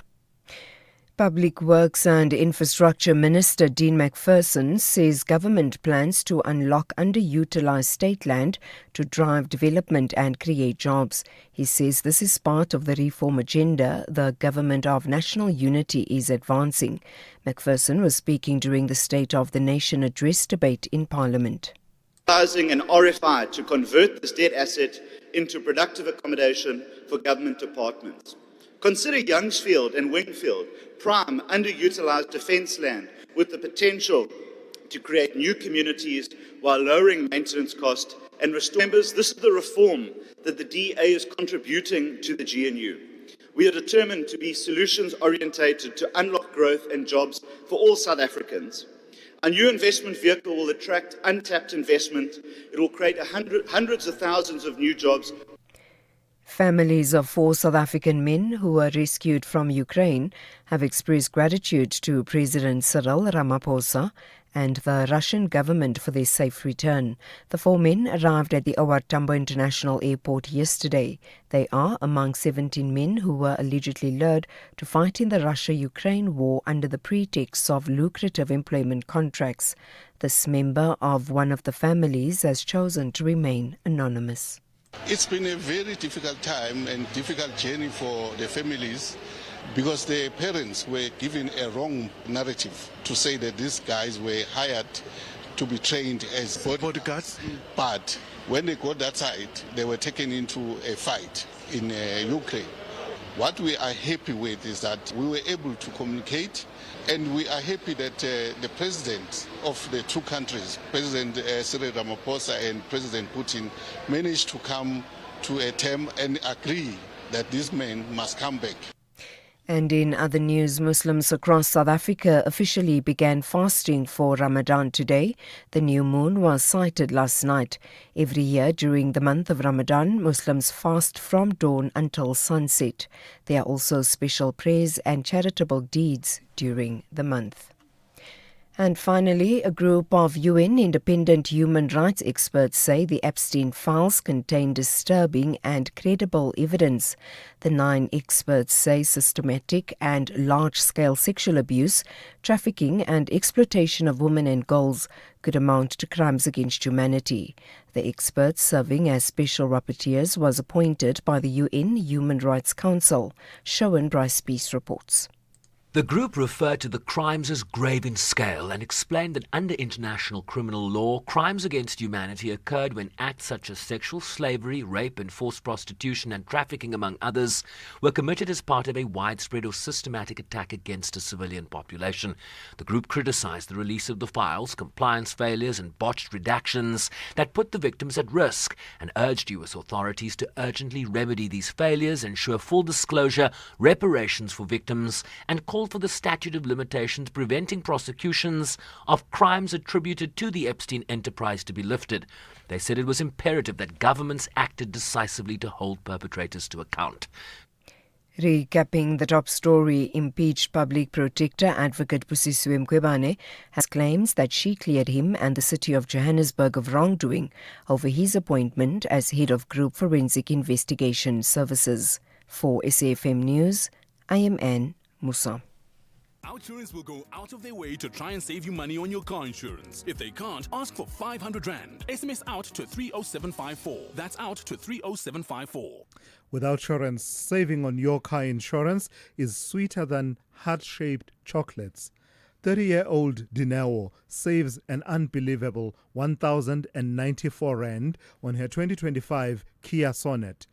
Public Works and Infrastructure Minister Dean McPherson says government plans to unlock underutilised state land to drive development and create jobs. He says this is part of the reform agenda the Government of National Unity is advancing. McPherson was speaking during the State of the Nation address debate in Parliament. An RFI to convert this dead asset into productive accommodation for government departments. Consider Youngsfield and Wingfield, prime underutilised defence land with the potential to create new communities while lowering maintenance costs and restore members. This is the reform that the DA is contributing to the GNU. We are determined to be solutions orientated to unlock growth and jobs for all South Africans. A new investment vehicle will attract untapped investment. It will create hundreds of thousands of new jobs. Families of 4 South African men who were rescued from Ukraine have expressed gratitude to President Cyril Ramaphosa and the Russian government for their safe return. The 4 men arrived at the OR Tambo International Airport yesterday. They are among 17 men who were allegedly lured to fight in the Russia-Ukraine war under the pretext of lucrative employment contracts. This member of one of the families has chosen to remain anonymous. It's been a very difficult time and difficult journey for the families because their parents were given a wrong narrative to say that these guys were hired to be trained as bodyguards. But when they got that side, they were taken into a fight in Ukraine. What we are happy with is that we were able to communicate, and we are happy that the president of the two countries, President Cyril Ramaphosa and President Putin, managed to come to a term and agree that these men must come back. And in other news, Muslims across South Africa officially began fasting for Ramadan today. The new moon was sighted last night. Every year during the month of Ramadan, Muslims fast from dawn until sunset. There are also special prayers and charitable deeds during the month. And finally, a group of UN independent human rights experts say the Epstein files contain disturbing and credible evidence. The 9 experts say systematic and large-scale sexual abuse, trafficking and exploitation of women and girls could amount to crimes against humanity. The experts serving as special rapporteurs was appointed by the UN Human Rights Council. Showan Bryce Peace reports. The group referred to the crimes as grave in scale and explained that under international criminal law, crimes against humanity occurred when acts such as sexual slavery, rape and forced prostitution and trafficking, among others, were committed as part of a widespread or systematic attack against a civilian population. The group criticized the release of the files, compliance failures and botched redactions that put the victims at risk and urged US authorities to urgently remedy these failures, ensure full disclosure, reparations for victims, and call for the statute of limitations preventing prosecutions of crimes attributed to the Epstein enterprise to be lifted. They said it was imperative that governments acted decisively to hold perpetrators to account. Recapping the top story, impeached public protector advocate Thulasizwe Simelane has claims that she cleared him and the city of Johannesburg of wrongdoing over his appointment as head of Group Forensic Investigation Services. For SAFM News, I am Anne Musa. Outsurance will go out of their way to try and save you money on your car insurance. If they can't, ask for 500 Rand. SMS out to 30754. That's out to 30754. With Outsurance, saving on your car insurance is sweeter than heart-shaped chocolates. 30-year-old Dineo saves an unbelievable 1,094 Rand on her 2025 Kia Sonet.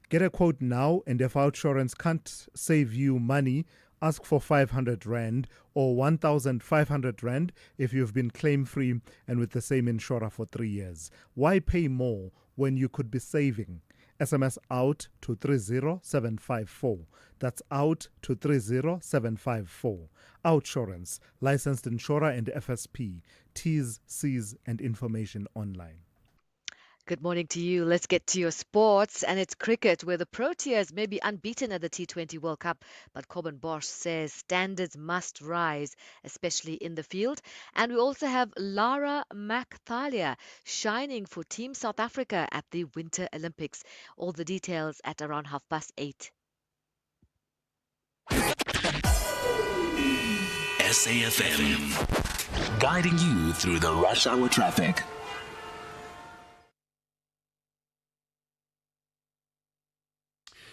Get a quote now, and if Outsurance can't save you money, ask for 500 Rand or 1,500 Rand if you've been claim-free and with the same insurer for 3 years. Why pay more when you could be saving? SMS out to 30754. That's out to 30754. Outsurance, licensed insurer and FSP. T's, C's and information online. Good morning to you. Let's get to your sports. And it's cricket, where the Proteas may be unbeaten at the T20 World Cup. But Corbin Bosch says standards must rise, especially in the field. And we also have Lara McThalia shining for Team South Africa at the Winter Olympics. All the details at around 8:30. SAFM, guiding you through the rush hour traffic.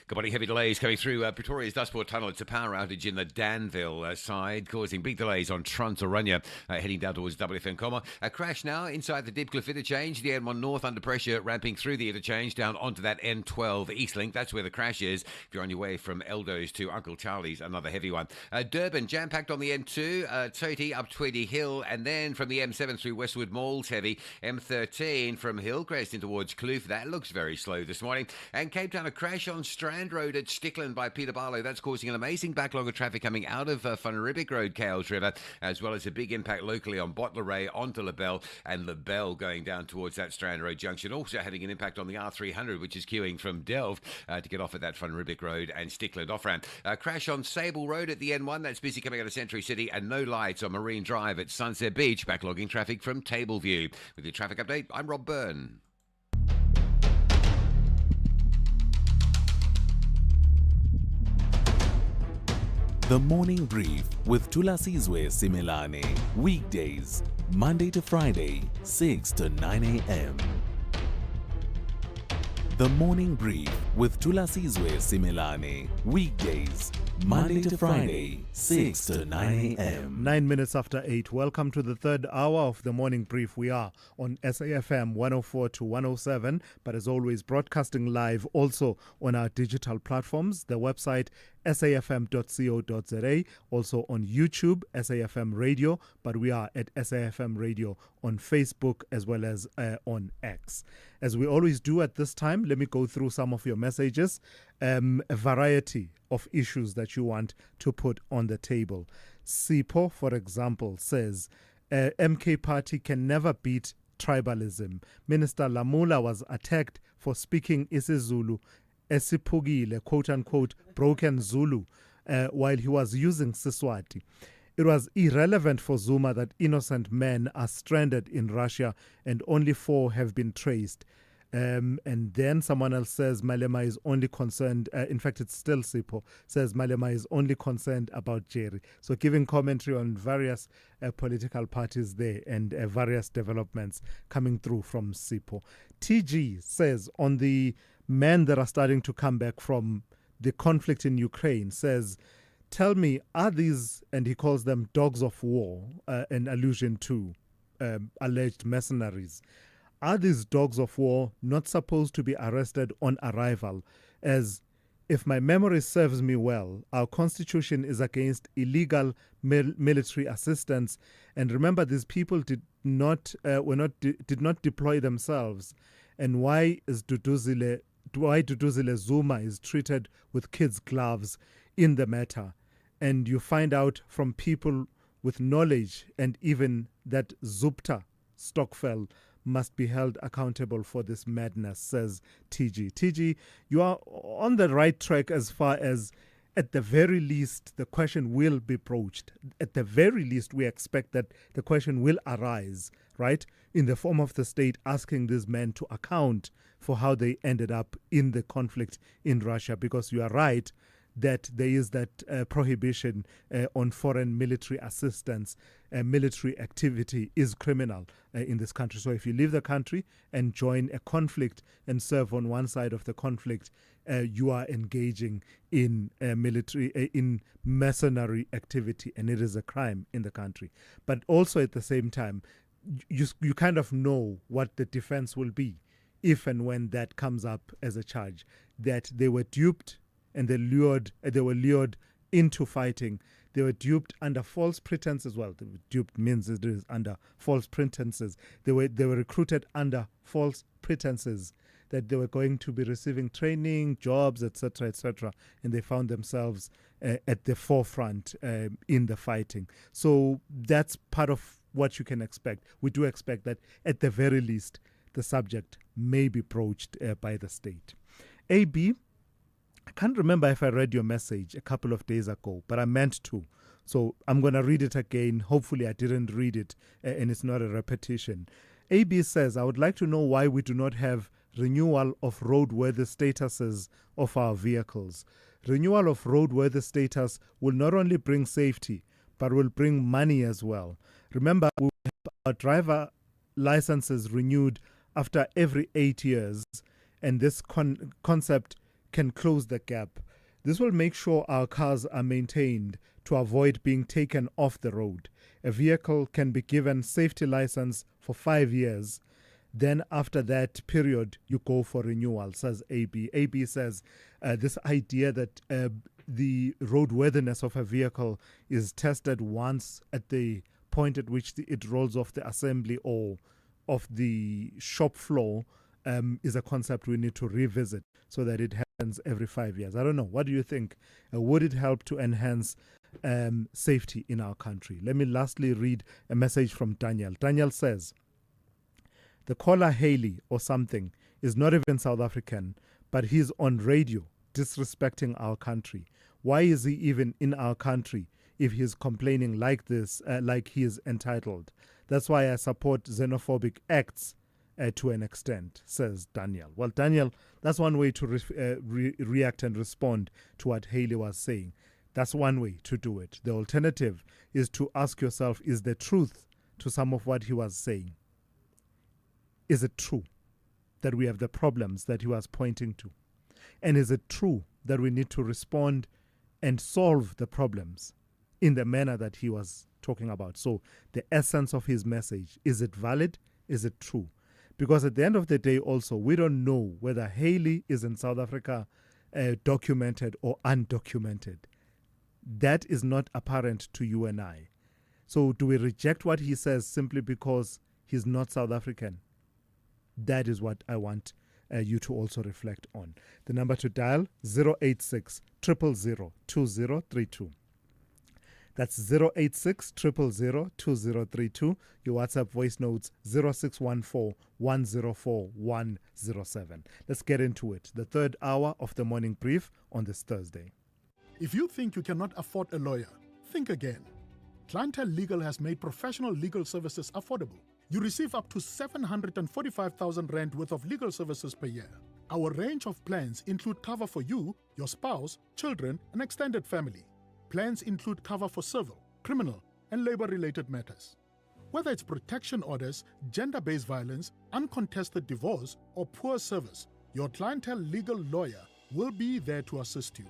Good morning. Heavy delays coming through Pretoria's Dustport Tunnel. It's a power outage in the Danville side, causing big delays on Trans-Orania, heading down towards WF A crash now inside the Deepcliff interchange. The N1 North under pressure, ramping through the interchange down onto that N12 Eastlink. That's where the crash is. If you're on your way from Eldo's to Uncle Charlie's, another heavy one. Durban, jam-packed on the N2. Toti up Tweedy Hill, and then from the M7 through Westwood Malls, heavy. M13 from Hillcrest in towards Kloof. That looks very slow this morning. And Cape Town, a crash on Stroud Strand Road at Stickland by Peter Barlow. That's causing an amazing backlog of traffic coming out of Van Riebeek Road, Kales River, as well as a big impact locally on Bottleray onto LaBelle, and LaBelle going down towards that Strand Road junction. Also having an impact on the R300, which is queuing from Delve to get off at that Van Riebeek Road and Stickland off-ramp. Crash on Sable Road at the N1. That's busy coming out of Century City, and no lights on Marine Drive at Sunset Beach, backlogging traffic from Tableview. With your traffic update, I'm Rob Byrne. The Morning Brief with Thulasizwe Simelane. Weekdays, Monday to Friday, 6 to 9 a.m. The Morning Brief with Thulasizwe Simelane. Weekdays, Monday to Friday, 6 to 9 a.m. 9 minutes after 8. Welcome to the third hour of the Morning Brief. We are on SAFM 104 to 107, but as always, broadcasting live also on our digital platforms, the website safm.co.za, also on YouTube, SAFM Radio, but we are at SAFM Radio on Facebook as well as on X. As we always do at this time, let me go through some of your messages, a variety of issues that you want to put on the table. Sipo, for example, says, MK Party can never beat tribalism. Minister Lamula was attacked for speaking isiZulu esipugile, quote-unquote, broken Zulu, while he was using Siswati. It was irrelevant for Zuma that innocent men are stranded in Russia and only 4 have been traced. And then someone else says Malema is only concerned, in fact it's still Sipo, says Malema is only concerned about Jerry. So giving commentary on various political parties there and various developments coming through from Sipo. TG says on the men that are starting to come back from the conflict in Ukraine, says, tell me, are these, and he calls them dogs of war, an allusion to alleged mercenaries, are these dogs of war not supposed to be arrested on arrival? As if my memory serves me well, our constitution is against illegal military assistance. And remember, these people did not deploy themselves. And why Duduzile Zuma is treated with kids' gloves in the matter? And you find out from people with knowledge, and even that Zupta Stockfell must be held accountable for this madness, says TG. TG, you are on the right track as far as, at the very least, the question will be broached. At the very least, we expect that the question will arise, right, in the form of the state asking these men to account for how they ended up in the conflict in Russia, because you are right that there is that prohibition on foreign military assistance. Military activity is criminal in this country. So if you leave the country and join a conflict and serve on one side of the conflict, you are engaging in in mercenary activity, and it is a crime in the country. But also at the same time, you kind of know what the defense will be if and when that comes up as a charge, that they were duped and they were lured into fighting. They were duped under false pretenses. Well, duped means it is under false pretenses. They were recruited under false pretenses that they were going to be receiving training, jobs, etc., etc., and they found themselves at the forefront in the fighting. So that's part of what you can expect. We do expect that at the very least, the subject may be broached by the state. AB, I can't remember if I read your message a couple of days ago, but I meant to. So I'm going to read it again. Hopefully I didn't read it and it's not a repetition. AB says, I would like to know why we do not have renewal of roadworthy statuses of our vehicles. Renewal of roadworthy status will not only bring safety, but will bring money as well. Remember, we have our driver licenses renewed after every 8 years, and this concept can close the gap. This will make sure our cars are maintained to avoid being taken off the road. A vehicle can be given safety license for 5 years. Then after that period, you go for renewal, says AB. AB says this idea that the roadworthiness of a vehicle is tested once at the point at which it rolls off the assembly or off the shop floor is a concept we need to revisit so that it has every 5 years. I don't know. What do you think? Would it help to enhance safety in our country? Let me lastly read a message from Daniel. Daniel says, the caller Haley or something is not even South African, but he's on radio disrespecting our country. Why is he even in our country if he's complaining like this, like he is entitled? That's why I support xenophobic acts to an extent, says Daniel. Well, Daniel, that's one way to react and respond to what Haley was saying. That's one way to do it. The alternative is to ask yourself, is there truth to some of what he was saying? Is it true that we have the problems that he was pointing to? And is it true that we need to respond and solve the problems in the manner that he was talking about? So the essence of his message, is it valid? Is it true? Because at the end of the day also, we don't know whether Haley is in South Africa documented or undocumented. That is not apparent to you and I. So do we reject what he says simply because he's not South African? That is what I want you to also reflect on. The number to dial, 086 000 2032. That's 086 000 2032. Your WhatsApp voice notes 0614 104 107. Let's get into it. The third hour of the morning brief on this Thursday. If you think you cannot afford a lawyer, think again. Clientele Legal has made professional legal services affordable. You receive up to 745,000 rand worth of legal services per year. Our range of plans include cover for you, your spouse, children, and extended family. Plans include cover for civil, criminal, and labor-related matters. Whether it's protection orders, gender-based violence, uncontested divorce, or poor service, your Clientele Legal lawyer will be there to assist you.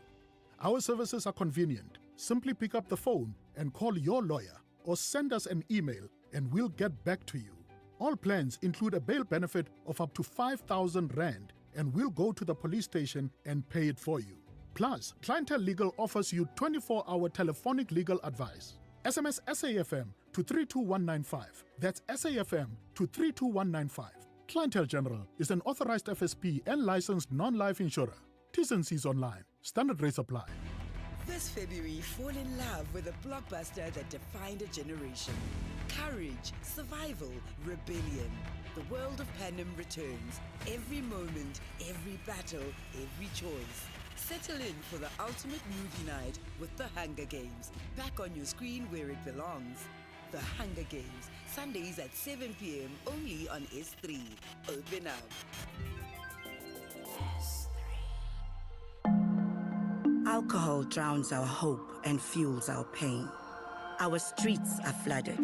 Our services are convenient. Simply pick up the phone and call your lawyer or send us an email and we'll get back to you. All plans include a bail benefit of up to 5,000 rand and we'll go to the police station and pay it for you. Plus, Clientele Legal offers you 24-hour telephonic legal advice. SMS SAFM to 32195. That's SAFM to 32195. Clientele General is an authorized FSP and licensed non-life insurer. T's and C's online. Standard rates apply. This February, fall in love with a blockbuster that defined a generation. Courage, survival, rebellion. The world of Panem returns. Every moment, every battle, every choice. Settle in for the ultimate movie night with The Hunger Games. Back on your screen where it belongs. The Hunger Games, Sundays at 7 p.m. only on S3. Open up. Alcohol drowns our hope and fuels our pain. Our streets are flooded.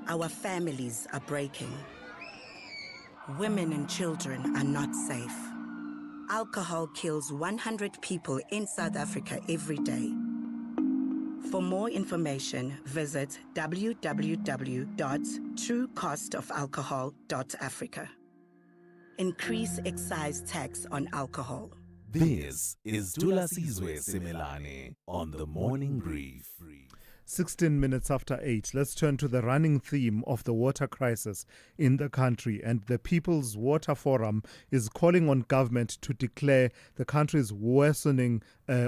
Our families are breaking. Women and children are not safe. Alcohol kills 100 people in South Africa every day. For more information, visit www.truecostofalcohol.africa. Increase excise tax on alcohol. This is Thulasizwe Simelane on the Morning Brief. 16 minutes after 8, let's turn to the running theme of the water crisis in the country. And the People's Water Forum is calling on government to declare the country's worsening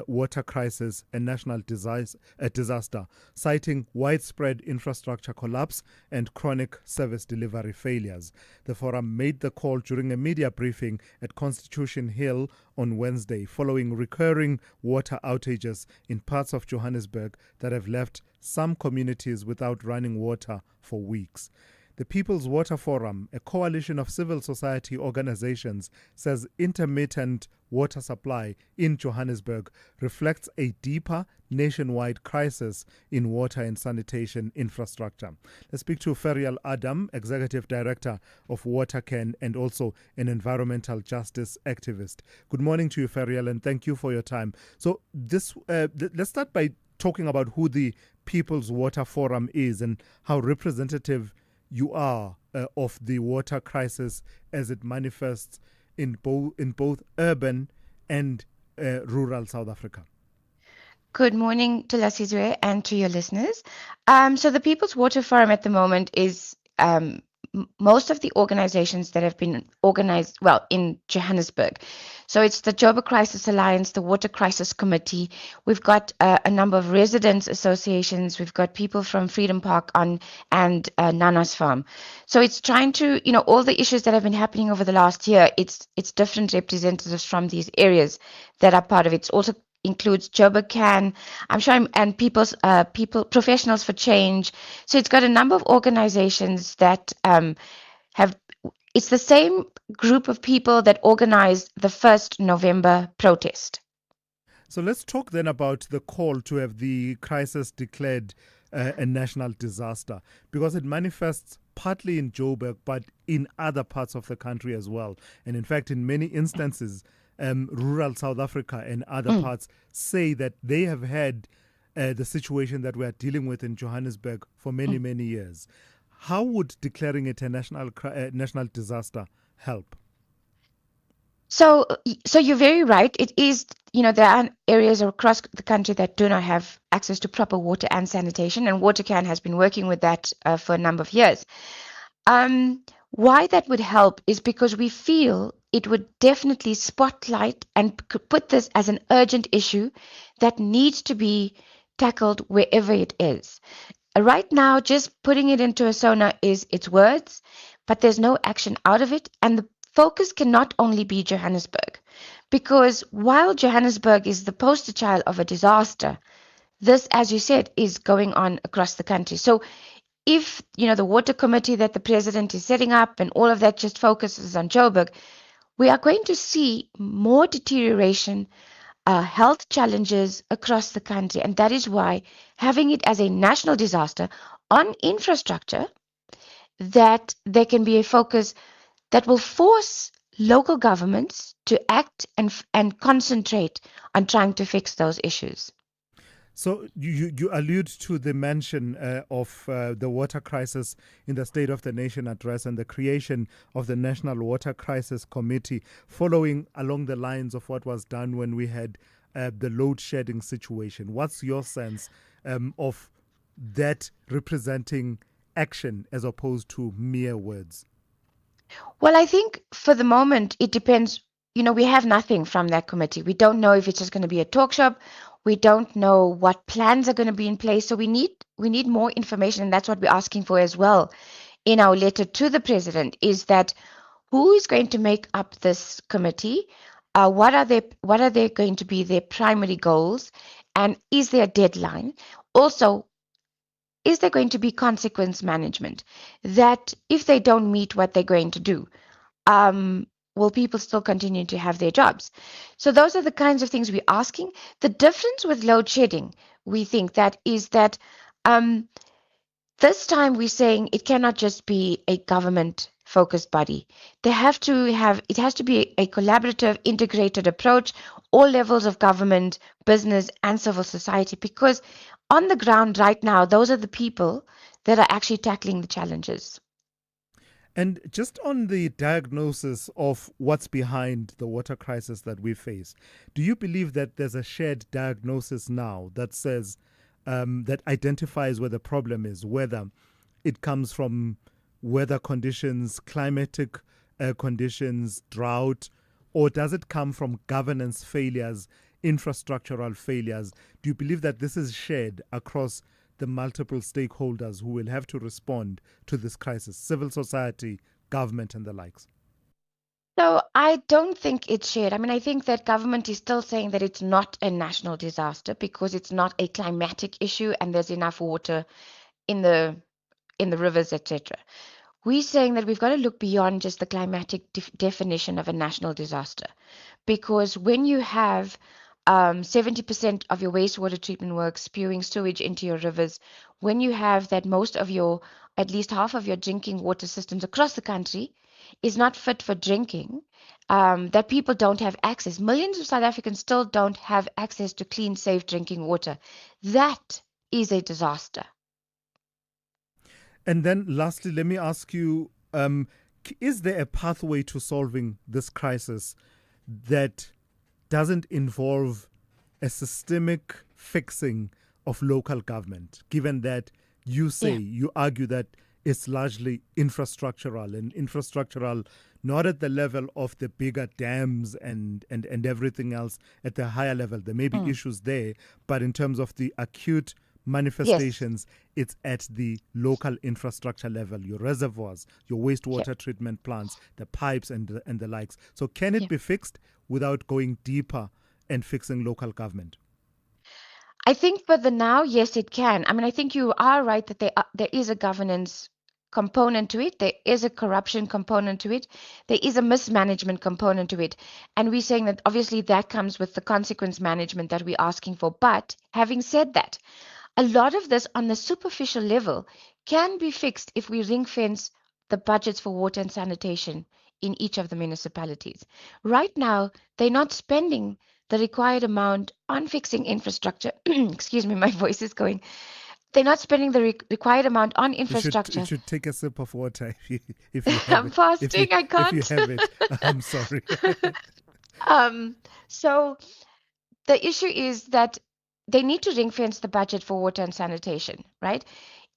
water crisis a national disaster, citing widespread infrastructure collapse and chronic service delivery failures. The forum made the call during a media briefing at Constitution Hill on Wednesday, following recurring water outages in parts of Johannesburg that have left some communities without running water for weeks. The People's Water Forum, a coalition of civil society organizations, says intermittent water supply in Johannesburg reflects a deeper nationwide crisis in water and sanitation infrastructure. Let's speak to Ferial Adam, Executive Director of WaterCan and also an environmental justice activist. Good morning to you, Ferial, and thank you for your time. So let's start by talking about who the People's Water Forum is and how representative you are of the water crisis as it manifests in both urban and rural South Africa. Good morning to Thulasizwe and to your listeners. So the People's Water Forum at the moment is most of the organizations that have been organized, well, in Johannesburg. So it's the Joburg Crisis Alliance, the Water Crisis Committee. We've got a number of residents associations. We've got people from Freedom Park on and Nana's Farm. So it's trying to, all the issues that have been happening over the last year, it's different representatives from these areas that are part of it. It also includes Joburg Can, I'm sure, and people, Professionals for Change. So it's got a number of organizations that have. It's the same group of people that organized the 1st November protest. So let's talk then about the call to have the crisis declared a national disaster, because it manifests partly in Joburg, but in other parts of the country as well. And in fact, in many instances, rural South Africa and other parts say that they have had the situation that we are dealing with in Johannesburg for many, many years. How would declaring it a national disaster help? So you're very right. It is, there are areas across the country that do not have access to proper water and sanitation, and WaterCan has been working with that for a number of years. Why that would help is because we feel it would definitely spotlight and put this as an urgent issue that needs to be tackled wherever it is. Right now, just putting it into a SONA is its words, but there's no action out of it. And the focus cannot only be Johannesburg, because while Johannesburg is the poster child of a disaster, this, as you said, is going on across the country. So if, the water committee that the president is setting up and all of that just focuses on Joburg, we are going to see more deterioration, health challenges across the country. And that is why having it as a national disaster on infrastructure, that there can be a focus that will force local governments to act and concentrate on trying to fix those issues. So you allude to the mention of the water crisis in the State of the Nation address and the creation of the National Water Crisis Committee, following along the lines of what was done when we had the load shedding situation. What's your sense of that representing action as opposed to mere words? Well, I think for the moment, it depends. We have nothing from that committee. We don't know if it's just going to be a talk shop. We don't know what plans are going to be in place. So we need more information, and that's what we're asking for as well in our letter to the president, is that who is going to make up this committee? What are they going to be their primary goals? And is there a deadline? Also, is there going to be consequence management, that if they don't meet what they're going to do, will people still continue to have their jobs? So those are the kinds of things we're asking. The difference with load shedding, we think that is that this time we're saying it cannot just be a government focused body. It has to be a collaborative, integrated approach, all levels of government, business, and civil society, because on the ground right now, those are the people that are actually tackling the challenges. And just on the diagnosis of what's behind the water crisis that we face, do you believe that there's a shared diagnosis now that says, that identifies where the problem is, whether it comes from weather conditions, climatic conditions, drought, or does it come from governance failures, infrastructural failures? Do you believe that this is shared across the multiple stakeholders who will have to respond to this crisis, civil society, government, and the likes? So I don't think it's shared. I mean, I think that government is still saying that it's not a national disaster because it's not a climatic issue and there's enough water in the rivers, etc. We're saying that we've got to look beyond just the climatic definition of a national disaster, because when you have 70% of your wastewater treatment works spewing sewage into your rivers, when you have that at least half of your drinking water systems across the country is not fit for drinking, that people don't have access. Millions of South Africans still don't have access to clean, safe drinking water. That is a disaster. And then lastly, let me ask you, is there a pathway to solving this crisis that doesn't involve a systemic fixing of local government, given that you argue that it's largely infrastructural, and infrastructural not at the level of the bigger dams and everything else at the higher level. There may be issues there, but in terms of the acute manifestations, it's at the local infrastructure level, your reservoirs, your wastewater treatment plants, the pipes and the likes. So can it be fixed without going deeper and fixing local government? I think for the now, yes, it can. I mean, I think you are right that there is a governance component to it. There is a corruption component to it. There is a mismanagement component to it. And we're saying that obviously that comes with the consequence management that we're asking for. But having said that, a lot of this on the superficial level can be fixed if we ring fence the budgets for water and sanitation in each of the municipalities. Right now, they're not spending the required amount on fixing infrastructure. Excuse me, my voice is going. They're not spending the required amount on infrastructure. You should take a sip of water if you have I'm fasting, I can't. If you have it. I'm sorry. So the issue is that they need to ring fence the budget for water and sanitation, right?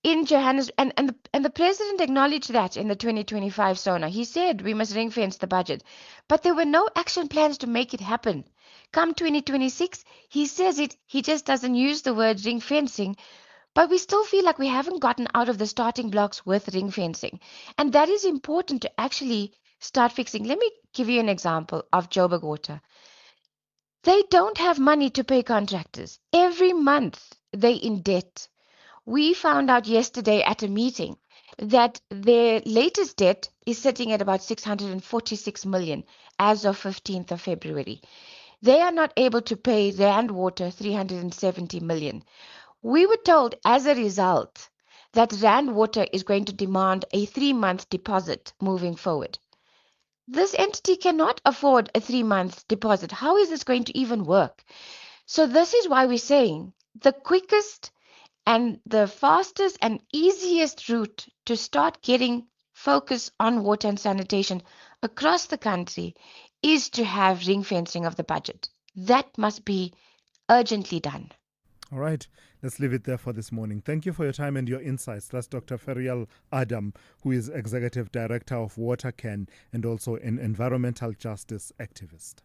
In Johannesburg, and the president acknowledged that in the 2025 SONA. He said we must ring fence the budget, but there were no action plans to make it happen. Come 2026, he says it, he just doesn't use the word ring fencing, but we still feel like we haven't gotten out of the starting blocks with ring fencing. And that is important to actually start fixing. Let me give you an example of Joburg Water. They don't have money to pay contractors. Every month they in debt. We found out yesterday at a meeting that their latest debt is sitting at about 646 million as of 15th of February. They are not able to pay Rand Water 370 million. We were told as a result that Rand Water is going to demand a 3-month deposit moving forward. This entity cannot afford a 3-month deposit. How is this going to even work? So this is why we're saying the quickest and the fastest and easiest route to start getting focus on water and sanitation across the country is to have ring fencing of the budget. That must be urgently done. All right, let's leave it there for this morning. Thank you for your time and your insights. That's Dr. Ferial Adam, who is Executive Director of WaterCan and also an environmental justice activist.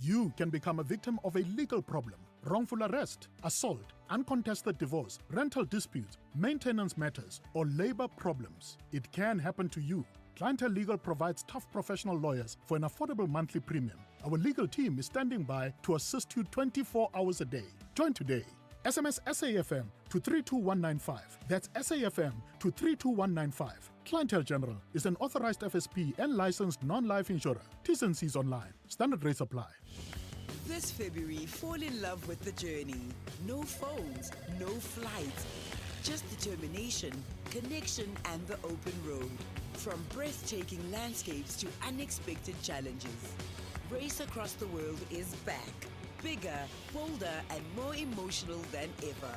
You can become a victim of a legal problem: wrongful arrest, assault, uncontested divorce, rental disputes, maintenance matters, or labor problems. It can happen to you. Clientele Legal provides tough professional lawyers for an affordable monthly premium. Our legal team is standing by to assist you 24 hours a day. Join today. SMS SAFM to 32195. That's SAFM to 32195. Clientele General is an authorized FSP and licensed non-life insurer. T's and C's online. Standard rates apply. This February, fall in love with the journey. No phones, no flights, just determination, connection, and the open road. From breathtaking landscapes to unexpected challenges. Race Across the World is back. Bigger, bolder, and more emotional than ever.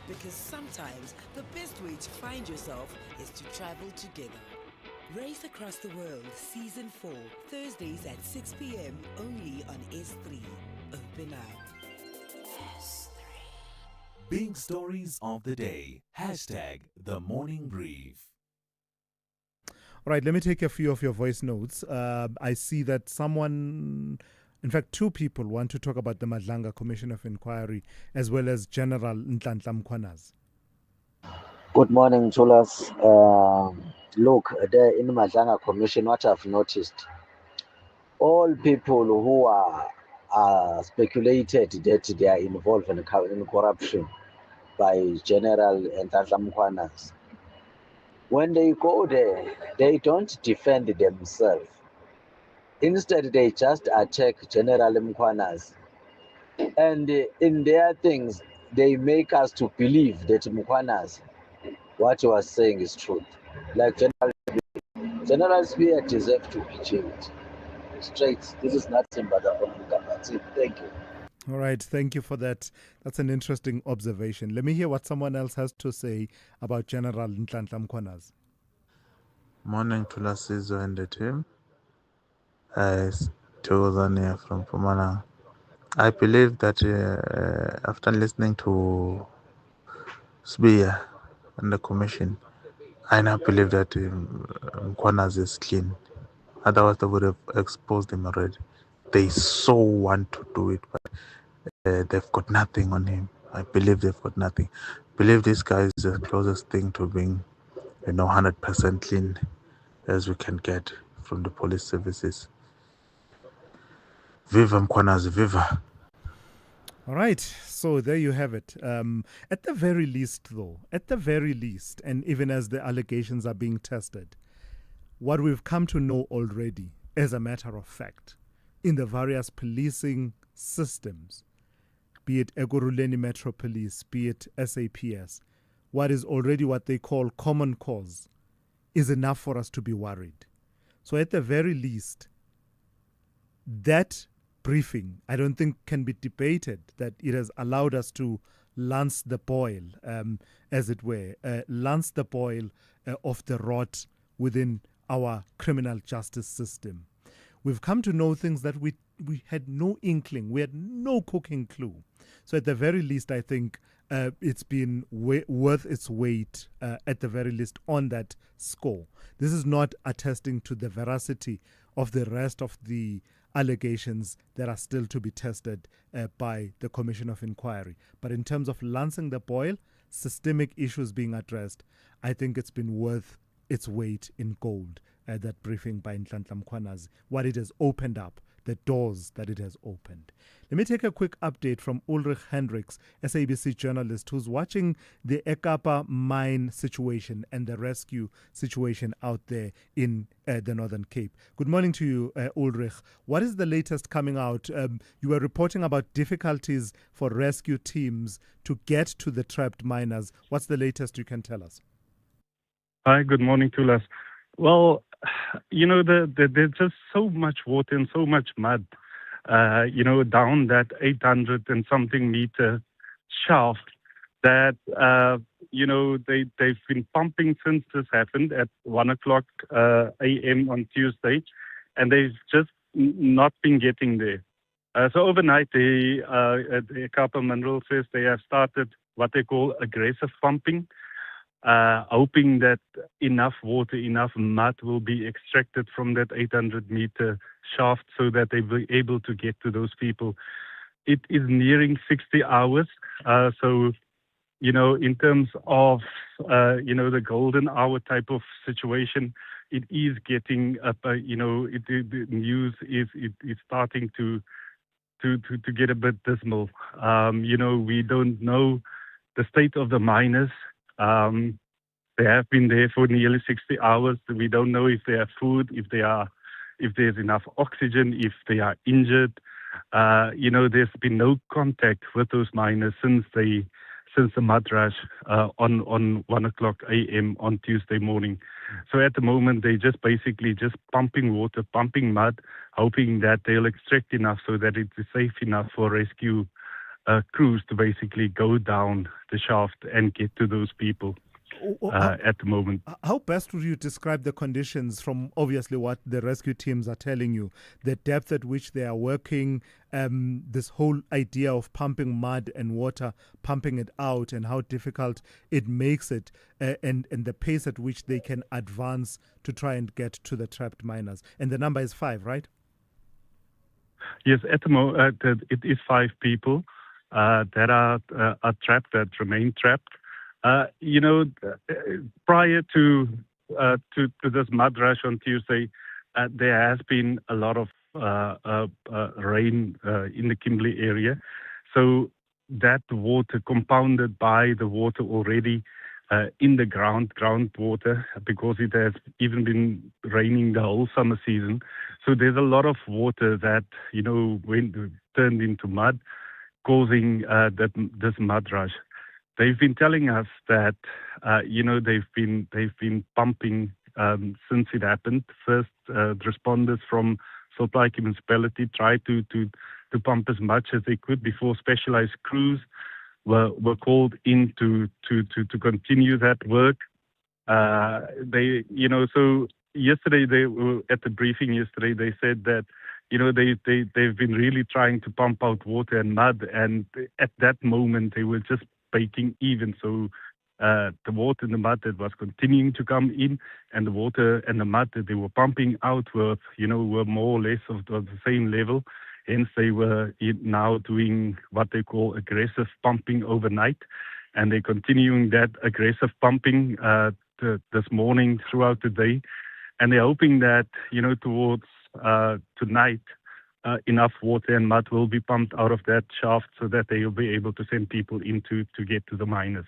Because sometimes the best way to find yourself is to travel together. Race Across the World Season 4, Thursdays at 6 p.m. only on S3. Open up. S3. Big stories of the day. Hashtag the morning brief. All right, let me take a few of your voice notes. I see that someone, in fact, 2 people want to talk about the Madlanga Commission of Inquiry as well as General Nhlanhla Mkhwanazi. Good morning, Thulas. Look, in the Madlanga Commission, what I've noticed, all people who are speculated that they are involved in corruption by General Nhlanhla Mkhwanazi, when they go there, they don't defend themselves. Instead, they just attack General Mkhwanazi. And in their things, they make us to believe that Mkhwanazi, what he was saying is truth. Like General Spear deserves to be jailed. Straight. This is nothing but a propaganda. Thank you. All right, thank you for that. That's an interesting observation. Let me hear what someone else has to say about General Nhlanhla Mkhwanazi. Morning to Thulasizwe and the team. It's Tozania from Pumana. I believe that after listening to Spear and the commission, I now believe that Mkhwanazi is clean. Otherwise, they would have exposed him already. They so want to do it, but they've got nothing on him. I believe they've got nothing. I believe this guy is the closest thing to being, 100% clean as we can get from the police services. Viva Mkhwanazi, viva! All right, so there you have it. At the very least, though, and even as the allegations are being tested, what we've come to know already, as a matter of fact, in the various policing systems, be it Ekurhuleni Metro Police, be it SAPS, what is already what they call common cause, is enough for us to be worried. So at the very least, that briefing, I don't think can be debated, that it has allowed us to lance the boil, as it were, lance the boil of the rot within our criminal justice system. We've come to know things that we had no inkling, we had no cooking clue. So at the very least, I think it's been worth its weight, at the very least, on that score. This is not attesting to the veracity of the rest of the allegations that are still to be tested by the Commission of Inquiry. But in terms of lancing the boil, systemic issues being addressed, I think it's been worth its weight in gold, that briefing by Nhlanhla Mkhwanazi, what it has opened up, the doors that it has opened. Let me take a quick update from Ulrich Hendricks, SABC journalist, who's watching the Ekapa mine situation and the rescue situation out there in the Northern Cape. Good morning to you, Ulrich. What is the latest coming out? You were reporting about difficulties for rescue teams to get to the trapped miners. What's the latest you can tell us? Hi, good morning, Thulas. Well, there's just so much water and so much mud, down that 800 and something meter shaft that, they've been pumping since this happened at 1 o'clock a.m. on Tuesday, and they've just not been getting there. So overnight, the Copper Mineral says they have started what they call aggressive pumping, hoping that enough water, enough mud will be extracted from that 800-meter shaft so that they will be able to get to those people. It is nearing 60 hours. So, in terms of, the golden hour type of situation, it is getting up, the news is starting to get a bit dismal. We don't know the state of the miners. They have been there for nearly 60 hours. We don't know if they have food, if there's enough oxygen, if they are injured. There's been no contact with those miners since the mud rush on 1 o'clock a.m. on Tuesday morning. So at the moment, they're just basically just pumping water, pumping mud, hoping that they'll extract enough so that it is safe enough for rescue crews to basically go down the shaft and get to those people at the moment. How best would you describe the conditions from obviously what the rescue teams are telling you, the depth at which they are working, this whole idea of pumping mud and water, pumping it out, and how difficult it makes it, and the pace at which they can advance to try and get to the trapped miners? And the number is 5, right? Yes, at the moment it is 5 people that are trapped, that remain trapped. Prior to this mud rush on Tuesday, there has been a lot of rain in the Kimberley area. So that water, compounded by the water already in the groundwater, because it has even been raining the whole summer season. So there's a lot of water that, turned into mud, causing this mud rush. They've been telling us that, they've been pumping since it happened. First, the responders from Salt Lake Municipality tried to pump as much as they could before specialized crews were called in to continue that work. So yesterday they were at the briefing yesterday. They said that they've been really trying to pump out water and mud, and at that moment they were just breaking even. So the water in the mud that was continuing to come in, and the water and the mud that they were pumping out were more or less of the same level. Hence, they were now doing what they call aggressive pumping overnight, and they're continuing that aggressive pumping this morning throughout the day, and they're hoping that towards tonight enough water and mud will be pumped out of that shaft so that they will be able to send people in to get to the miners.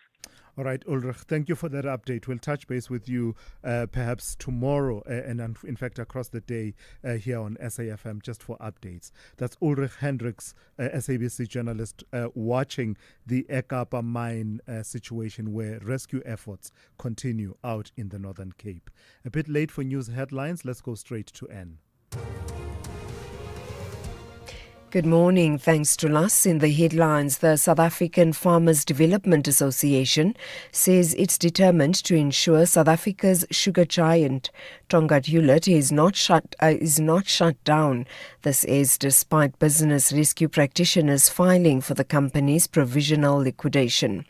All right, Ulrich, thank you for that update. We'll touch base with you perhaps tomorrow and in fact across the day here on SAFM just for updates. That's Ulrich Hendricks, SABC journalist, watching the Ekapa mine situation where rescue efforts continue out in the Northern Cape. A bit late for news headlines. Let's go straight to N. Good morning. Thanks to us. In the headlines, the South African Farmers Development Association says it's determined to ensure South Africa's sugar giant, Tonga Hewlett, is not shut down. This is despite business rescue practitioners filing for the company's provisional liquidation.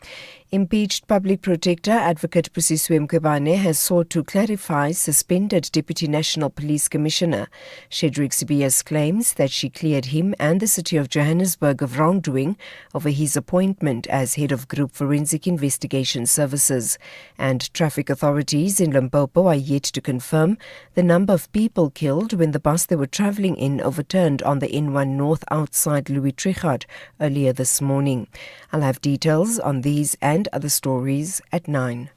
Impeached Public Protector Advocate Thulasizwe Simelane has sought to clarify suspended Deputy National Police Commissioner Shedrick Sibiya's claims that she cleared him and the City of Johannesburg of wrongdoing over his appointment as head of Group Forensic Investigation Services. And traffic authorities in Limpopo are yet to confirm the number of people killed when the bus they were travelling in overturned on the N1 North outside Louis Trichardt earlier this morning. I'll have details on these and other stories at 9.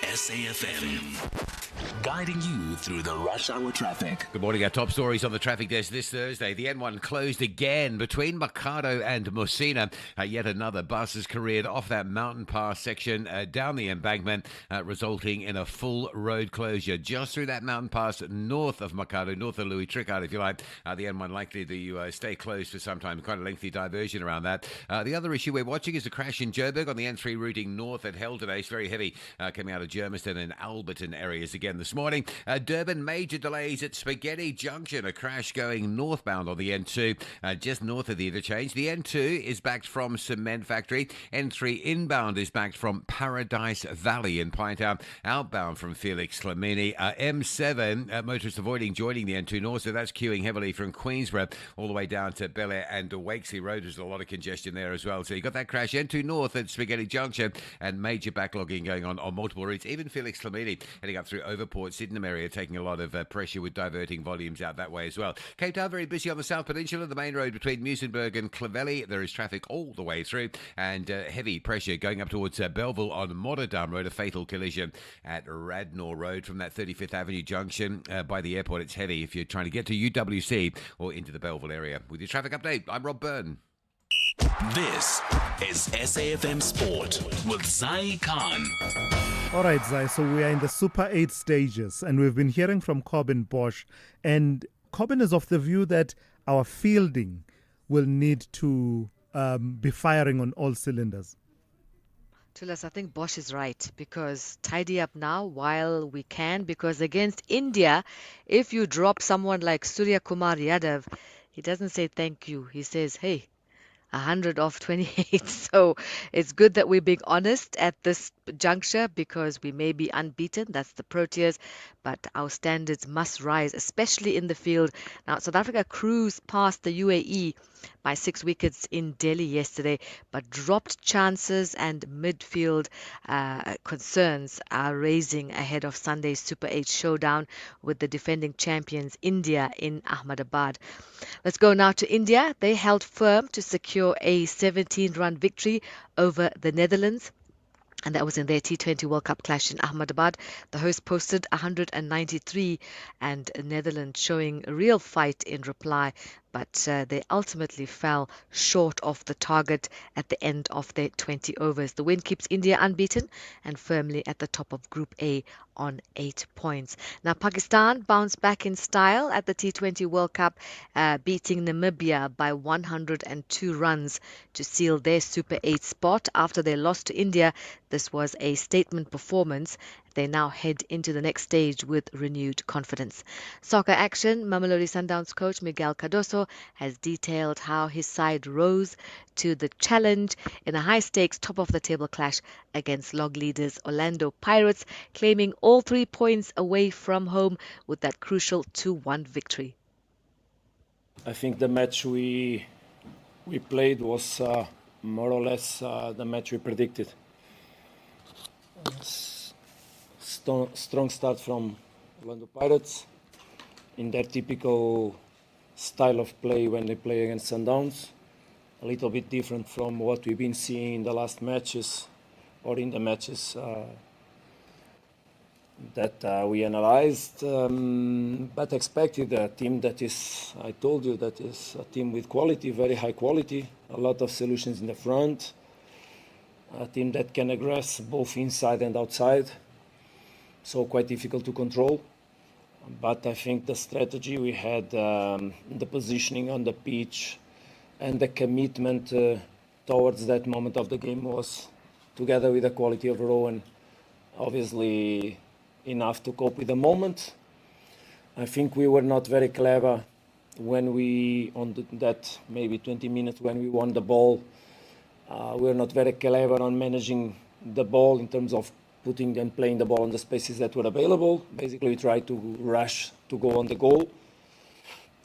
SAFM, guiding you through the rush hour traffic. Good morning. Our top stories on the traffic desk this Thursday. The N1 closed again between Makado and Musina. Yet another bus is careered off that mountain pass section down the embankment, resulting in a full road closure just through that mountain pass north of Makado, north of Louis Trichardt, if you like. The N1 likely to stay closed for some time. Quite a lengthy diversion around that. The other issue we're watching is a crash in Joburg on the N3 routing north at Hell today. It's very heavy coming out of Germiston and Alberton areas again this morning. Durban, major delays at Spaghetti Junction. A crash going northbound on the N2, just north of the interchange. The N2 is backed from Cement Factory. N3 inbound is backed from Paradise Valley in Pinetown. Outbound from Felix Clemini. M7, motorists avoiding joining the N2 north, so that's queuing heavily from Queensborough all the way down to Bel Air and Wakesy Road. There's a lot of congestion there as well. So you got that crash N2 north at Spaghetti Junction and major backlogging going on multiple routes. Even Felix Clemini heading up through Overport, Sydenham area, taking a lot of pressure with diverting volumes out that way as well. Cape Town very busy on the South Peninsula. The main road between Muizenberg and Clovelly, there is traffic all the way through, and heavy pressure going up towards Belleville on Modderdam Road. A fatal collision at Radnor Road from that 35th Avenue junction by the airport. It's heavy if you're trying to get to UWC or into the Belleville area. With your traffic update, I'm Rob Byrne. This is SAFM Sport with Zai Khan. All right, Zai, so we are in the Super 8 stages, and we've been hearing from Corbin Bosch, and Corbin is of the view that our fielding will need to be firing on all cylinders. Thulas, I think Bosch is right, because tidy up now while we can, because against India, if you drop someone like Surya Kumar Yadav, he doesn't say thank you. He says, hey, 100 off 28. So it's good that we're being honest at this juncture, because we may be unbeaten. That's the Proteas, but our standards must rise, especially in the field. Now, South Africa cruised past the UAE by 6 wickets in Delhi yesterday, but dropped chances and midfield concerns are raising ahead of Sunday's Super 8 showdown with the defending champions India in Ahmedabad. Let's go now to India. They held firm to secure a 17-run victory over the Netherlands, and that was in their T20 World Cup clash in Ahmedabad. The host posted 193, and Netherlands showing a real fight in reply, but they ultimately fell short of the target at the end of their 20 overs. The win keeps India unbeaten and firmly at the top of Group A on 8 points. Now, Pakistan bounced back in style at the T20 World Cup, beating Namibia by 102 runs to seal their Super 8 spot after their loss to India. This was a statement performance. they now head into the next stage with renewed confidence. Soccer action, Mamelodi Sundowns coach Miguel Cardoso has detailed how his side rose to the challenge in a high-stakes top-of-the-table clash against log leaders Orlando Pirates, claiming all 3 points away from home with that crucial 2-1 victory. I think the match we played was more or less the match we predicted. Strong start from Orlando Pirates in their typical style of play when they play against Sundowns. A little bit different from what we've been seeing in the last matches or in the matches that we analyzed, but expected a team that is, I told you, that is a team with quality, very high quality, a lot of solutions in the front, a team that can aggress both inside and outside, so quite difficult to control. But I think the strategy we had, the positioning on the pitch, and the commitment towards that moment of the game was, together with the quality overall, and obviously enough to cope with the moment. I think we were not very clever when we, that maybe 20 minutes when we won the ball, we were not very clever on managing the ball in terms of putting and playing the ball on the spaces that were available. Basically, we tried to rush to go on the goal.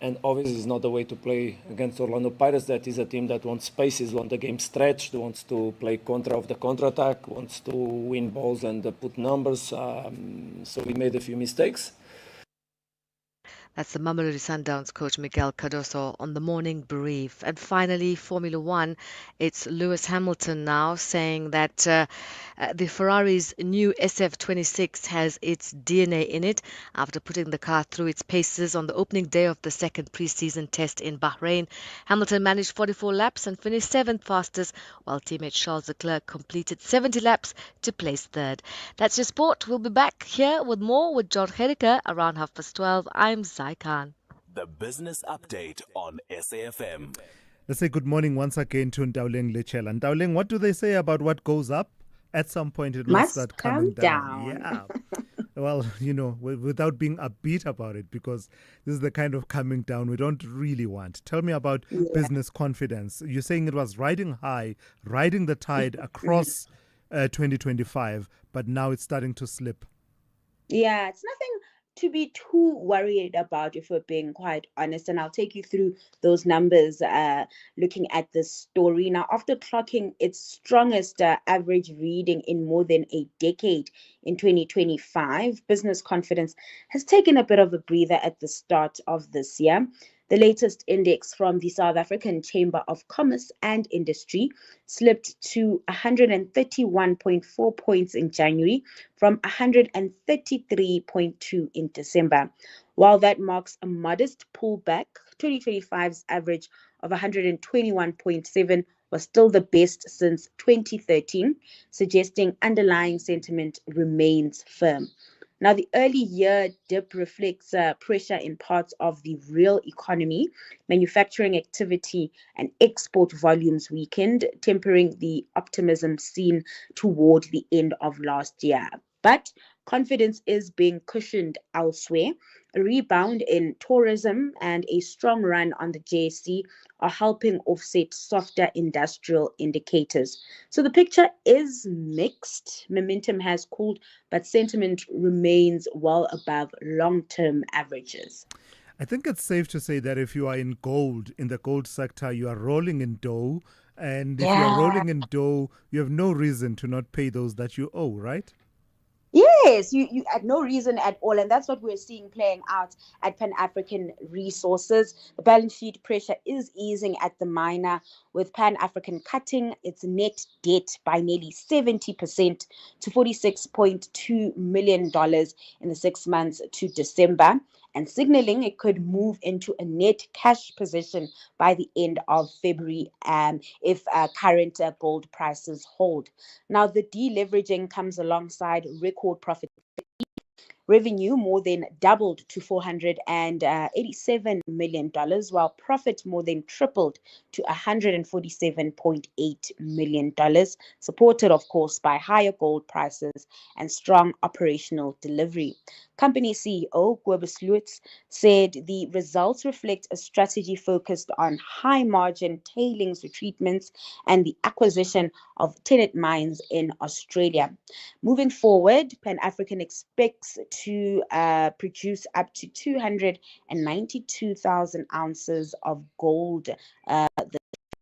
And obviously, it's not the way to play against Orlando Pirates. That is a team that wants spaces, wants the game stretched, wants to play contra of the counter-attack, wants to win balls and put numbers. So we made a few mistakes. That's the Mamelodi Sundowns coach Miguel Cardoso on the morning brief. And finally, Formula One, it's Lewis Hamilton now saying that the Ferrari's new SF26 has its DNA in it after putting the car through its paces on the opening day of the second preseason test in Bahrain. Hamilton managed 44 laps and finished 7th fastest, while teammate Charles Leclerc completed 70 laps to place 3rd. That's your sport. We'll be back here with more with John Gericke around 12:30. I'm Khan. The Business Update on SAFM. Let's say good morning once again to Ndawling Lichela. Ndawling, what do they say about what goes up? At some point it must start coming down. Yeah. Well, you know, without being upbeat about it, because this is the kind of coming down we don't really want. Tell me about business confidence. You're saying it was riding high, riding the tide across 2025, but now it's starting to slip. Yeah, it's nothing to be too worried about, if we're being quite honest. And I'll take you through those numbers looking at this story. Now, after clocking its strongest average reading in more than a decade in 2025, business confidence has taken a bit of a breather at the start of this year. The latest index from the South African Chamber of Commerce and Industry slipped to 131.4 points in January from 133.2 in December. While that marks a modest pullback, 2025's average of 121.7 was still the best since 2013, suggesting underlying sentiment remains firm. Now, the early year dip reflects pressure in parts of the real economy. Manufacturing activity and export volumes weakened, tempering the optimism seen toward the end of last year. But confidence is being cushioned elsewhere. A rebound in tourism and a strong run on the JSE are helping offset softer industrial indicators. So the picture is mixed. Momentum has cooled, but sentiment remains well above long-term averages. I think it's safe to say that if you are in gold, in the gold sector, you are rolling in dough. And if you're rolling in dough, you have no reason to not pay those that you owe, right? Yes, you had no reason at all. And that's what we're seeing playing out at Pan-African Resources. The balance sheet pressure is easing at the miner, with Pan-African cutting its net debt by nearly 70% to $46.2 million in the 6 months to December, and signaling it could move into a net cash position by the end of February if current gold prices hold. Now, the deleveraging comes alongside record profitability. Revenue more than doubled to $487 million, while profit more than tripled to $147.8 million, supported, of course, by higher gold prices and strong operational delivery. Company CEO Kobus Lutz said the results reflect a strategy focused on high-margin tailings retreatments and the acquisition of Tenet mines in Australia. Moving forward, Pan African expects to produce up to 292,000 ounces of gold this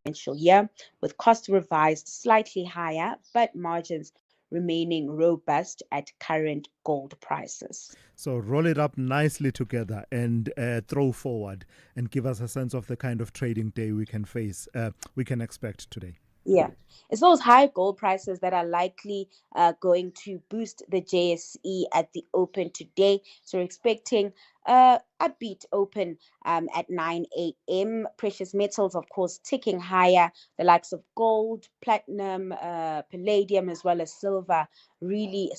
financial year, with costs revised slightly higher, but margins remaining robust at current gold prices. So roll it up nicely together and throw forward and give us a sense of the kind of trading day we can expect today. Yeah, it's those high gold prices that are likely going to boost the JSE at the open today. So we're expecting a beat open at 9 a.m. Precious metals, of course, ticking higher. The likes of gold, platinum, palladium, as well as silver, really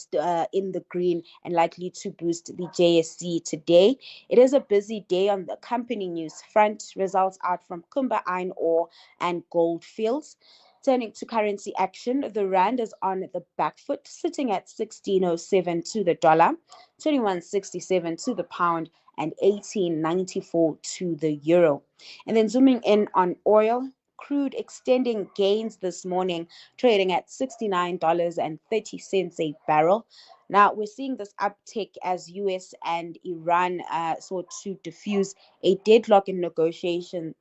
in the green and likely to boost the JSE today. It is a busy day on the company news front. Results out from Kumba Iron Ore and Goldfields. Turning to currency action, the rand is on the back foot, sitting at 16.07 to the dollar, 21.67 to the pound, and 18.94 to the euro. And then zooming in on oil, crude extending gains this morning, trading at $69.30 a barrel. Now, we're seeing this uptick as US and Iran sought to diffuse a deadlock in negotiations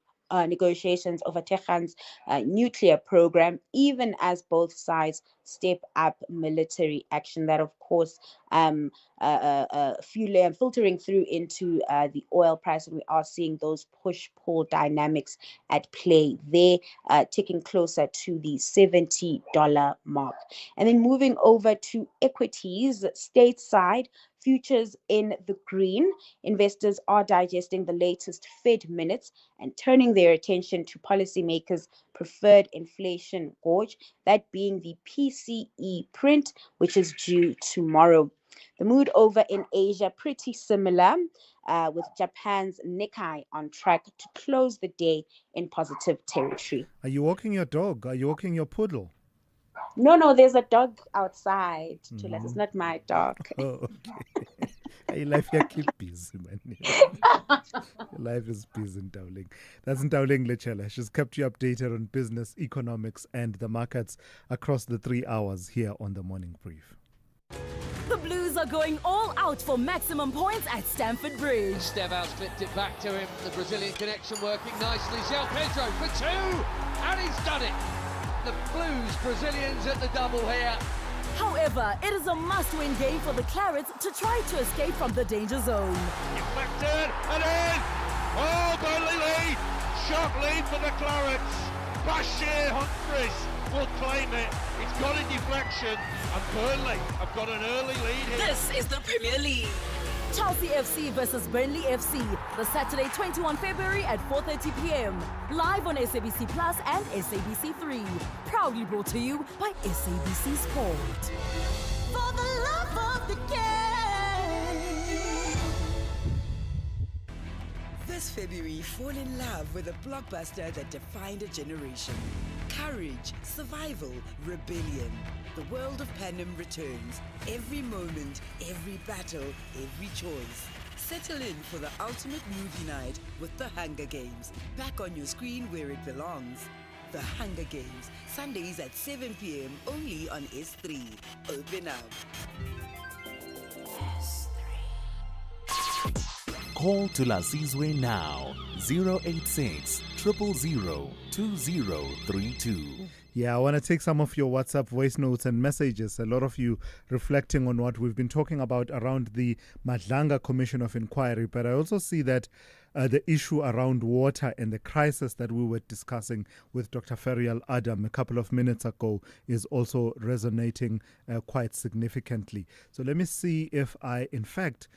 over Tehran's nuclear program, even as both sides step up military action. That, of course, filtering through into the oil price, and we are seeing those push-pull dynamics at play there, ticking closer to the $70 mark. And then moving over to equities, stateside, futures in the green. Investors are digesting the latest Fed minutes and turning their attention to policymakers' preferred inflation gauge, that being the PCE print, which is due tomorrow. The mood over in Asia pretty similar, with Japan's Nikkei on track to close the day in positive territory. Are you walking your dog? Are you walking your poodle? No, there's a dog outside. Tulas, it's not my dog. Oh, okay. Your life keep busy, man. Your life is busy, Ndauling. That's Ndauling Lechela. She's kept you updated on business, economics, and the markets across the 3 hours here on the Morning Brief. The Blues are going all out for maximum points at Stamford Bridge. Stevaus flipped it back to him. The Brazilian connection working nicely. João Pedro for two, and he's done it. The Blues Brazilians at the double here. However, it is a must-win game for the Clarets to try to escape from the danger zone. Deflected and in! Oh, Burnley lead! Sharp lead for the Clarets. Bashir Humphries will claim it. It's got a deflection, and Burnley have got an early lead here. This is the Premier League. Chelsea FC versus Burnley FC, the Saturday 21 February at 4:30 p.m. Live on SABC Plus and SABC 3. Proudly brought to you by SABC Sport. For the love of the game. This February, fall in love with a blockbuster that defined a generation. Courage, survival, rebellion. The world of Panem returns. Every moment, every battle, every choice. Settle in for the ultimate movie night with The Hunger Games. Back on your screen where it belongs. The Hunger Games, Sundays at 7 p.m. only on S3. Open up. Call Thulasizwe now, 086 000 2032. Yeah, I want to take some of your WhatsApp voice notes and messages. A lot of you reflecting on what we've been talking about around the Madlanga Commission of Inquiry. But I also see that the issue around water and the crisis that we were discussing with Dr. Ferial Adam a couple of minutes ago is also resonating quite significantly. So let me see if in fact,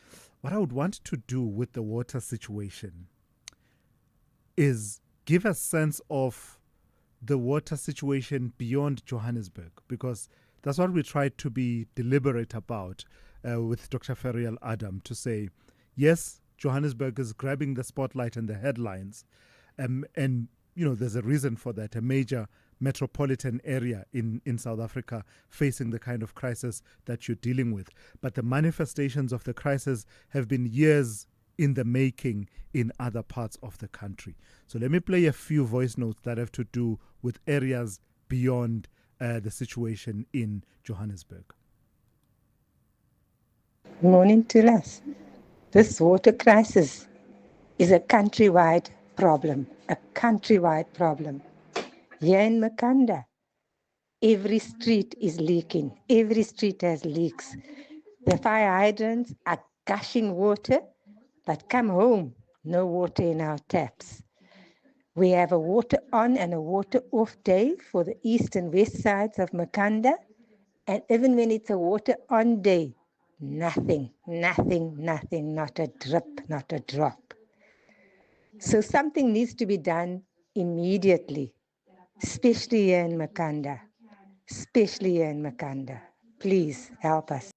what I would want to do with the water situation is give a sense of the water situation beyond Johannesburg, because that's what we tried to be deliberate about. with Dr. Ferial Adam to say, yes, Johannesburg is grabbing the spotlight and the headlines, and there's a reason for that. A major metropolitan area in South Africa facing the kind of crisis that you're dealing with. But the manifestations of the crisis have been years in the making in other parts of the country. So let me play a few voice notes that have to do with areas beyond the situation in Johannesburg. Morning to us. This water crisis is a countrywide problem, Here in Makanda, every street is leaking. Every street has leaks. The fire hydrants are gushing water, but come home, no water in our taps. We have a water on and a water off day for the east and west sides of Makanda. And even when it's a water on day, nothing, not a drip, not a drop. So something needs to be done immediately, especially here in Makanda. Please help us.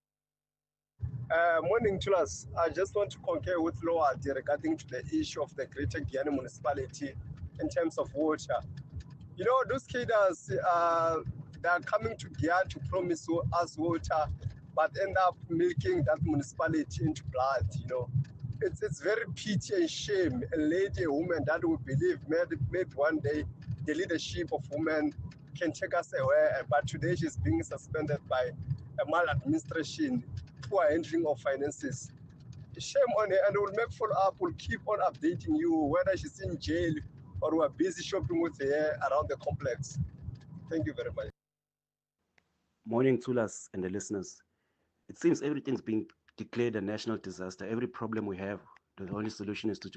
Morning to us. I just want to concur with Load regarding to the issue of the Greater Guyana municipality in terms of water. Those cadres, they are coming to Guyana to promise us water, but end up milking that municipality into blood. It's very pity and shame. A lady, a woman that we believe maybe one day the leadership of women can take us away, but today she's being suspended by a maladministration, poor handling of finances. Shame on her, and we'll make follow-up. We'll keep on updating you, whether she's in jail or we're busy shopping with her around the complex. Thank you very much. Morning, Thulas and the listeners. It seems everything's being declared a national disaster. Every problem we have, the only solution is to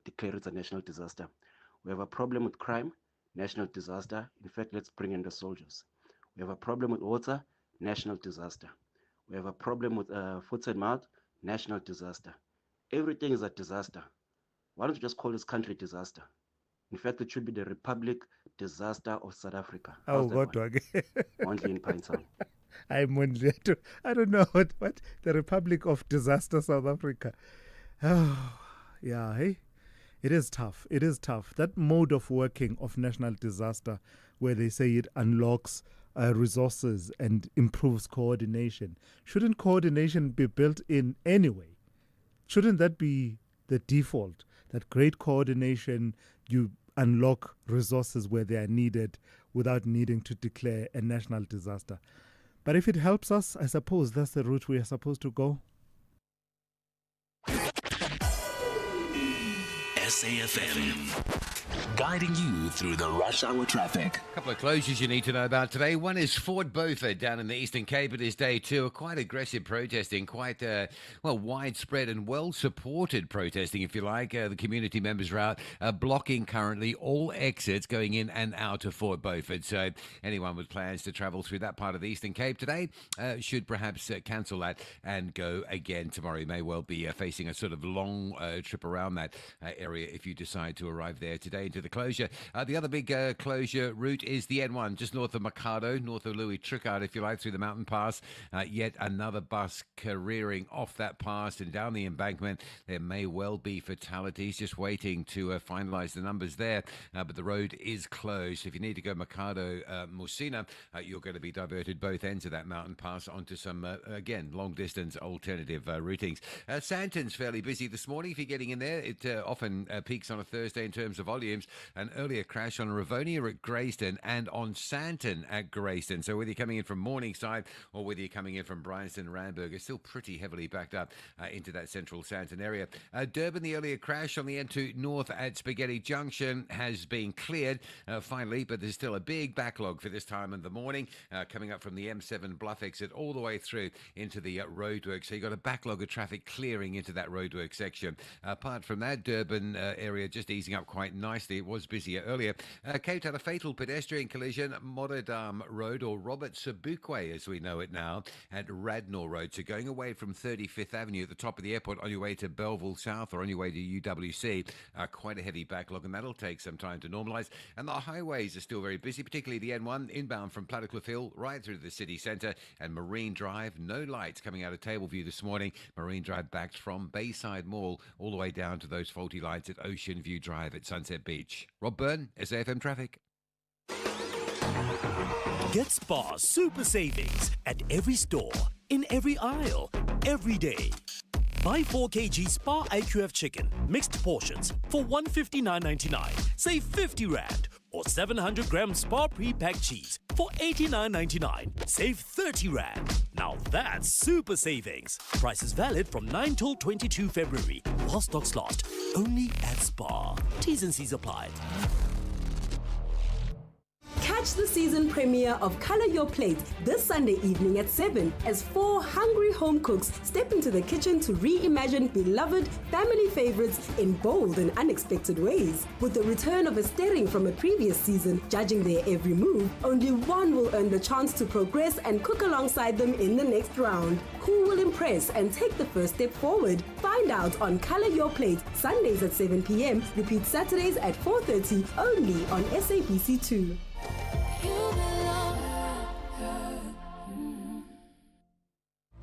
declare it a national disaster. We have a problem with crime, national disaster. In fact, let's bring in the soldiers. We have a problem with water, national disaster. We have a problem with foot and mouth, national disaster. Everything is a disaster. Why don't you just call this country disaster? In fact, it should be the Republic Disaster of South Africa. Oh, God. Only in Pinetown. I don't know what the Republic of Disaster South Africa. Oh, yeah, hey? It is tough. That mode of working of national disaster where they say it unlocks resources and improves coordination. Shouldn't coordination be built in anyway? Shouldn't that be the default? That great coordination, you unlock resources where they are needed without needing to declare a national disaster. But if it helps us, I suppose that's the route we are supposed to go. SAFM, guiding you through the rush hour traffic. A couple of closures you need to know about today. One is Fort Beaufort down in the Eastern Cape. It is day two. Quite aggressive protesting, quite widespread and well-supported protesting, if you like. The community members are out blocking currently all exits going in and out of Fort Beaufort. So anyone with plans to travel through that part of the Eastern Cape today should perhaps cancel that and go again tomorrow. You may well be facing a sort of long trip around that area if you decide to arrive there today into the closure. The other big closure route is the N1, just north of Mikado, north of Louis Tricard, if you like, through the mountain pass. Yet another bus careering off that pass and down the embankment. There may well be fatalities, just waiting to finalise the numbers there. But the road is closed. If you need to go Mikado, Musina, you're going to be diverted both ends of that mountain pass onto some, again, long-distance alternative routings. Santon's fairly busy this morning. If you're getting in there, it often peaks on a Thursday in terms of volumes. An earlier crash on Rivonia at Greyston and on Santon at Greyston. So whether you're coming in from Morningside or whether you're coming in from Bryanston, Randburg, it's still pretty heavily backed up into that central Santon area. Durban, the earlier crash on the N2 North at Spaghetti Junction has been cleared finally, but there's still a big backlog for this time in the morning coming up from the M7 Bluff exit all the way through into the roadwork. So you've got a backlog of traffic clearing into that roadwork section. Apart from that, Durban area just easing up quite nicely. It was busier earlier. Cape Town, a fatal pedestrian collision, Moradam Road, or Robert Sobukwe as we know it now, at Radnor Road. So going away from 35th Avenue at the top of the airport on your way to Belleville South or on your way to UWC, quite a heavy backlog, and that'll take some time to normalise. And the highways are still very busy, particularly the N1 inbound from Plattekloof Hill right through to the city centre, and Marine Drive, no lights coming out of Tableview this morning. Marine Drive backed from Bayside Mall all the way down to those faulty lights at Ocean View Drive at Sunset Beach. Rob Byrne, SAFM Traffic. Get Spar super savings at every store, in every aisle, every day. Buy 4 kg Spar IQF chicken, mixed portions, for $159.99. Save 50 Rand. Or 700 gram Spar pre-packed cheese for $89.99. Save 30 Rand. Now that's super savings. Price is valid from 9 till 22 February. While stocks last. Only at Spar. T's and C's apply. Catch the season premiere of Color Your Plate this Sunday evening at 7 as 4 hungry home cooks step into the kitchen to reimagine beloved family favorites in bold and unexpected ways. With the return of a Sterling from a previous season judging their every move, only one will earn the chance to progress and cook alongside them in the next round. Who will impress and take the first step forward? Find out on Color Your Plate, Sundays at 7 p.m, repeat Saturdays at 4:30 only on SABC2.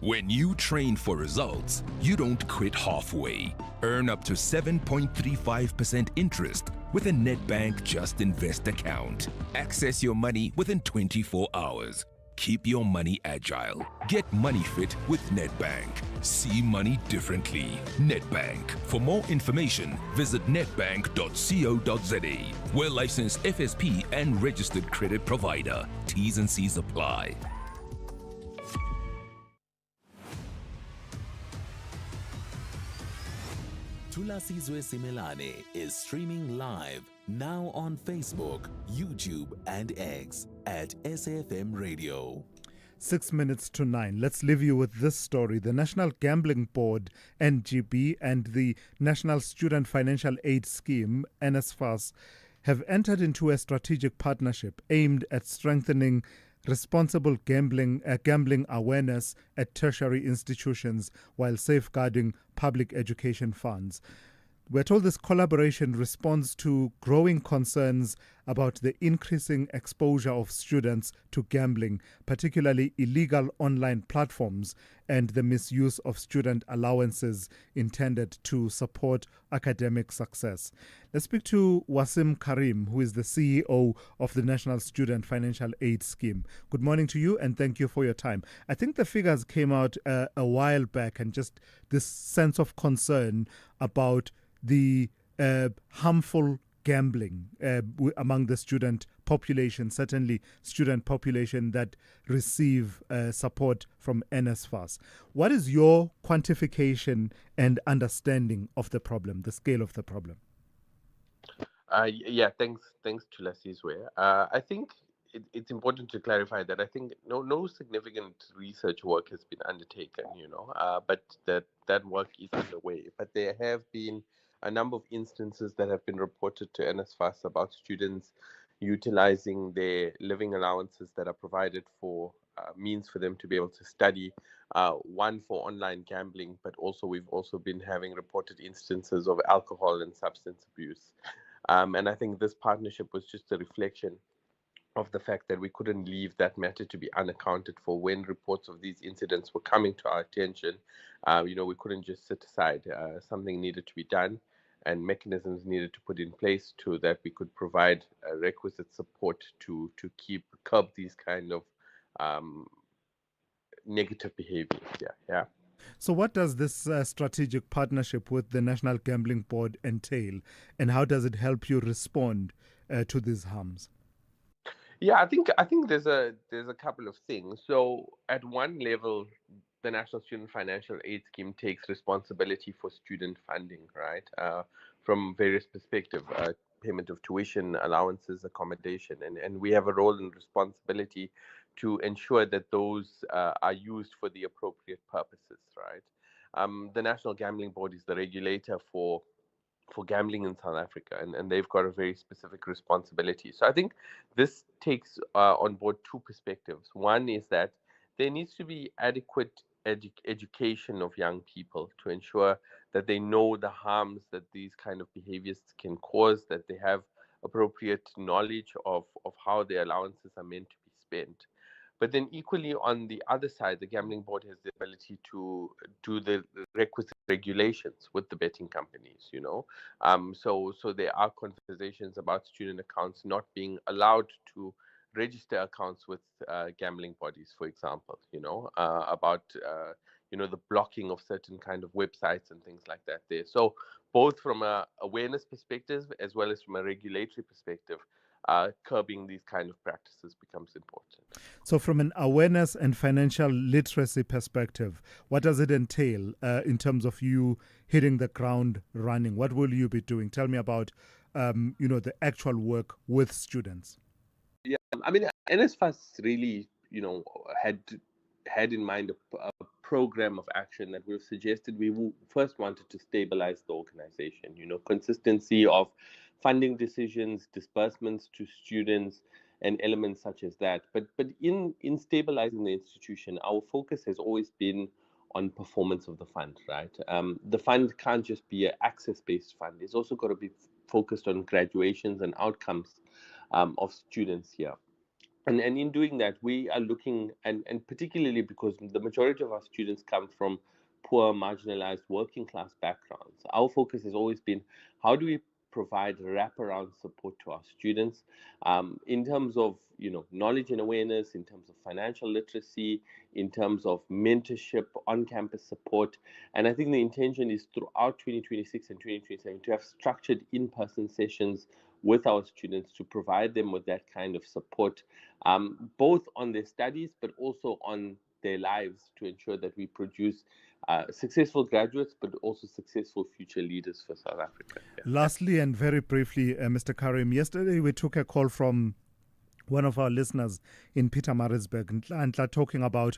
When you train for results, you don't quit halfway. Earn up to 7.35% interest with a Nedbank Just Invest account. Access your money within 24 hours. Keep your money agile. Get money fit with Nedbank. See money differently. Nedbank. For more information, visit nedbank.co.za. We're licensed FSP and registered credit provider. T's and C's apply. Thulasizwe Simelane is streaming live now on Facebook, YouTube, and X at SAFM Radio. 6 minutes to 9. Let's leave you with this story. The National Gambling Board, NGB, and the National Student Financial Aid Scheme, NSFAS, have entered into a strategic partnership aimed at strengthening responsible gambling awareness at tertiary institutions while safeguarding public education funds. We're told this collaboration responds to growing concerns about the increasing exposure of students to gambling, particularly illegal online platforms, and the misuse of student allowances intended to support academic success. Let's speak to Wasim Karim, who is the CEO of the National Student Financial Aid Scheme. Good morning to you, and thank you for your time. I think the figures came out a while back, and just this sense of concern about the harmful gambling among the student population, certainly student population that receive support from NSFAS. What is your quantification and understanding of the problem, the scale of the problem? Yeah, thanks, Thulasizwe. I think it's important to clarify that I think no significant research work has been undertaken, but that work is underway. But there have been a number of instances that have been reported to NSFAS about students utilizing their living allowances that are provided for means for them to be able to study, one for online gambling, but also we've also been having reported instances of alcohol and substance abuse. And I think this partnership was just a reflection of the fact that we couldn't leave that matter to be unaccounted for when reports of these incidents were coming to our attention. We couldn't just sit aside. Something needed to be done, and mechanisms needed to put in place to that we could provide requisite support to curb these kind of negative behaviors. Yeah. So what does this strategic partnership with the National Gambling Board entail, and how does it help you respond to these harms? Yeah, I think there's a couple of things. So at one level, the National Student Financial Aid Scheme takes responsibility for student funding, right? From various perspectives, payment of tuition, allowances, accommodation, and we have a role and responsibility to ensure that those are used for the appropriate purposes, right? The National Gambling Board is the regulator for gambling in South Africa, and they've got a very specific responsibility. So I think this takes on board two perspectives. One is that there needs to be adequate education of young people to ensure that they know the harms that these kind of behaviors can cause, that they have appropriate knowledge of how their allowances are meant to be spent. But then equally on the other side, the gambling board has the ability to do the requisite regulations with the betting companies, So there are conversations about student accounts not being allowed to register accounts with gambling bodies, for example, about the blocking of certain kind of websites and things like that there. So both from a awareness perspective as well as from a regulatory perspective, curbing these kind of practices becomes important. So from an awareness and financial literacy perspective, what does it entail in terms of you hitting the ground running? What will you be doing? Tell me about the actual work with students. Yeah, I mean, NSFAS really, had in mind a program of action that we've suggested. We first wanted to stabilize the organization, consistency of funding decisions, disbursements to students, and elements such as that. But in stabilizing the institution, our focus has always been on performance of the fund, right? The fund can't just be an access-based fund. It's also got to be focused on graduations and outcomes of students here. And in doing that, we are looking, and particularly because the majority of our students come from poor, marginalized, working class backgrounds, our focus has always been, how do we provide wraparound support to our students in terms of knowledge and awareness, in terms of financial literacy, in terms of mentorship, on-campus support. And I think the intention is throughout 2026 and 2027 to have structured in-person sessions with our students to provide them with that kind of support, both on their studies, but also on their lives, to ensure that we produce successful graduates, but also successful future leaders for South Africa. Yeah. Lastly, and very briefly, Mr. Karim, yesterday we took a call from one of our listeners in Pietermaritzburg, and talking about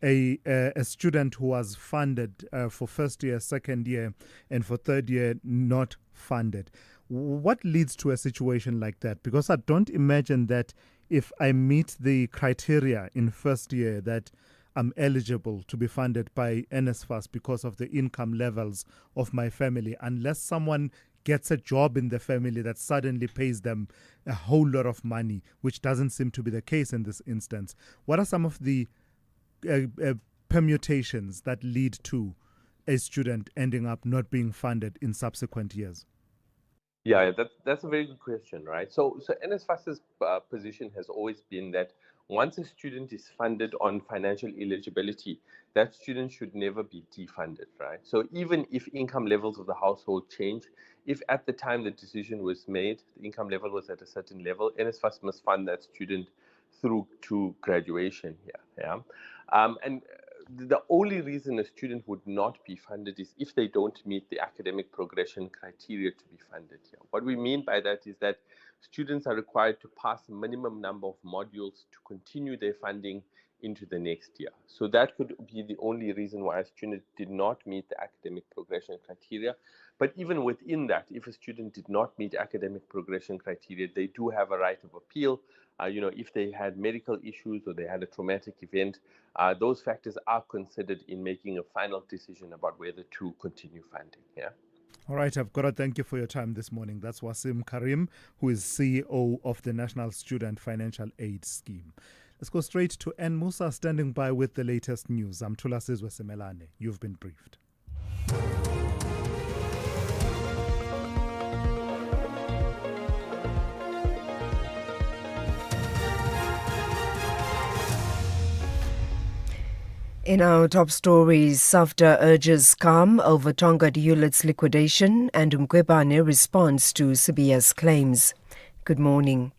a student who was funded for first year, second year, and for third year not funded. What leads to a situation like that? Because I don't imagine that if I meet the criteria in first year that I'm eligible to be funded by NSFAS because of the income levels of my family, unless someone gets a job in the family that suddenly pays them a whole lot of money, which doesn't seem to be the case in this instance. What are some of the permutations that lead to a student ending up not being funded in subsequent years? Yeah, that's a very good question, right? So NSFAS's position has always been that once a student is funded on financial eligibility, that student should never be defunded, right? So even if income levels of the household change, if at the time the decision was made, the income level was at a certain level, NSFAS must fund that student through to graduation here. Yeah, and the only reason a student would not be funded is if they don't meet the academic progression criteria to be funded here. What we mean by that is that students are required to pass a minimum number of modules to continue their funding into the next year. So that could be the only reason why a student did not meet the academic progression criteria. But even within that, if a student did not meet academic progression criteria, they do have a right of appeal. If they had medical issues or they had a traumatic event, those factors are considered in making a final decision about whether to continue funding. Yeah. All right, I've got to thank you for your time this morning. That's Wasim Karim, who is CEO of the National Student Financial Aid Scheme. Let's go straight to N. Musa, standing by with the latest news. I'm Thulasizwe Simelane. You've been briefed. In our top stories, SAFTA urges calm over Tonga Hewlett's liquidation and Mqwebane responds to Sibiya's claims. Good morning.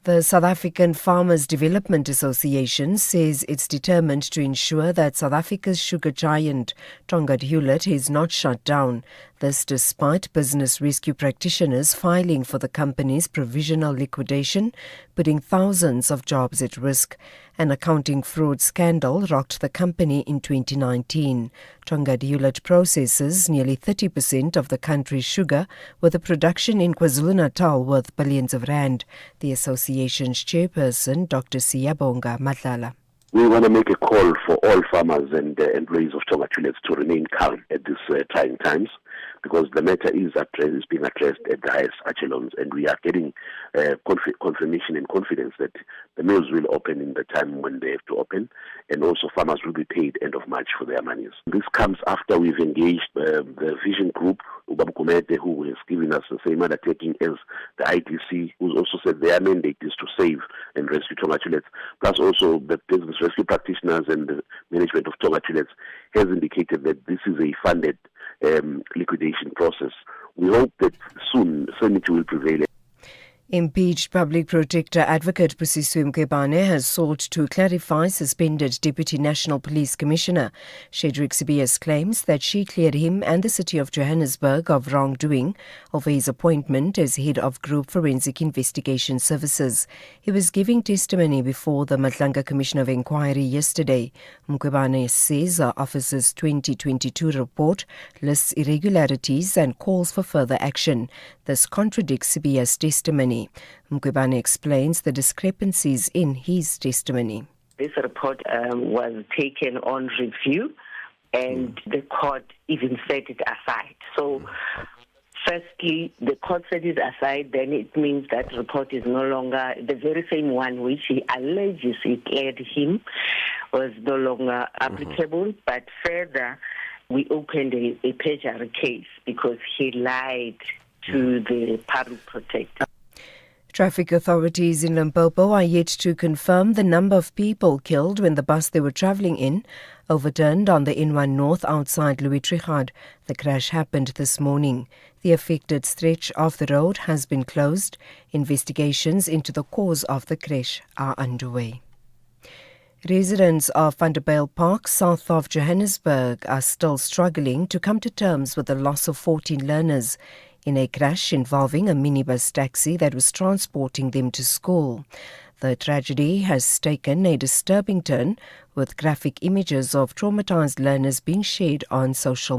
The South African Farmers Development Association says it's determined to ensure that South Africa's sugar giant Tonga Hewlett is not shut down. This despite business rescue practitioners filing for the company's provisional liquidation, putting thousands of jobs at risk. An accounting fraud scandal rocked the company in 2019. Tonga Hewlett processes nearly 30% of the country's sugar, with a production in KwaZulu-Natal worth billions of rand. The association's chairperson, Dr. Siyabonga Madlala. We want to make a call for all farmers and employees of Tonga Hewlett to remain calm at these trying times, because the matter is being addressed at the highest echelons, and we are getting confirmation and confidence that the mills will open in the time when they have to open, and also farmers will be paid end of March for their monies. This comes after we've engaged the Vision Group, Ubaba Kumete, who has given us the same undertaking as the ITC, who's also said their mandate is to save and rescue Tonga Hewlett, plus also the business rescue practitioners and the management of Tonga Hewlett has indicated that this is a funded liquidation process. We hope that soon sanity will prevail. Impeached Public Protector Advocate Thulasizwe Simelane has sought to clarify suspended Deputy National Police Commissioner Shedrick Sibiya's claims that she cleared him and the City of Johannesburg of wrongdoing over his appointment as head of Group Forensic Investigation Services. He was giving testimony before the Madlanga Commission of Inquiry yesterday. Mkhwebane says the office's 2022 report lists irregularities and calls for further action. This contradicts Sibiya's testimony. Mkhwebane explains the discrepancies in his testimony. This report was taken on review, and the court even set it aside. So, firstly, the court set it aside, then it means that report is no longer, the very same one which he alleges he cleared him was no longer applicable, but further, we opened a perjury case because he lied to the public protector. Traffic authorities in Limpopo are yet to confirm the number of people killed when the bus they were travelling in overturned on the N1 North outside Louis Trichardt. The crash happened this morning. The affected stretch of the road has been closed. Investigations into the cause of the crash are underway. Residents of Vanderbijl Park, south of Johannesburg, are still struggling to come to terms with the loss of 14 learners in a crash involving a minibus taxi that was transporting them to school. The tragedy has taken a disturbing turn, with graphic images of traumatized learners being shared on social